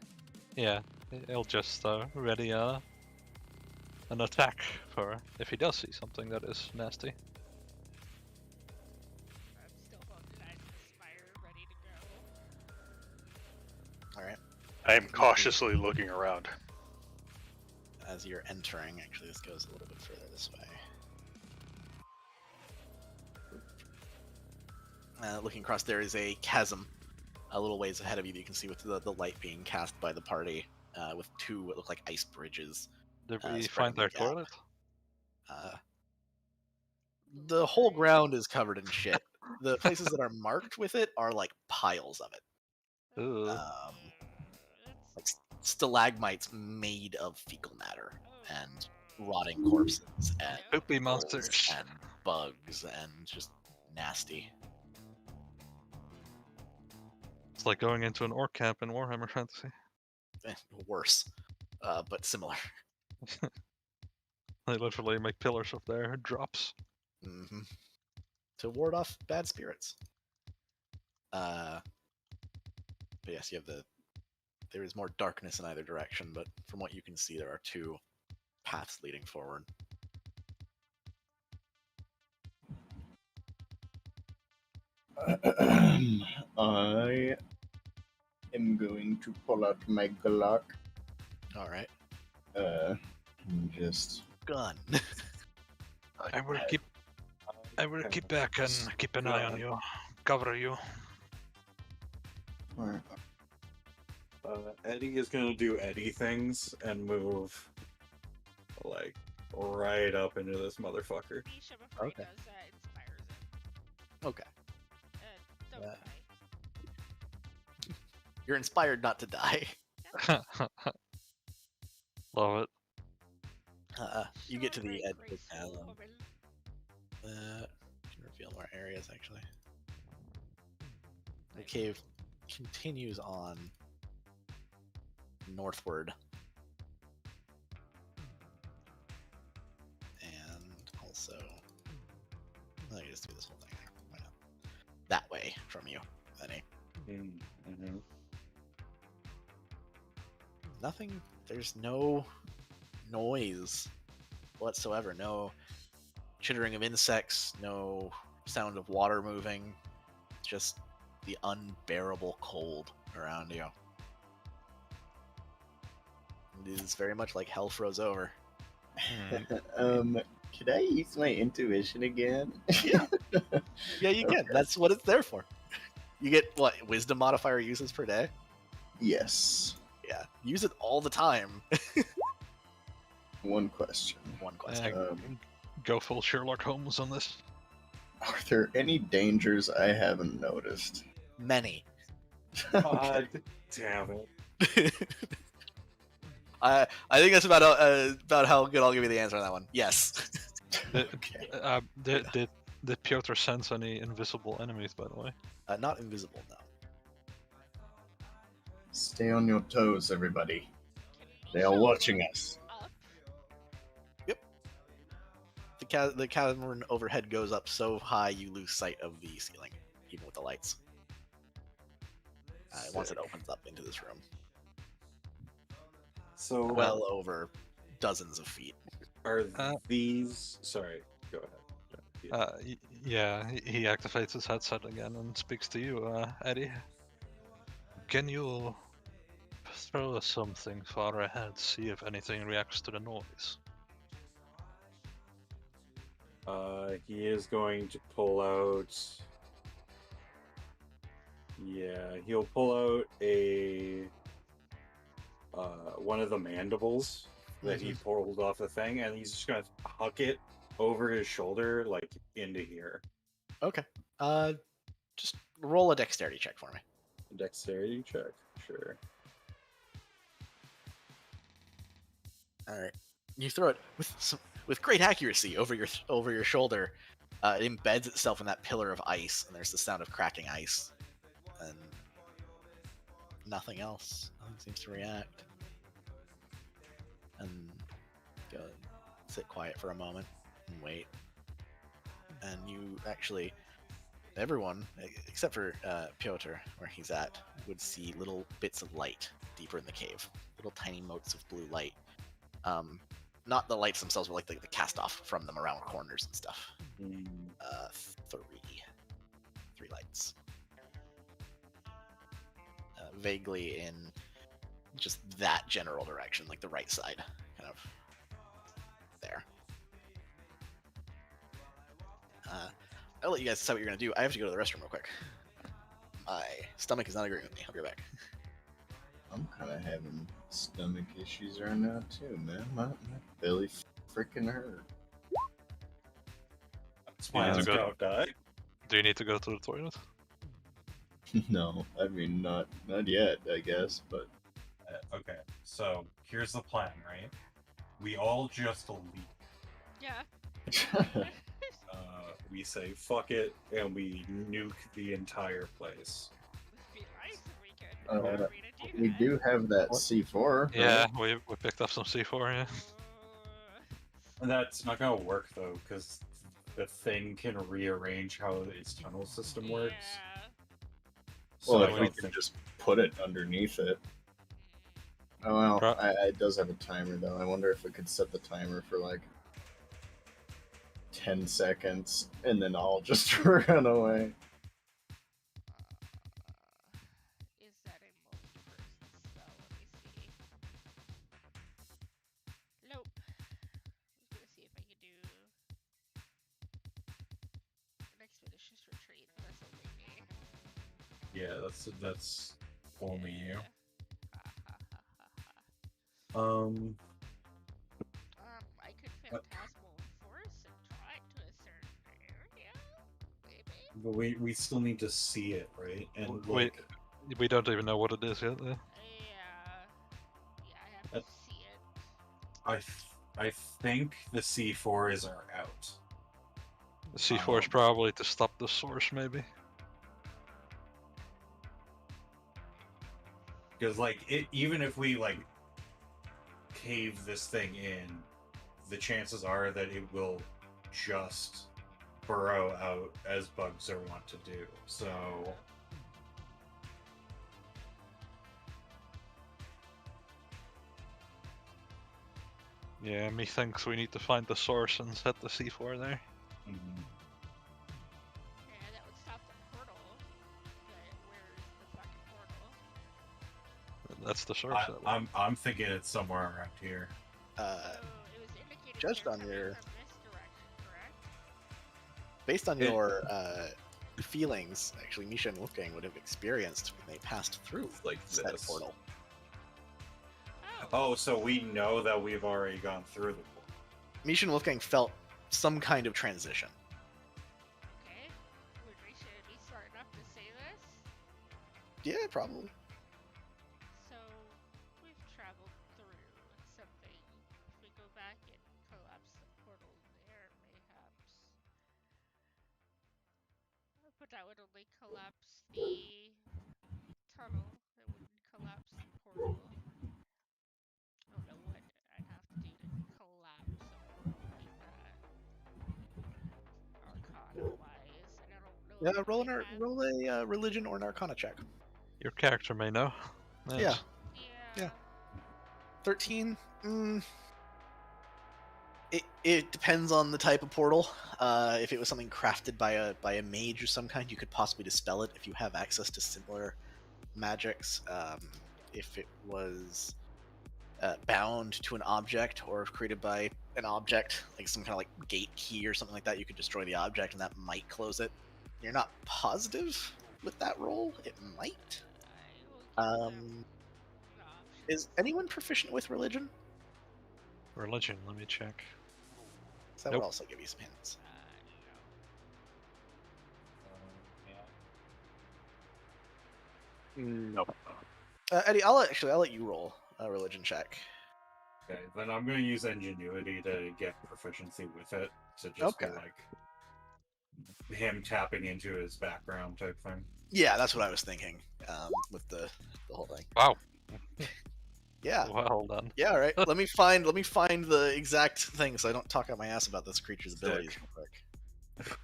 Yeah, he'll just ready an attack for if he does see something that is nasty. I'm still holding Eyes of the Spire, ready to go. All right. I am cautiously looking around. As you're entering, actually, this goes a little bit further this way. Looking across, there is a chasm a little ways ahead of you that you can see with the light being cast by the party, with two what look like ice bridges. Did Uh, we spreading find their the gap. toilet? The whole ground is covered in shit. The places that are marked with it are like piles of it. Ooh. That's Like stalagmites made of fecal matter and rotting corpses and Poopy moles monsters. and bugs and just nasty. It's like going into an orc camp in Warhammer Fantasy. Worse, but similar. They literally make pillars of their drops. Hmm. To ward off bad spirits. But yes, you have there is more darkness in either direction, but from what you can see, there are two paths leading forward. I am going to pull out my Glock. All right, And just gun. I will keep back and keep an eye on you, cover you. where- Eddie is gonna do Eddie things and move like right up into this motherfucker. Misha, before Okay. he does that, inspires him. Okay, Don't Yeah. die. you're inspired not to die. Love it. You get to the Short, edge of the graceful chasm. woman. Can reveal more areas actually. The cave continues on northward. And also, let me just do this whole thing. Why not? That way from you, Lenny. Mm-hmm. Nothing. There's no noise whatsoever. No chittering of insects. No sound of water moving. Just the unbearable cold around you. It is very much like hell froze over. Could I use my intuition again? Yeah, you can. That's what it's there for. You get what wisdom modifier uses per day. Yes. Yeah, use it all the time. One question. One question. Go full Sherlock Holmes on this. Are there any dangers I haven't noticed? Many. God damn it. I think that's about how good I'll give you the answer on that one. Yes. Okay. Did Piotr sense any invisible enemies, by the way? Not invisible, no. Stay on your toes, everybody. Can They are Misha watching look us. up? The cavern overhead goes up so high you lose sight of the ceiling, even with the lights. Once it Sick. opens up into this room, So well over dozens of feet. are Uh, these? Sorry, go ahead. Yeah. He activates his headset again and speaks to you, Eddie. Can you throw something far ahead, see if anything reacts to the noise? He is going to pull out. Yeah, he'll pull out a one of the mandibles that he pulled off the thing, and he's just gonna huck it over his shoulder, like into here. Okay. Just roll a dexterity check for me. Dexterity check, sure. All right. You throw it with great accuracy over your shoulder. It embeds itself in that pillar of ice, and there's the sound of cracking ice, and nothing else. Nothing seems to react. And go sit quiet for a moment and wait. And you actually, everyone except for Piotr, where he's at, would see little bits of light deeper in the cave, little tiny motes of blue light. Not the lights themselves, but like the cast off from them around corners and stuff. Three lights, vaguely in just that general direction, like the right side, kind of there. I'll let you guys decide what you're gonna do. I have to go to the restroom real quick. My stomach is not agreeing with me. I'll be right back. I'm kind of having stomach issues right now too, man. My belly freaking hurt. That's why Yeah, I to go- don't die. Do you need to go to the toilet? No, I mean not yet, I guess, but Okay, so here's the plan, right? We all just leave. Yeah. We say fuck it, and we nuke the entire place. Would be nice if Oh, for uh, me to do We that. do have that What? C4. Yeah, right? we picked up some C4. Yeah. And that's not gonna work though, because the thing can rearrange how its tunnel system works. Yeah. So Well, I if we don't can think just put it underneath it. Oh well, Pro- it does have a timer though. I wonder if we could set the timer for like 10 seconds and then I'll just run away. Is that a multi-person spell? Let me see. Nope. I was gonna see if I could do an expeditious retreat, but that's only me. yeah, that's only you. Ha, ha, ha, ha, ha. I could phantasmal force and draw it to a certain area, maybe. But we still need to see it, right? And We- like We don't even know what it is yet. Though. Yeah, I have to see it. I think the C4 is our out. The C4 is probably to stop the source, maybe. Because like even if we like cave this thing in, the chances are that it will just burrow out as bugs are wont to do. So Yeah, me thinks we need to find the source and set the C4 there. mm, Yeah, that would stop the portal. But where's the fucking portal? That's the source. that way. I'm thinking it's somewhere around here. So it was indicated judged they're on coming your- from this direction, correct? Based on It- your feelings, actually, Misha and Wolfgang would have experienced when they passed through Like said this. portal. Oh, so we know that we've already gone through the portal. Misha and Wolfgang felt some kind of transition. Okay. Would we should be smart enough to say this? Yeah, probably. So we've traveled through something. If we go back and collapse the portal there, mayhaps. But that would only collapse the tunnel. It wouldn't collapse the portal. I don't know what I'd have to do to collapse a portal like that. Arcana wise, and I don't know. Yeah, if I have- roll a religion or an arcana check. Your character may know. Yeah. Yes. Yeah. 13. It depends on the type of portal. If it was something crafted by a mage of some kind, you could possibly dispel it if you have access to similar magics. If it was bound to an object or created by an object, like some kind of like gate key or something like that, you could destroy the object and that might close it. You're not positive with that roll. It might. I will give them the option. Is anyone proficient with religion? Religion, let me check. So that Nope. would also give you some hints. No. Eddie, I'll let you roll a religion check. Okay, then I'm gonna use ingenuity to get proficiency with it to just be Okay. like him tapping into his background type thing. Yeah, that's what I was thinking with the whole thing. Wow. Yeah, Well done. yeah. All right. let me find the exact thing so I don't talk out my ass about this creature's Sick. abilities real quick.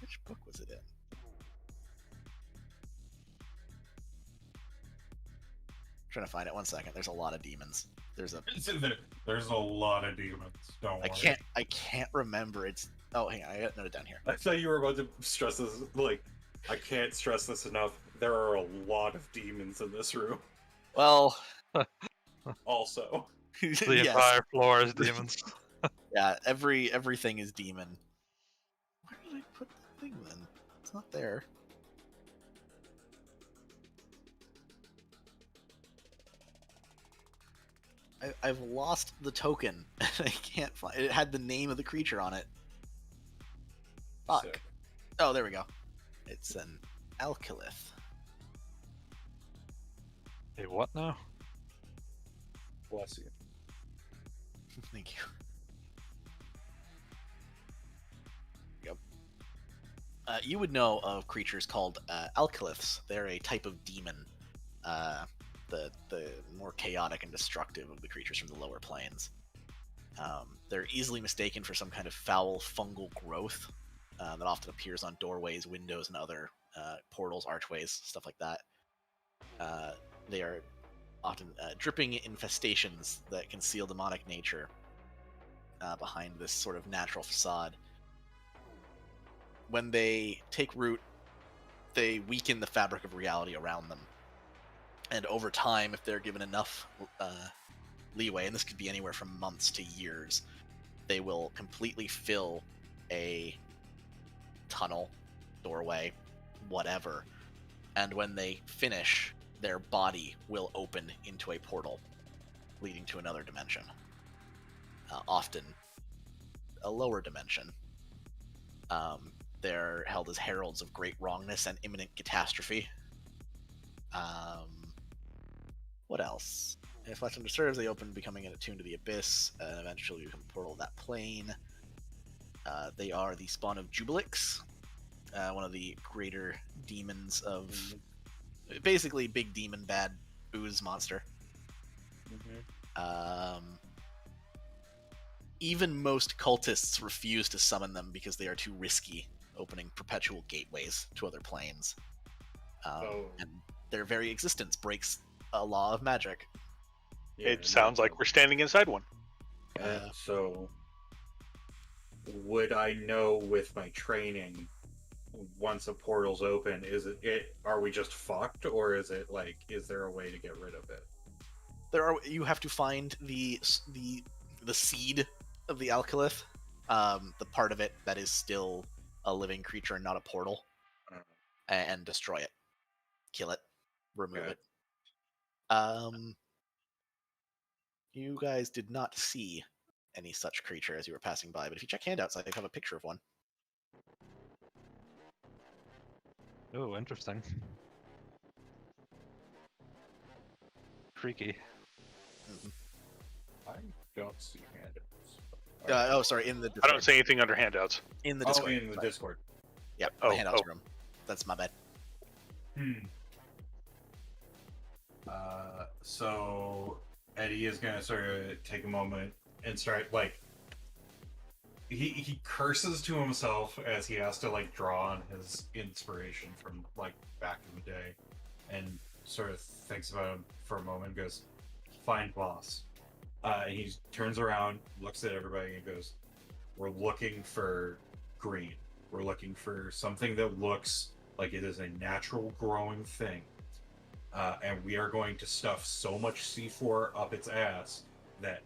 Which book was it in? Trying to find it. 1 second. There's a lot of demons. There's a. There's a lot of demons. Don't worry. I can't remember. It's. Oh, hang on. I got it noted down here. I thought you were about to stress this. Like, I can't stress this enough. There are a lot of demons in this room. Well. Also, The yes. entire floor is demons. Yeah. Everything is demon. Where did I put the thing then? It's not there. I've lost the token. I can't find it. It had the name of the creature on it. Fuck. sick. Oh, there we go. It's an Alkalith. Hey, what now? Bless you. Thank you. Yep. You would know of creatures called Alkaliths. They're a type of demon, the more chaotic and destructive of the creatures from the lower planes. They're easily mistaken for some kind of foul fungal growth that often appears on doorways, windows, and other portals, archways, stuff like that. They are often dripping infestations that conceal demonic nature behind this sort of natural facade. When they take root, they weaken the fabric of reality around them. And over time, if they're given enough leeway, and this could be anywhere from months to years, they will completely fill a tunnel, doorway, whatever. And when they finish, their body will open into a portal leading to another dimension. Often a lower dimension. They're held as heralds of great wrongness and imminent catastrophe. What else? If left undisturbed, they open, becoming attuned to the abyss, and eventually become a portal of that plane. They are the spawn of Jubilix, one of the greater demons of... basically big demon, bad ooze monster. Even most cultists refuse to summon them because they are too risky, opening perpetual gateways to other planes. And their very existence breaks a law of magic. Yeah, It sounds like we're standing inside one. So, would I know with my training, once a portal's open, are we just fucked, or is it like, is there a way to get rid of it? You have to find the seed of the Alkalith, the part of it that is still a living creature and not a portal, and destroy it, kill it, remove it. You guys did not see any such creature as you were passing by, but if you check handouts, I have a picture of one. Oh, interesting. Freaky. I don't see handouts. Sorry, in the Discord. I don't see anything under handouts. In the Discord. In the sorry. Discord. Yep, Oh, the handouts oh. room. That's my bad. So Eddie is gonna sort of take a moment and start like he curses to himself as he has to like draw on his inspiration from like back in the day, and sort of thinks about him for a moment. And goes, "Fine, boss." And he turns around, looks at everybody, and goes, "We're looking for green. We're looking for something that looks like it is a natural growing thing. And we are going to stuff so much C4 up its ass that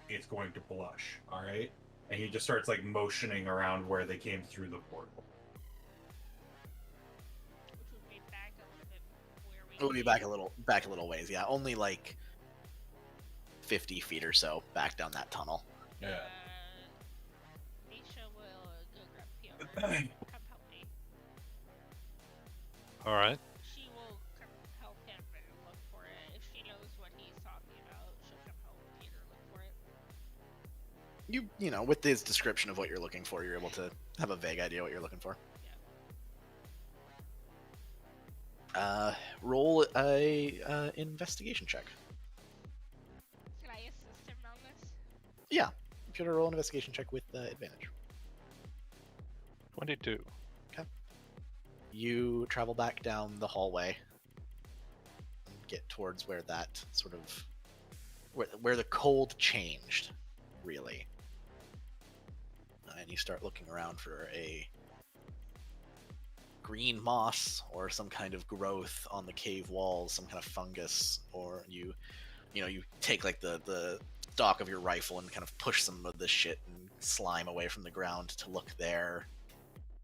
it's going to blush, alright?" And he just starts like motioning around where they came through the portal. Which would be back a little bit where we... We'll be back a little ways, yeah. Only like 50 feet or so back down that tunnel. Yeah. Nisha will go grab Piotr. Come help me. Alright. She will come help him and look for it. If she knows what he's talking about, she'll come help Peter look for it. You know, with his description of what you're looking for, you're able to have a vague idea what you're looking for. Roll a investigation check. Can I assist him on this? Yeah, computer roll an investigation check with advantage. 22. You travel back down the hallway and get towards where that sort of where the cold changed, really. And you start looking around for a green moss or some kind of growth on the cave walls, some kind of fungus, or you take like the stock of your rifle and kind of push some of this shit and slime away from the ground to look there.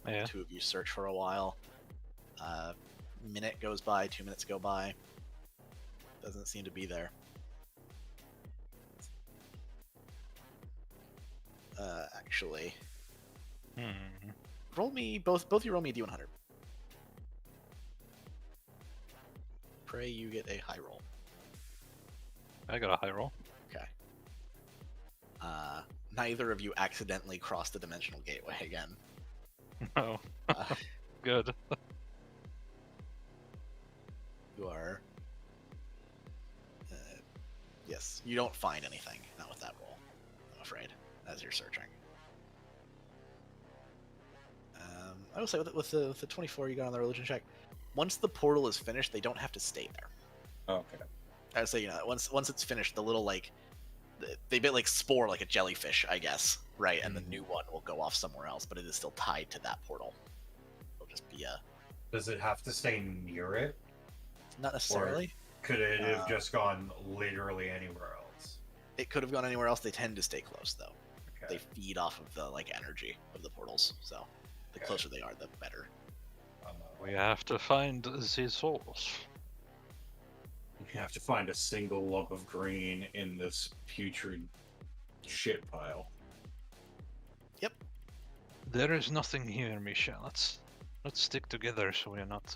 Yeah. The two of you search for a while. Minute goes by, 2 minutes go by. Doesn't seem to be there. Actually, roll me both you roll me a d100. Pray you get a high roll. I got a high roll. Okay. Neither of you accidentally crossed the dimensional gateway again. No. Uh, Good. you are. Yes, you don't find anything. Not with that roll, I'm afraid, as you're searching. I will say with the 24 you got on the religion check, once the portal is finished, they don't have to stay there. Okay. I would say, you know, once it's finished, the little like they bit like spore like a jellyfish, I guess, right? And the new one will go off somewhere else, but it is still tied to that portal. It'll just be a Does it have to stay near it? not necessarily. Could it have just gone literally anywhere else? It could have gone anywhere else. They tend to stay close though. Okay. They feed off of the like energy of the portals, so the Okay. closer they are, the better. We have to find the souls. You have to find a single lump of green in this putrid shit pile. There is nothing here, Misha. Let's stick together so we're not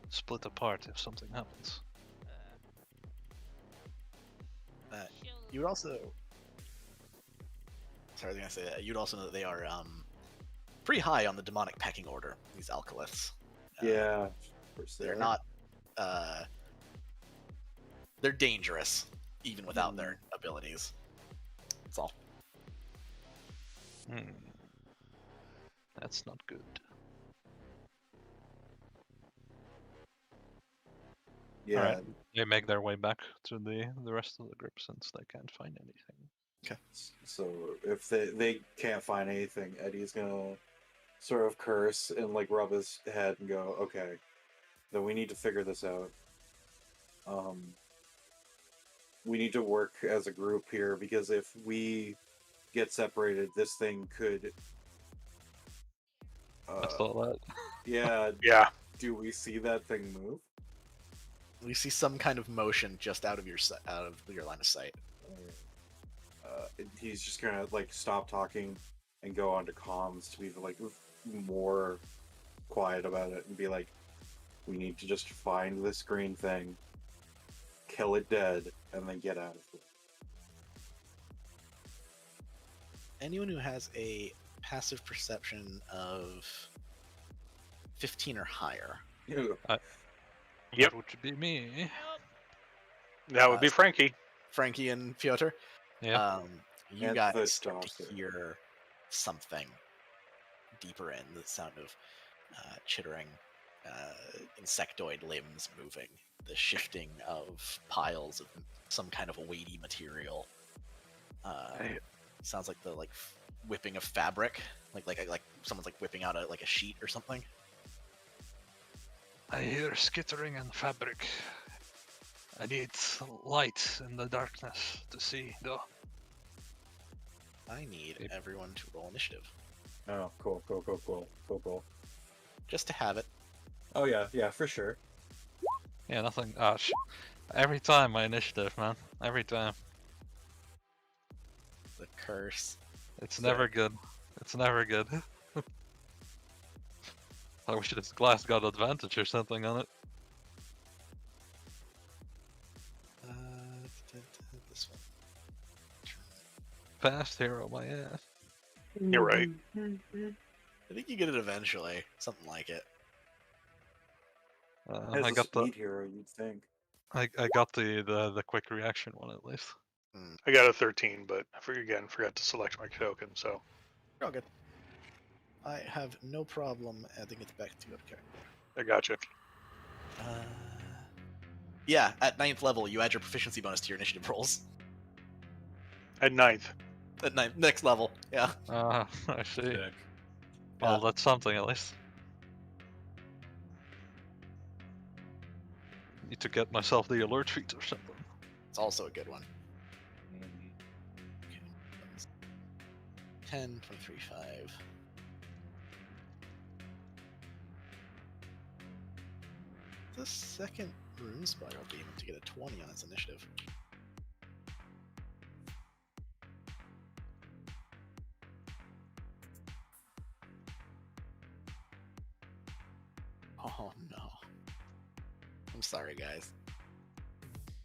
split apart if something happens. She'll- You would also. Sorry, I was gonna say that. You'd also know that they are pretty high on the demonic pecking order. These alkalists. Yeah. They're not. They're dangerous, even without their abilities. That's all. That's not good. Yeah. Alright. They make their way back to the rest of the group since they can't find anything. So if they can't find anything, Eddie's gonna sort of curse and like rub his head and go, "Okay, then we need to figure this out. We need to work as a group here because if we get separated, this thing could." I saw that. Yeah. Yeah. Do we see that thing move? We see some kind of motion just out of your line of sight. He's just gonna like stop talking and go onto comms to be like more quiet about it and be like, "We need to just find this green thing, kill it dead, and then get out of here." Anyone who has a passive perception of 15 or higher. Ew. Yep. That would be me. Help. That would be Frankie. Frankie and Piotr. Yeah. You And guys the start to doctor. hear something deeper in, the sound of chittering insectoid limbs moving, the shifting of piles of some kind of weighty material. Sounds like the whipping of fabric, like someone's like whipping out a sheet or something. I hear skittering and fabric. I need light in the darkness to see, though. I need Yep. everyone to roll initiative, Oh, cool. just to have it. Oh yeah, for sure. Yeah, nothing. Every time my initiative, man. Every time. The curse. It's never good. It's never good. I wish this glass got advantage or something on it. This one. Fast hero, my ass. You're right. I think you get it eventually, something like it. As I a got the speed hero, you'd think. I got the quick reaction one at least. I got a 13, but I forgot to select my token. So You're all good. I have no problem adding it back to your character. I gotcha. Yeah, at 9th level, you add your proficiency bonus to your initiative rolls. At 9th. At next level, yeah. I see. Sick. Well, that's something at least. Need to get myself the alert feat or something. It's also a good one. 10, 23, 5. The second rune spiral demon to get a 20 on its initiative. Oh no. I'm sorry, guys.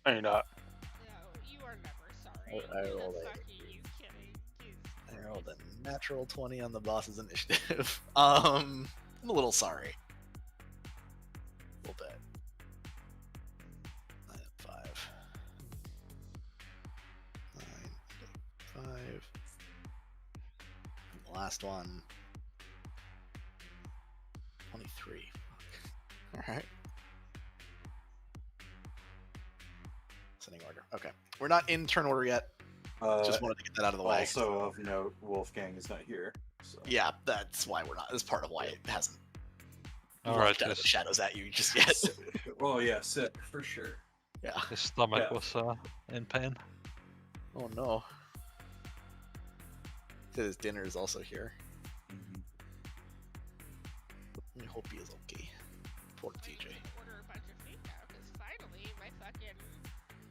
I mean, No, you are never sorry. I Who the rolled fuck a- are you kidding? Jesus. I Or rolled it's- a natural 20 on the boss's initiative. I'm a little sorry. A little bit. 9 and 5. 9 and 5. And the last one. 23. Alright. Sending order. Okay. We're not in turn order yet. Just wanted to get that out of the way. Also of note, Wolfgang is not here. So. Yeah, that's why we're not. That's part of why it hasn't All right, launched out of the shadows at you just yet. Oh yeah, sick for sure. Yeah. his stomach Yeah. was in pain. Oh no. His dinner is also here. I hope he is okay. Poor I TJ. need to order a bunch of food now, because finally my fucking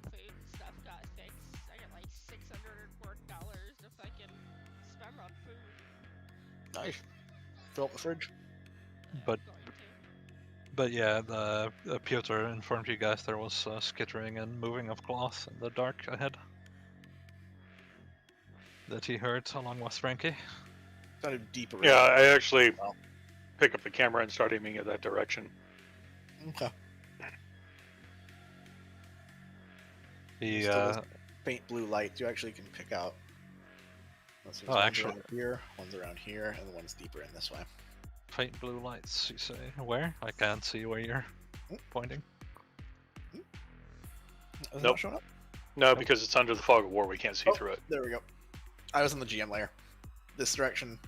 food stuff got fixed. I got like $640 to fucking spend on food. Nice. Fill up the fridge. Yeah, But- I'm going to. But yeah, the Piotr informed you guys there was skittering and moving of cloth in the dark ahead. That he heard along with Frankie. Sounded deeper. Yeah, I actually Well. pick up the camera and start aiming at that direction. Okay. He Still does- Faint blue lights you actually can pick out. Let's see, Oh, one's actually- around here, one's around here, and one's deeper in this way. faint blue lights, you say. Where? I can't see where you're pointing. Is it Nope. not showing up? No, because it's under the fog of war. We can't see Oh. through it. There we go. I was in the GM layer. This direction, and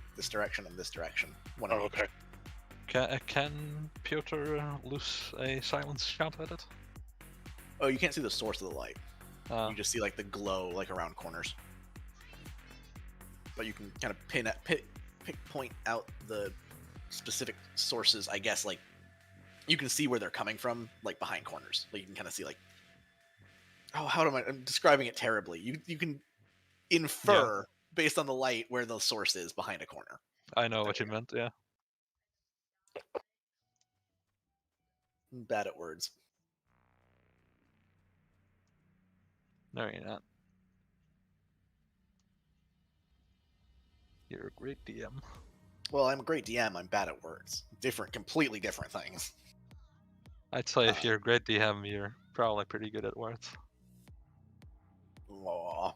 this direction. One Oh, of each. okay. Can Piotr loose a silence shot at it? Oh, you can't see the source of the light. Uh, You just see like the glow like around corners. But you can kind of point out the specific sources, I guess, like you can see where they're coming from, like behind corners. Like you can kind of see like I'm describing it terribly. You can infer based on the light where the source is behind a corner. I know what you meant, yeah. I'm bad at words. No, you're not. You're a great DM. Well, I'm a great DM, I'm bad at words. Completely different things. I'd say if you're a great DM, you're probably pretty good at words. Aw.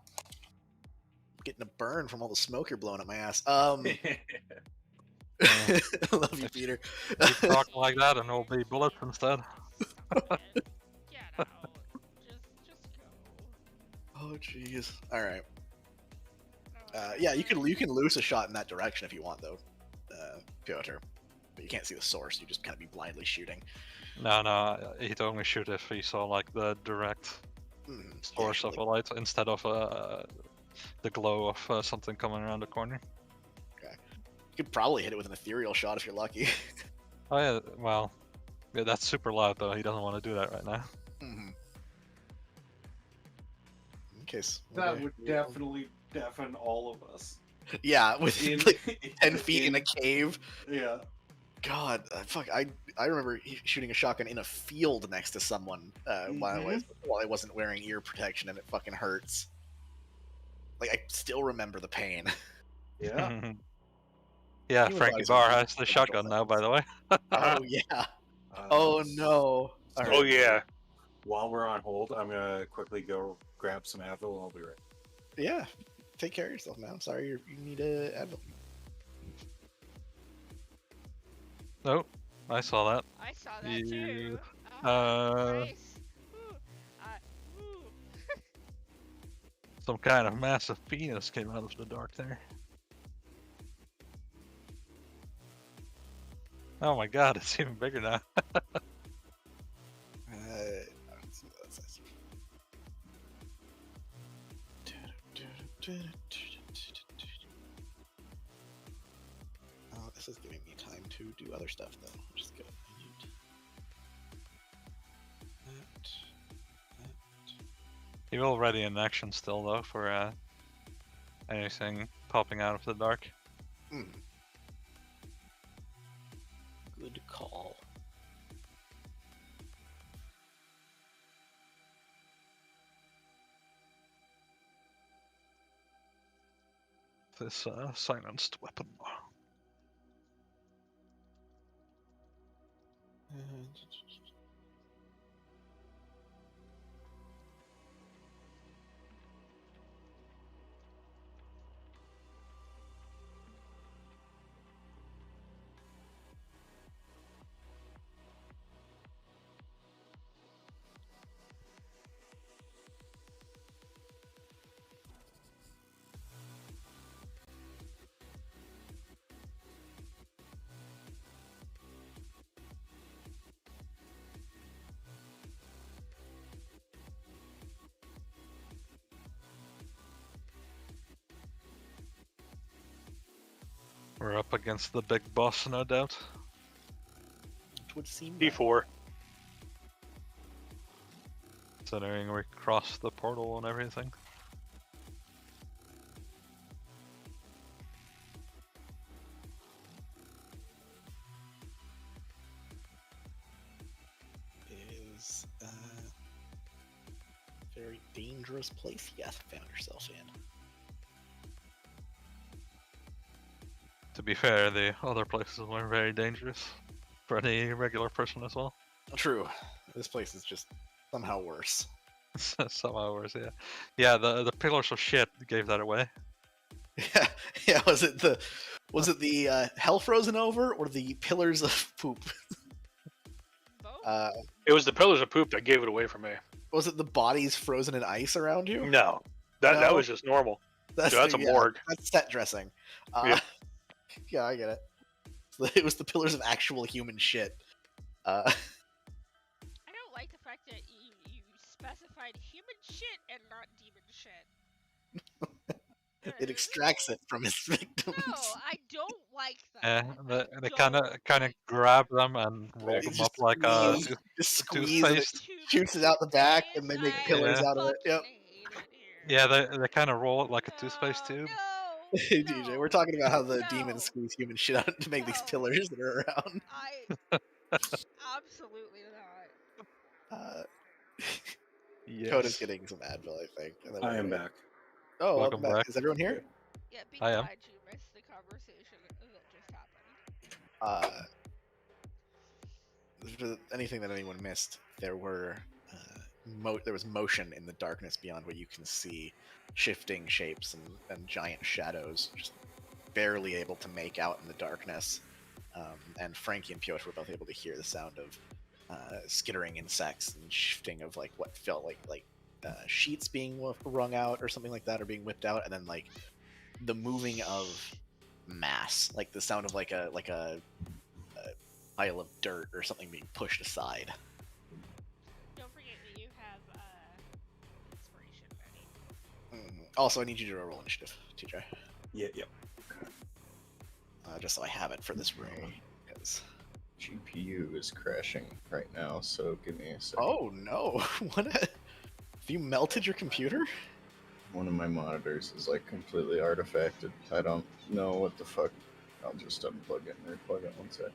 Getting a burn from all the smoke you're blowing up my ass. Yeah. Love you, Peter. Keep talking like that and it'll be bullets instead. Get out. Just go. Oh, jeez. All right. No, Yeah, you can lose a shot in that direction if you want, though, Piotr. But you can't see the source. You just kind of be blindly shooting. No, he'd only shoot if he saw like the direct source of a light instead of the glow of something coming around the corner. You could probably hit it with an ethereal shot if you're lucky. Oh yeah, well, yeah, that's super loud though. He doesn't want to do that right now. Mhm. In case. That would definitely deafen all of us. Yeah, with In, like 10 feet in a cave. Yeah. God, fuck! I remember shooting a shotgun in a field next to someone while I wasn't wearing ear protection, and it fucking hurts. Like I still remember the pain. Yeah. Yeah, He was Frankie always Barr a has the good shotgun now, by the way. Oh yeah. Oh no. All Oh right. yeah. While we're on hold, I'm gonna quickly go grab some Advil and I'll be right. Yeah. Take care of yourself, man. I'm sorry you need a Advil. Nope, I saw that. I saw that You- too. uh, Nice. Ooh, ooh. Some kind of massive penis came out of the dark there. Oh my god, it's even bigger now. Let's see what that says. Oh, this is giving me time to do other stuff though, which is good. I need that. You're already in action still though for anything popping out of the dark. Good call. this silenced weapon. We're up against the big boss, no doubt. It would seem. D4. Considering we crossed the portal and everything. Is a very dangerous place you guys found yourself in. To be fair, the other places were very dangerous for any regular person as well. True. This place is just somehow worse. Some hours, yeah. Yeah, the pillars of shit gave that away. Yeah, yeah. Was it the hell frozen over or the pillars of poop? Both? It was the pillars of poop that gave it away for me. Was it the bodies frozen in ice around you? No, that No? was just normal. That's a yeah, morgue. That's set dressing. Yeah. Yeah, I get it. So it was the pillars of actual human shit. I don't like the fact that you specified human shit and not demon shit. It extracts it from its victims. No, I don't like that. Yeah, they I kind of don't grab them and roll They them just up like a squeeze. Just squeeze and it toothpaste. shoots it out the back, and they make I pillars Yeah. out of it. Yep. fucking hate it here. Yeah, they kind of roll it like a toothpaste tube. No, Hey, DJ, we're talking about how the no, demons squeeze human shit out to make these No. pillars that are around. I absolutely not. Yes. Coda's getting some Advil, I think. and then I am we're- back. Oh, Welcome welcome back. back. Is everyone here? Yeah, be I am. glad you missed the conversation that just happened. Anything that anyone missed, there were there was motion in the darkness beyond what you can see, shifting shapes and giant shadows, just barely able to make out in the darkness. And Frankie and Piotr were both able to hear the sound of skittering insects and shifting of like what felt like sheets being wrung out or something like that, or being whipped out, and then like the moving of mass, like the sound of like a pile of dirt or something being pushed aside. Don't forget that you have inspiration ready. Also, I need you to roll initiative, TJ, Yeah. just so I have it for this room. Because GPU is crashing right now, so give me a second. oh no, have you melted your computer? One of my monitors is like completely artifacted. I don't know what the fuck. I'll just unplug it and replug it one sec.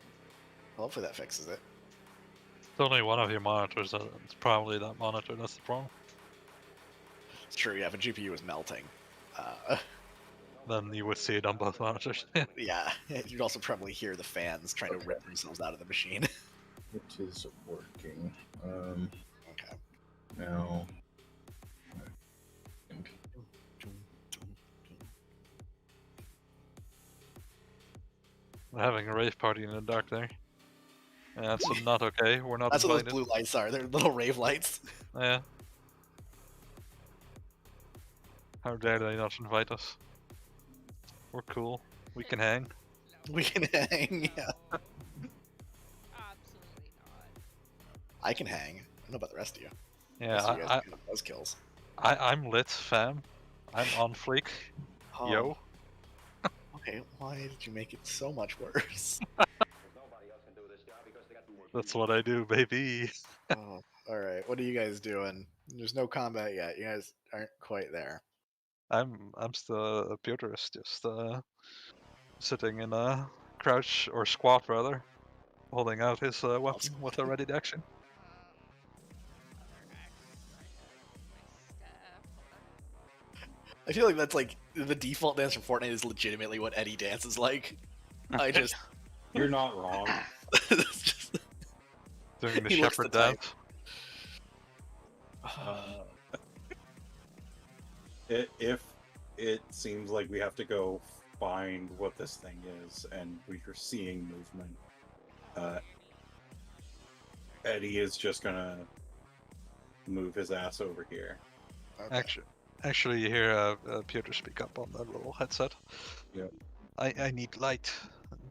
Hopefully that fixes it. It's only one of your monitors. It's probably that monitor that's the problem. It's true, yeah, if a GPU is melting. Then you would see it on both monitors. Yeah, you'd also probably hear the fans trying to rip themselves out of the machine. It is working. Okay. Now. I think We're having a rave party in the dark there. Yeah, that's not okay. We're not That's what those invited. blue lights are. They're little rave lights. Yeah. How dare they not invite us? We're cool. We can hang. We can hang. Yeah, Absolutely not. I can hang. I don't know about the rest of you. Yeah, Rest of you guys can have those kills. I'm lit, fam. I'm on fleek. Yo. Okay, why did you make it so much worse? That's what I do, baby. Oh, all right. What are you guys doing? There's no combat yet. You guys aren't quite there. I'm still Piotr is just sitting in a crouch or squat rather, holding out his weapon with a ready action. Other axe, my staff. I feel like that's like the default dance from Fortnite is legitimately what Eddie dances like. I just, You're not wrong. it's just Doing the He looks shepherd the type. dance. If it seems like we have to go find what this thing is, and we are seeing movement, Eddie is just gonna move his ass over here. okay. Actually, you hear Piotr speak up on that little headset. Yep. I need light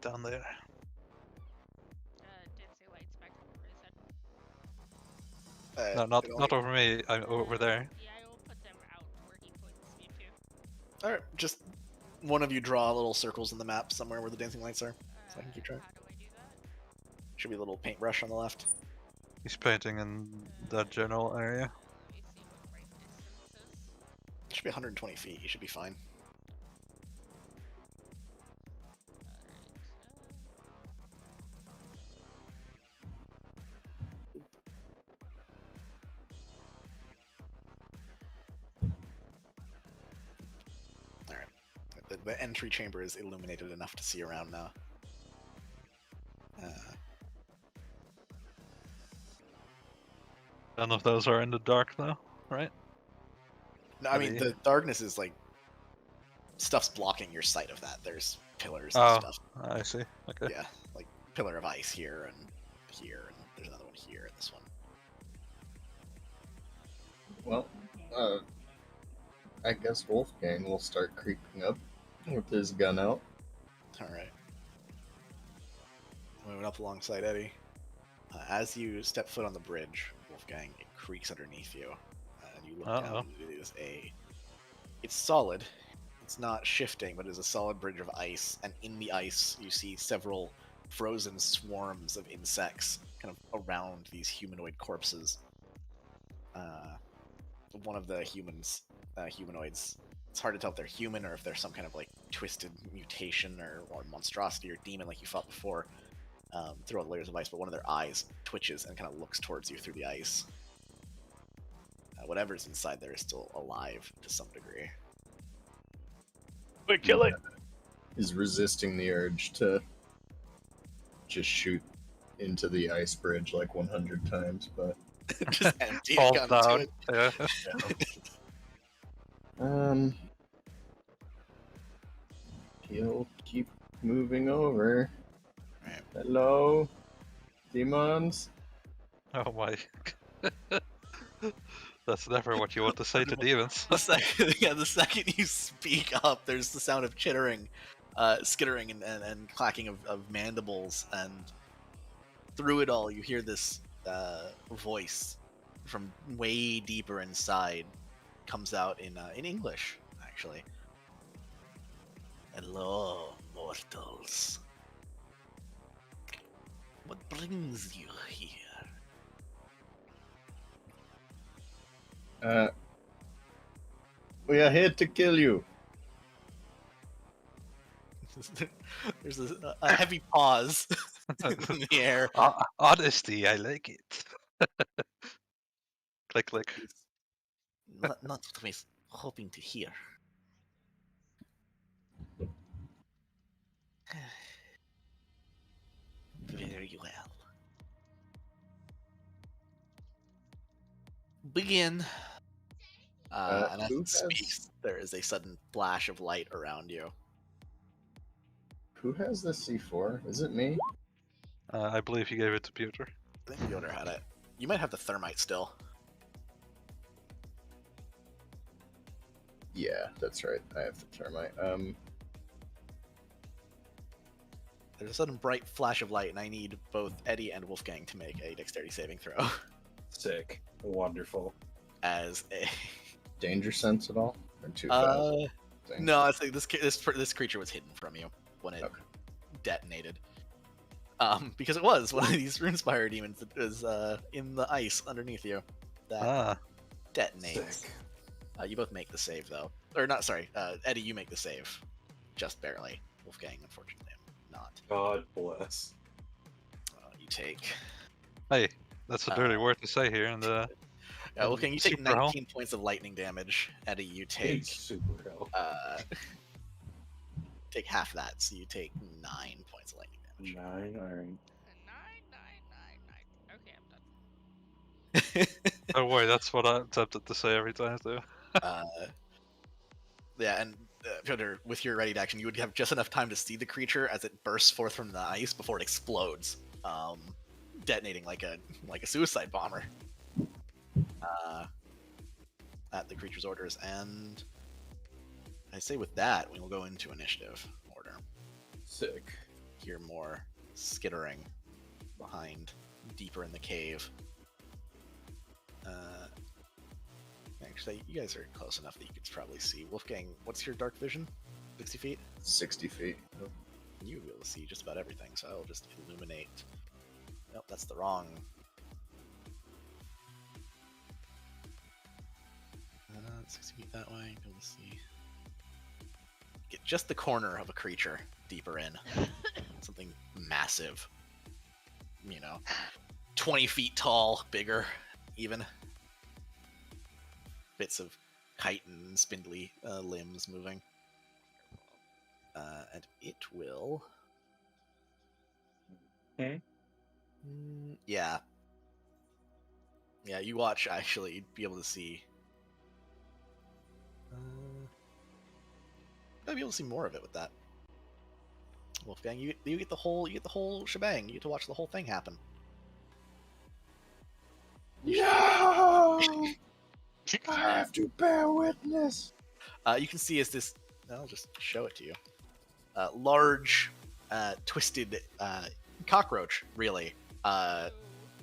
down there. Dancing lights back over his head. No, not it not only- over me. I'm over there. Yeah, I will put them out where he points me to. All right, just one of you draw little circles in the map somewhere where the dancing lights are. So I can keep track. How do I do that? Should be a little paintbrush on the left. He's painting in that general area. Let me see what right distance is. It should be 120 feet. You should be fine. All right. The entry chamber is illuminated enough to see around now. None of those are in the dark now, right? No, I mean Maybe. the darkness is like stuff's blocking your sight of that. There's pillars Oh. and stuff. I see. Okay. Yeah, like pillar of ice here, and there's another one here, and this one. Well, I guess Wolfgang will start creeping up with his gun out. All right. Moving up alongside Eddie. As you step foot on the bridge, Wolfgang, it creaks underneath you, and you look Uh-oh. down. And it is it's solid. It's not shifting, but it is a solid bridge of ice. And in the ice, you see several frozen swarms of insects kind of around these humanoid corpses. One of the humanoids. It's hard to tell if they're human or if they're some kind of like twisted mutation or monstrosity or demon like you fought before. Through all the layers of ice, but one of their eyes twitches and kind of looks towards you through the ice. Whatever's inside there is still alive to some degree. Quick, kill it. He's resisting the urge to just shoot into the ice bridge like 100 times, but Just empty Falls a gun to down. it. Yeah. he'll keep moving over. Right. Hello, demons. Oh my. That's never what you want to say to demons. The second you speak up, there's the sound of chittering, skittering, and clacking of mandibles, and through it all, you hear this voice from way deeper inside comes out in English, actually. Hello, mortals. What brings you here? We are here to kill you. There's a heavy pause in the air. Honesty, I like it. Click, click. Not what I was hoping to hear. Very well. Begin. And as who it has- speaks, there is a sudden flash of light around you. Who has the C4? Is it me? I believe you gave it to Piotr. I think Yoder had it. You might have the thermite still. Yeah, that's right. I have the thermite. There's a sudden bright flash of light, and I need both Eddie and Wolfgang to make a dexterity saving throw. Sick. Wonderful. As a Danger sense at all? Or too fast? Thing? no, I think this creature was hidden from you when it Okay. detonated. Because it was one of these Runespire demons that was in the ice underneath you that Ah, detonates. Sick. You both make the save though, or not? Sorry, Eddie, you make the save, just barely. Wolfgang, unfortunately, not. God bless. You take. hey, that's a dirty word to say here in the Wolfgang, you take Super hell. 19 points of lightning damage. Eddie, you take Big super hell. take half that, so you take 9 points of lightning damage. 9, alright. 9, 9, 9, 9. Okay, I'm done. Oh wait, that's what I'm tempted to say every time too. Yeah, and Piotr, with your ready action, you would have just enough time to see the creature as it bursts forth from the ice before it explodes, detonating like a suicide bomber at the creature's orders. And I say with that, we will go into initiative order. Sick. Hear more skittering behind, deeper in the cave. Actually, you guys are close enough that you could probably see. Wolfgang, what's your dark vision? 60 feet? 60 feet. You will be able to see just about everything, so I'll just illuminate. Nope, that's the wrong. 60 feet that way, be able to see. Get just the corner of a creature deeper in. Something massive. 20 feet tall, bigger, even. Bits of chitin, spindly limbs moving. And it will. Okay. Yeah. Yeah, you watch, actually, you'd be able to see. I'd be able to see more of it with that. Wolfgang, you get the whole shebang. You get to watch the whole thing happen. No! I have to bear witness. You can see as this. I'll just show it to you. Large, twisted cockroach, really,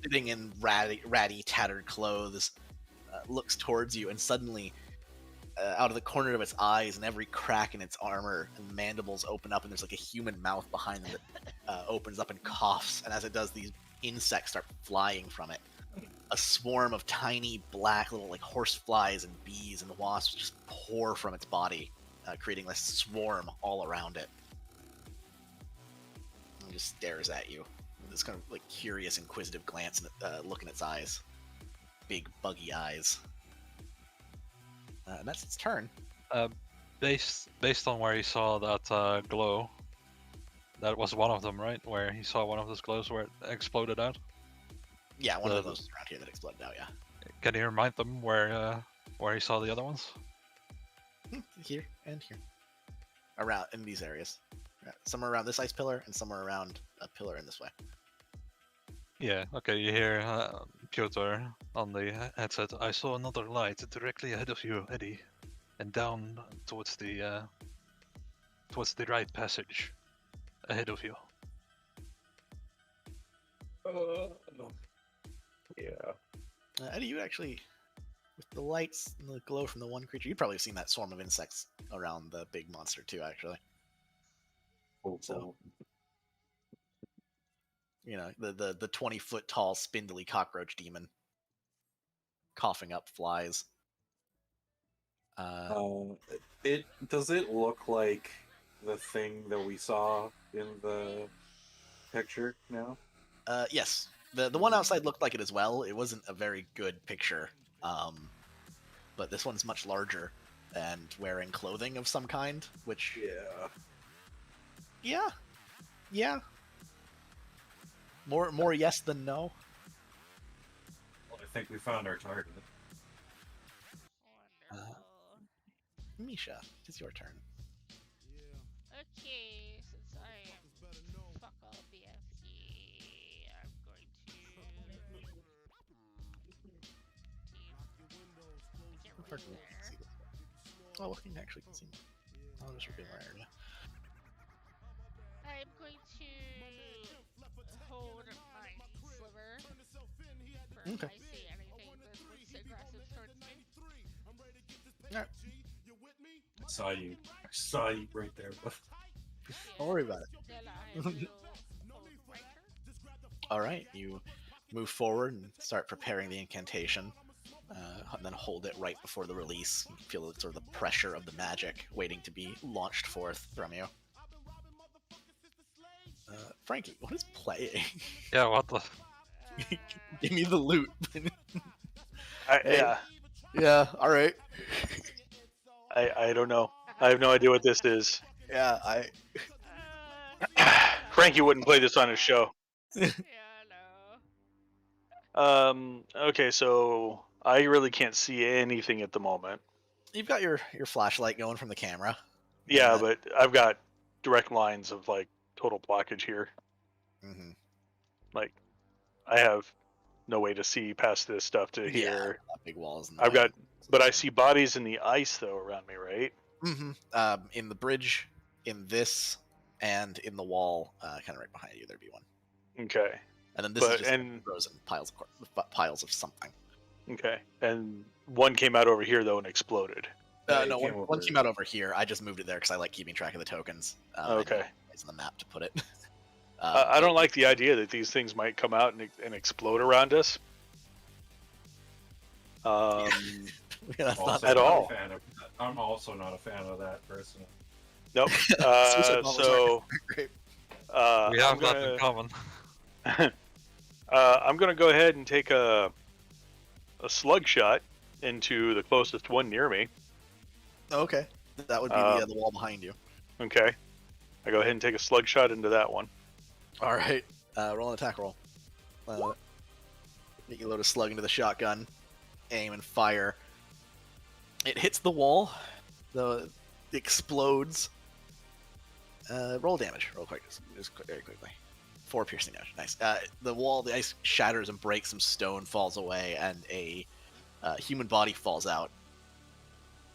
sitting in ratty, tattered clothes, looks towards you, and suddenly, out of the corner of its eyes and every crack in its armor and mandibles open up, and there's like a human mouth behind them that opens up and coughs. And as it does, these insects start flying from it. A swarm of tiny black little like horse flies and bees and wasps just pour from its body, creating this swarm all around it. And just stares at you with this kind of like curious, inquisitive glance and look in its eyes. Big, buggy eyes. And that's its turn. Based on where he saw that glow, that was one of them, right? Where he saw one of those glows where it exploded out. Yeah, one of those around here that exploded out, yeah. Can you remind them where he saw the other ones? Here and here. Around, in these areas. Yeah, some are around this ice pillar, and some are around a pillar in this way. Yeah, okay, you hear Piotr on the headset. I saw another light directly ahead of you, Eddie. And down towards the right passage ahead of you. Yeah. Eddie, you actually, with the lights and the glow from the one creature, you've probably seen that swarm of insects around the big monster too, actually. So, the 20-foot tall spindly cockroach demon coughing up flies. Does it look like the thing that we saw in the picture now? Yes. The one outside looked like it as well. It wasn't a very good picture. But this one's much larger and wearing clothing of some kind, which... Yeah. More yes than no. Well, I think we found our target. Wonderful. Misha, it's your turn. Okay, since I am fuck all BFG, I'm going to. Pardon me. Oh, well, you actually can see me. I'll just reveal my area. I'm going to hold my sliver for if Okay. I see anything that looks aggressive towards me. Alright, I saw you right there. don't worry about it. Then I will hold my turn. Alright, you move forward and start preparing the incantation. And then hold it right before the release. You feel sort of the pressure of the magic waiting to be launched forth from you. Frankie, what is playing? Yeah, what the? Give me the loot. Hey. Yeah, Yeah. All right. I don't know. I have no idea what this is. Yeah. Frankie wouldn't play this on his show. Yeah, no. Okay, so I really can't see anything at the moment. You've got your flashlight going from the camera. Yeah, Uh, but I've got direct lines of like total blockage here. mhm. Like, I have no way to see past this stuff to Yeah, here. that big walls. In the I've way. got, but I see bodies in the ice though around me, right? In the bridge, in this, and in the wall, kind of right behind you, there'd be one. Okay, And then this is just frozen piles of something. okay, and one came out over here though and exploded. Yeah, it No, came one over came here. out over here. I just moved it there because I like keeping track of the tokens. Okay. It's on the map to put it. I don't like the idea that these things might come out and explode around us. Yeah, that's not At not a all. fan of that. I'm also not a fan of that personally. Nope. Suicide bombers So great. We have I'm that in gonna, common. I'm gonna go ahead and take a slug shot into the closest one near me. Okay, that would be the wall behind you. Okay. I go ahead and take a slug shot into that one. All right, roll an attack roll. Get you load a slug into the shotgun, aim and fire. It hits the wall. It explodes. Roll damage, real quick, just very quickly. 4 piercing damage. Nice. The wall, the ice shatters and breaks. Some stone falls away, and a human body falls out.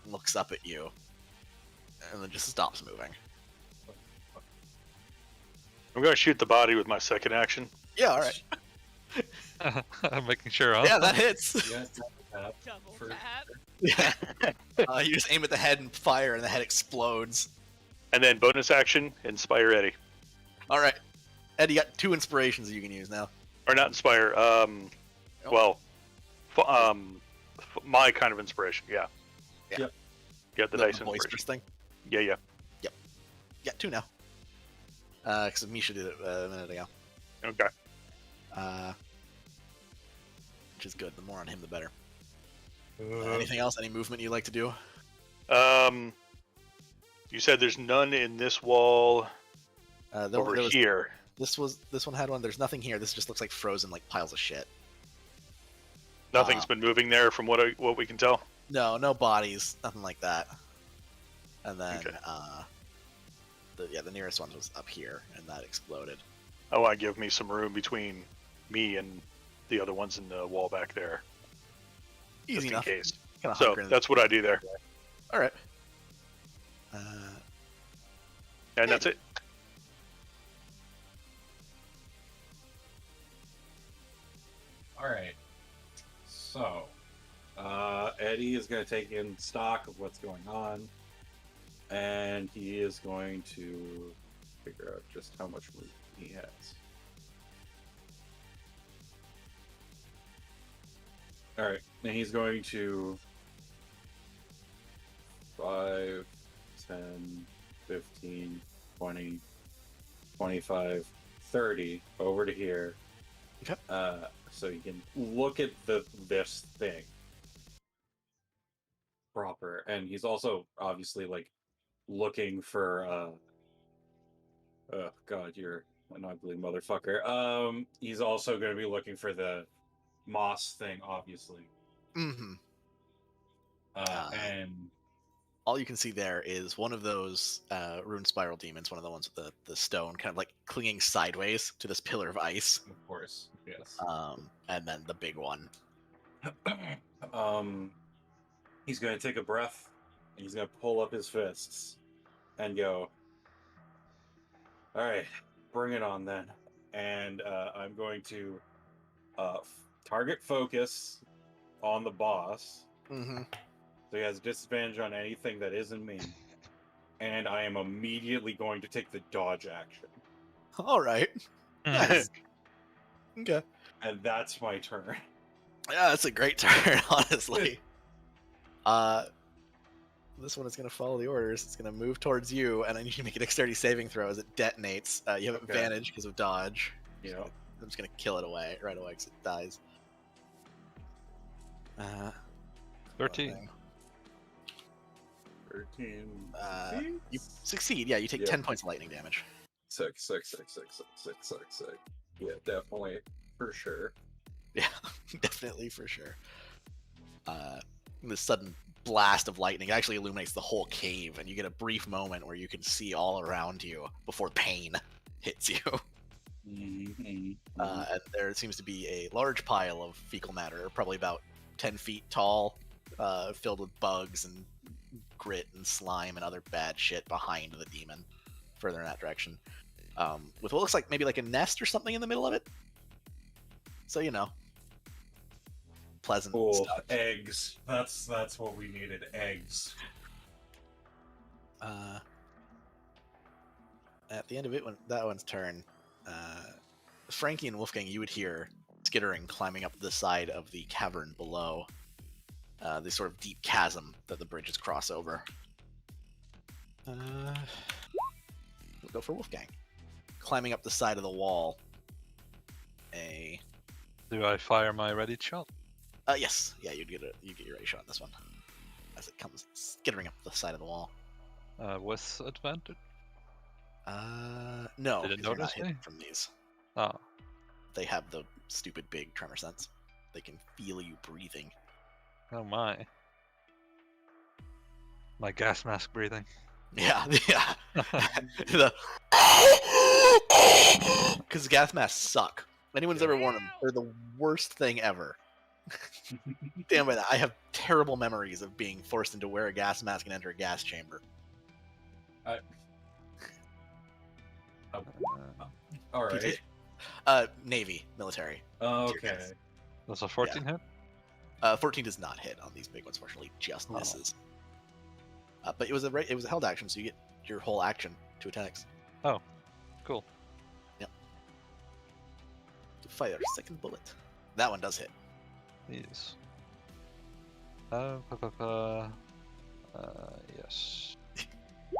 Looks up at you, and then just stops moving. I'm gonna shoot the body with my second action. Yeah, all right. I'm making sure, huh? Yeah, that hits. Yeah, tap Double for- tap. Yeah. You just aim at the head and fire, and the head explodes. And then bonus action, inspire Eddie. All right, Eddie, you got 2 inspirations that you can use now. Or not inspire, well, my kind of inspiration, yeah. Yeah. Yep. Get the dice inspiration. boisterous thing. Yeah. Yeah, 2 now. Because Misha did it a minute ago. Okay. Which is good. The more on him, the better. Anything else? Any movement you'd like to do? You said there's none in this wall over there was- here. This one had one. There's nothing here. This just looks like frozen, like piles of shit. Nothing's been moving there from what we can tell. No bodies, nothing like that. And then, Okay. the nearest one was up here, and that exploded. I want to give me some room between me and the other ones in the wall back there, Easy just enough. in case. Kinda So hunker in that's what I do there, all right. and that's it. All right. So, Eddie is going to take in stock of what's going on, and he is going to figure out just how much movement he has. All right, and he's going to 5, 10, 15, 20, 25, 30 over to here. Okay. So you can look at this thing proper, and he's also obviously like looking for oh god, you're an ugly motherfucker. He's also going to be looking for the moss thing, obviously. Mm-hmm. And All you can see there is one of those rune spiral demons, one of the ones with the stone, kind of like clinging sideways to this pillar of ice. of course, yes. And then the big one. He's going to take a breath, and he's going to pull up his fists and go, all right, bring it on then. And I'm going to target focus on the boss. Mm-hmm. So he has disadvantage on anything that isn't me. And I am immediately going to take the dodge action. All right. Nice. Okay. And that's my turn. Yeah, that's a great turn, honestly. This one is going to follow the orders. It's going to move towards you, and I need you to make a dexterity saving throw as it detonates. You have Okay. advantage because of dodge. You know, I'm just going to kill it away right away because it dies. 13. 13. You succeed. Yeah, you take Yeah. 10 points of lightning damage. Sick. Yeah, definitely. For sure. Yeah, definitely for sure. This sudden blast of lightning actually illuminates the whole cave, and you get a brief moment where you can see all around you before pain hits you. Mm-hmm. And there seems to be a large pile of fecal matter, probably about 10 feet tall, filled with bugs and grit and slime and other bad shit behind the demon, further in that direction. With what looks like maybe like a nest or something in the middle of it. So, you know, pleasant Cool. stuff. Eggs. That's what we needed. Eggs. At the end of it, when that one's turn, Frankie and Wolfgang, you would hear skittering climbing up the side of the cavern below. This sort of deep chasm that the bridges cross over. We'll go for Wolfgang. Climbing up the side of the wall. Do I fire my ready shot? Yes, yeah, you get your ready shot on this one as it comes skittering up the side of the wall. With advantage? No, Did it 'cause you're not notice hitting me? from these. Oh, They have the stupid big tremor sense. They can feel you breathing. oh my. My gas mask breathing. Yeah, yeah. Because gas masks suck. Anyone's ever worn them? They're the worst thing ever. Damn it! I have terrible memories of being forced into wear a gas mask and enter a gas chamber. All right. Navy, military. Okay. Does a 14 hit? 14 does not hit on these big ones. Fortunately, just Oh. misses. But it was a held action, so you get your whole action to attacks. Cool. To fire second bullet. That one does hit. Yes. Yes.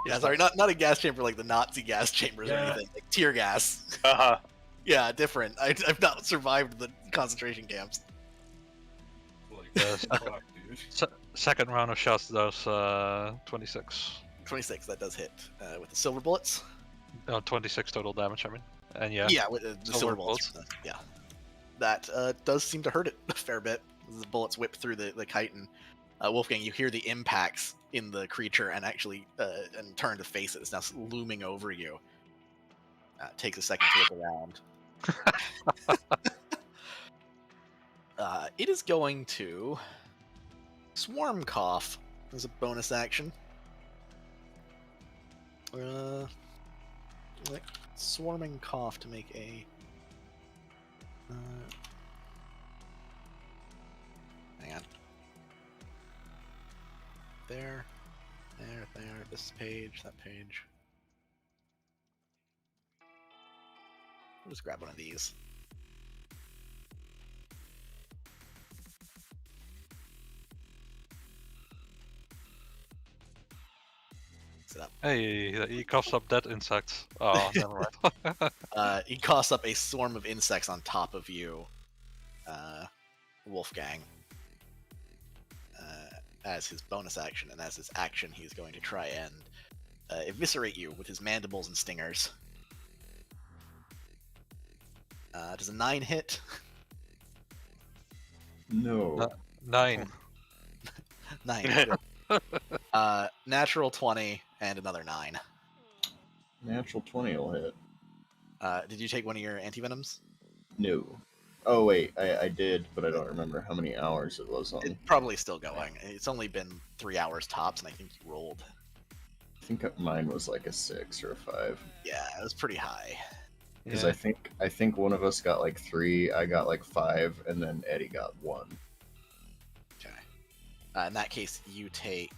Yeah, sorry, not a gas chamber like the Nazi gas chambers or Yeah. anything. Like tear gas. Uh-huh. Yeah, different. I've not survived the concentration camps. Like, Yes. fuck, dude. Second round of shots, those 26. 26, that does hit with the silver bullets. 26 total damage, I mean. And yeah. Yeah, with the Silver silver bullets. Yeah, that does seem to hurt it a fair bit. The bullets whip through the kite, and Wolfgang, you hear the impacts in the creature, and actually and turn to face it. It's now looming over you. Takes a second to look around. It is going to swarm cough as a bonus action. Like swarming cough to make a. Hang on. There. This page, that page. I'll just grab one of these. Mix it up. Hey, he coughs up dead insects. Oh, never mind. He coughs up a swarm of insects on top of you, Wolfgang. As his bonus action, and as his action, he's going to try and eviscerate you with his mandibles and stingers. Does a 9 hit? No. 9. 9. Natural 20 and another 9. Natural 20 will hit. Did you take one of your antivenoms? No. Oh, wait. I did, but I don't remember how many hours it was on. It's probably still going. It's only been 3 hours tops, and I think you rolled. I think mine was like a 6 or a 5. Yeah, it was pretty high. Because Yeah. I think one of us got like 3, I got like 5, and then Eddie got 1. Okay. In that case, you take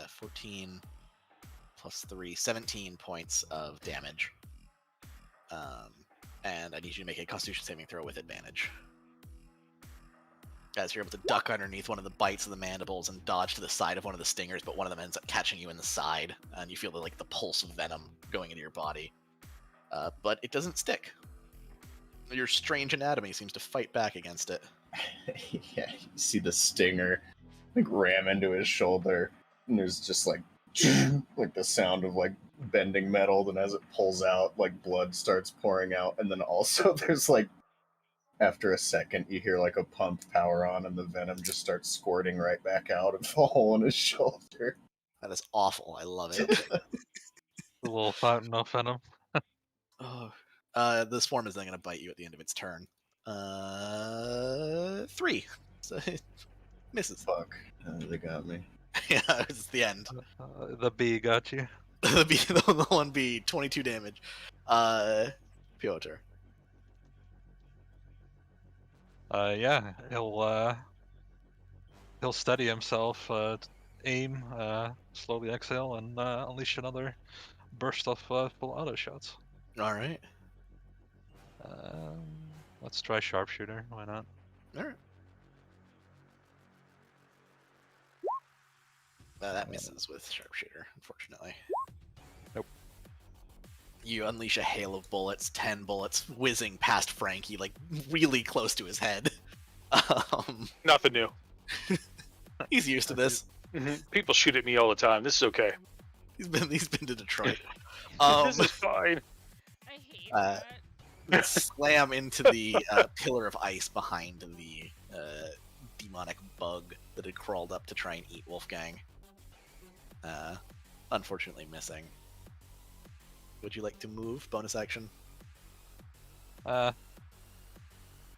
14 plus 3, 17 points of damage. And I need you to make a Constitution saving throw with advantage. As you're able to duck underneath one of the bites of the mandibles and dodge to the side of one of the stingers, but one of them ends up catching you in the side, and you feel the pulse of venom going into your body. But it doesn't stick. Your strange anatomy seems to fight back against it. Yeah, you see the stinger like ram into his shoulder, and there's just like like the sound of like bending metal. Then as it pulls out, like blood starts pouring out, and then also there's like after a second you hear like a pump power on, and the venom just starts squirting right back out of the hole in his shoulder. That is awful. I love it. The little fountain of venom. Oh. The swarm is then going to bite you at the end of its turn. 3. So it misses. Fuck, they got me. Yeah, it's the end. The bee got you. The one be 22 damage. Piotr. Yeah, he'll steady himself, aim, slowly exhale, and unleash another burst of full auto shots. All right. Let's try sharpshooter. Why not? All right. That misses with sharpshooter, unfortunately. Nope. You unleash a hail of bullets, 10 bullets whizzing past Frankie, like really close to his head. Nothing new. He's used to this. People shoot at me all the time. This is okay. He's been to Detroit. This is fine. I hate Uh, that. Slam into the pillar of ice behind the demonic bug that had crawled up to try and eat Wolfgang. Unfortunately missing. Would you like to move? Bonus action? A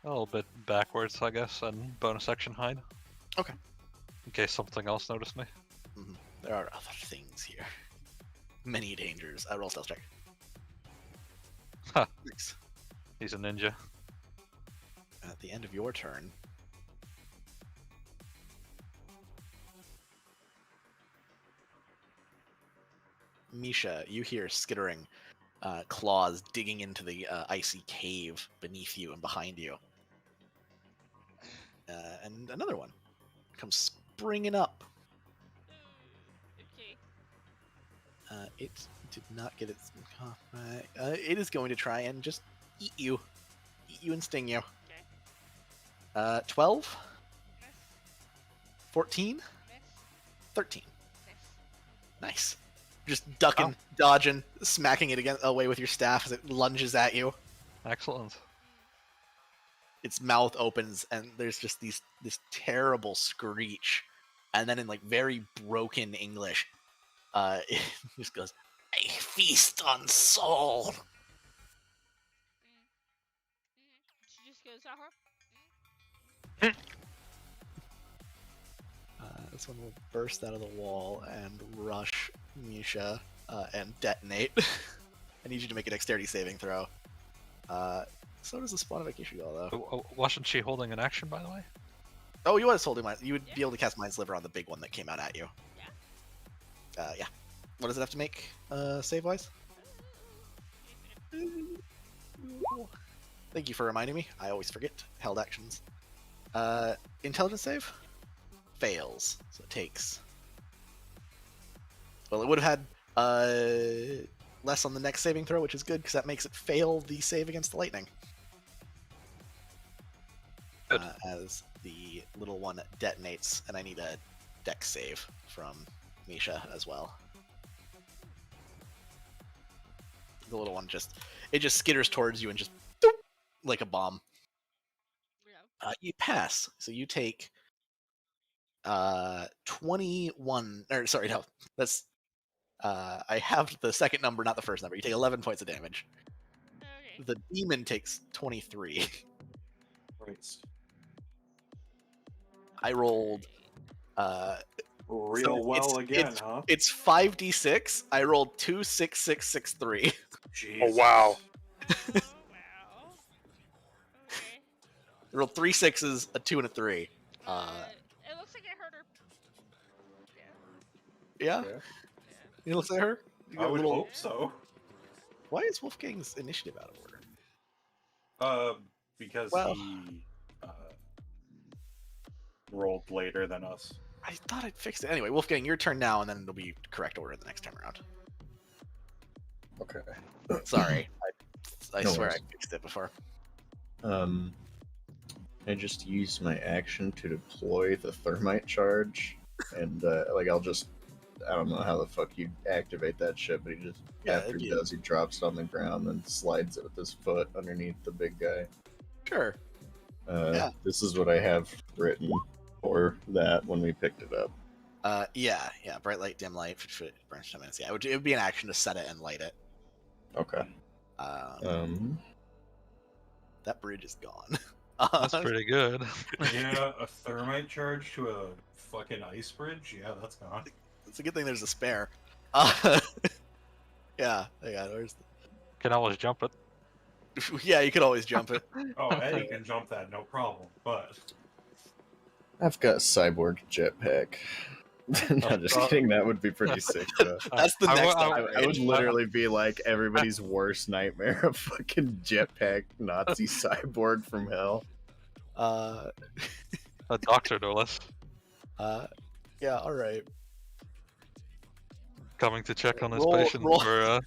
little bit backwards, I guess, and bonus action hide. Okay. In case something else noticed me. There are other things here. Many dangers. Roll stealth check. Ha. Nice. He's a ninja. At the end of your turn, Misha, you hear skittering claws digging into the icy cave beneath you and behind you. And another one comes springing up. Okay. It did not get its... it is going to try and just eat you. Eat you and sting you. Okay. 12? Miss. 14? Miss. 13. Miss. Nice. Just ducking, dodging, smacking it away with your staff as it lunges at you. Excellent. Its mouth opens and there's just this terrible screech, and then in like very broken English, it just goes, "I feast on soul." She just goes, uh-huh. This one will burst out of the wall and rush Misha and detonate. I need you to make a dexterity saving throw. So does the Spawn of Akishigal, though. Wasn't she holding an action, by the way? Oh, you was holding mine. You would be able to cast Mind Sliver on the big one that came out at you. Yeah. What does it have to make, save-wise? Thank you for reminding me. I always forget held actions. Intelligence save? Fails. So it takes... Well, it would have had less on the next saving throw, which is good, because that makes it fail the save against the lightning. Good. As the little one detonates, and I need a dex save from Misha as well. The little one just skitters towards you and just doop, like a bomb. Yeah. You pass, so you take 21. Or sorry, no, that's I have the second number, not the first number. You take 11 points of damage. Okay. The demon takes 23. Christ. I rolled. Real So well again, huh? It's 5d6. I rolled 2, 6, 6, 6, 3. Oh wow. Oh, wow. Okay. I rolled 3 6s, a 2, and a 3. It looks like I heard her. Yeah, Yeah. it looks like her. You I got a would little- hope so. Why is Wolfgang's initiative out of order? Because Well- he rolled later than us. I thought I'd fixed it. Anyway, Wolfgang, your turn now, and then it'll be correct order the next time around. Okay. Sorry, I No swear worries. I fixed it before. I just use my action to deploy the thermite charge, and I'll just, I don't know how the fuck you activate that shit, but he just Yeah, after it'd he be- does, he drops it on the ground and slides it with his foot underneath the big guy. Sure. Yeah. This is what I have written for that when we picked it up. Yeah. Bright light, dim light, branch 10 minutes. Yeah, it would be an action to set it and light it. Okay. That bridge is gone. That's pretty good. Yeah, a thermite charge to a fucking ice bridge? Yeah, that's gone. It's a good thing there's a spare. Yeah. Where's Can always jump it. yeah, you could always jump it. Oh, Eddie can jump that, no problem. But I've got cyborg jetpack. No, just kidding. That would be pretty sick. Though. That's the I next wa- I- upgrade. I would literally be like everybody's worst nightmare, a fucking jetpack Nazi cyborg from hell. Uh, A doctor, no less. yeah, all right. Coming to check on his Roll- patient roll. for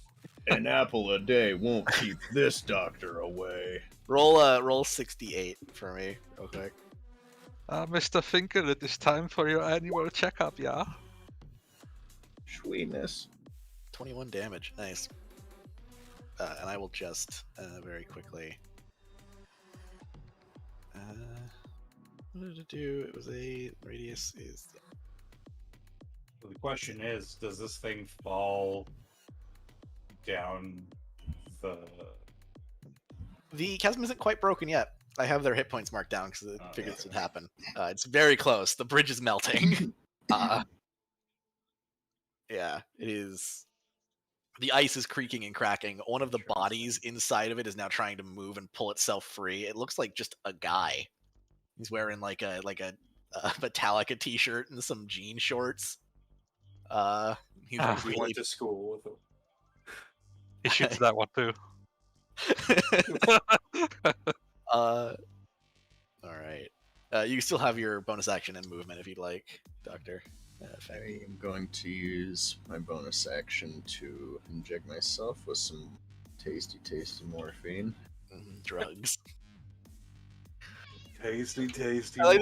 An apple a day won't keep this doctor away. Roll 68 for me, real quick. Mr. Finkel, it is time for your annual checkup, yeah? Sweetness. 21 damage, nice. And I will just very quickly. What did it do? It was a radius is. the question is, does this thing fall down the... The chasm isn't quite broken yet. I have their hit points marked down because I figured okay. this would happen. It's very close. The bridge is melting. Yeah, it is. The ice is creaking and cracking. One of the bodies inside of it is now trying to move and pull itself free. It looks like just a guy. He's wearing like a Metallica t-shirt and some jean shorts. He's Ah. We really went to school with him. He shoots that one too. all right. You still have your bonus action and movement if you'd like, Doctor. I am going to use my bonus action to inject myself with some tasty morphine. Drugs. Tasty. I like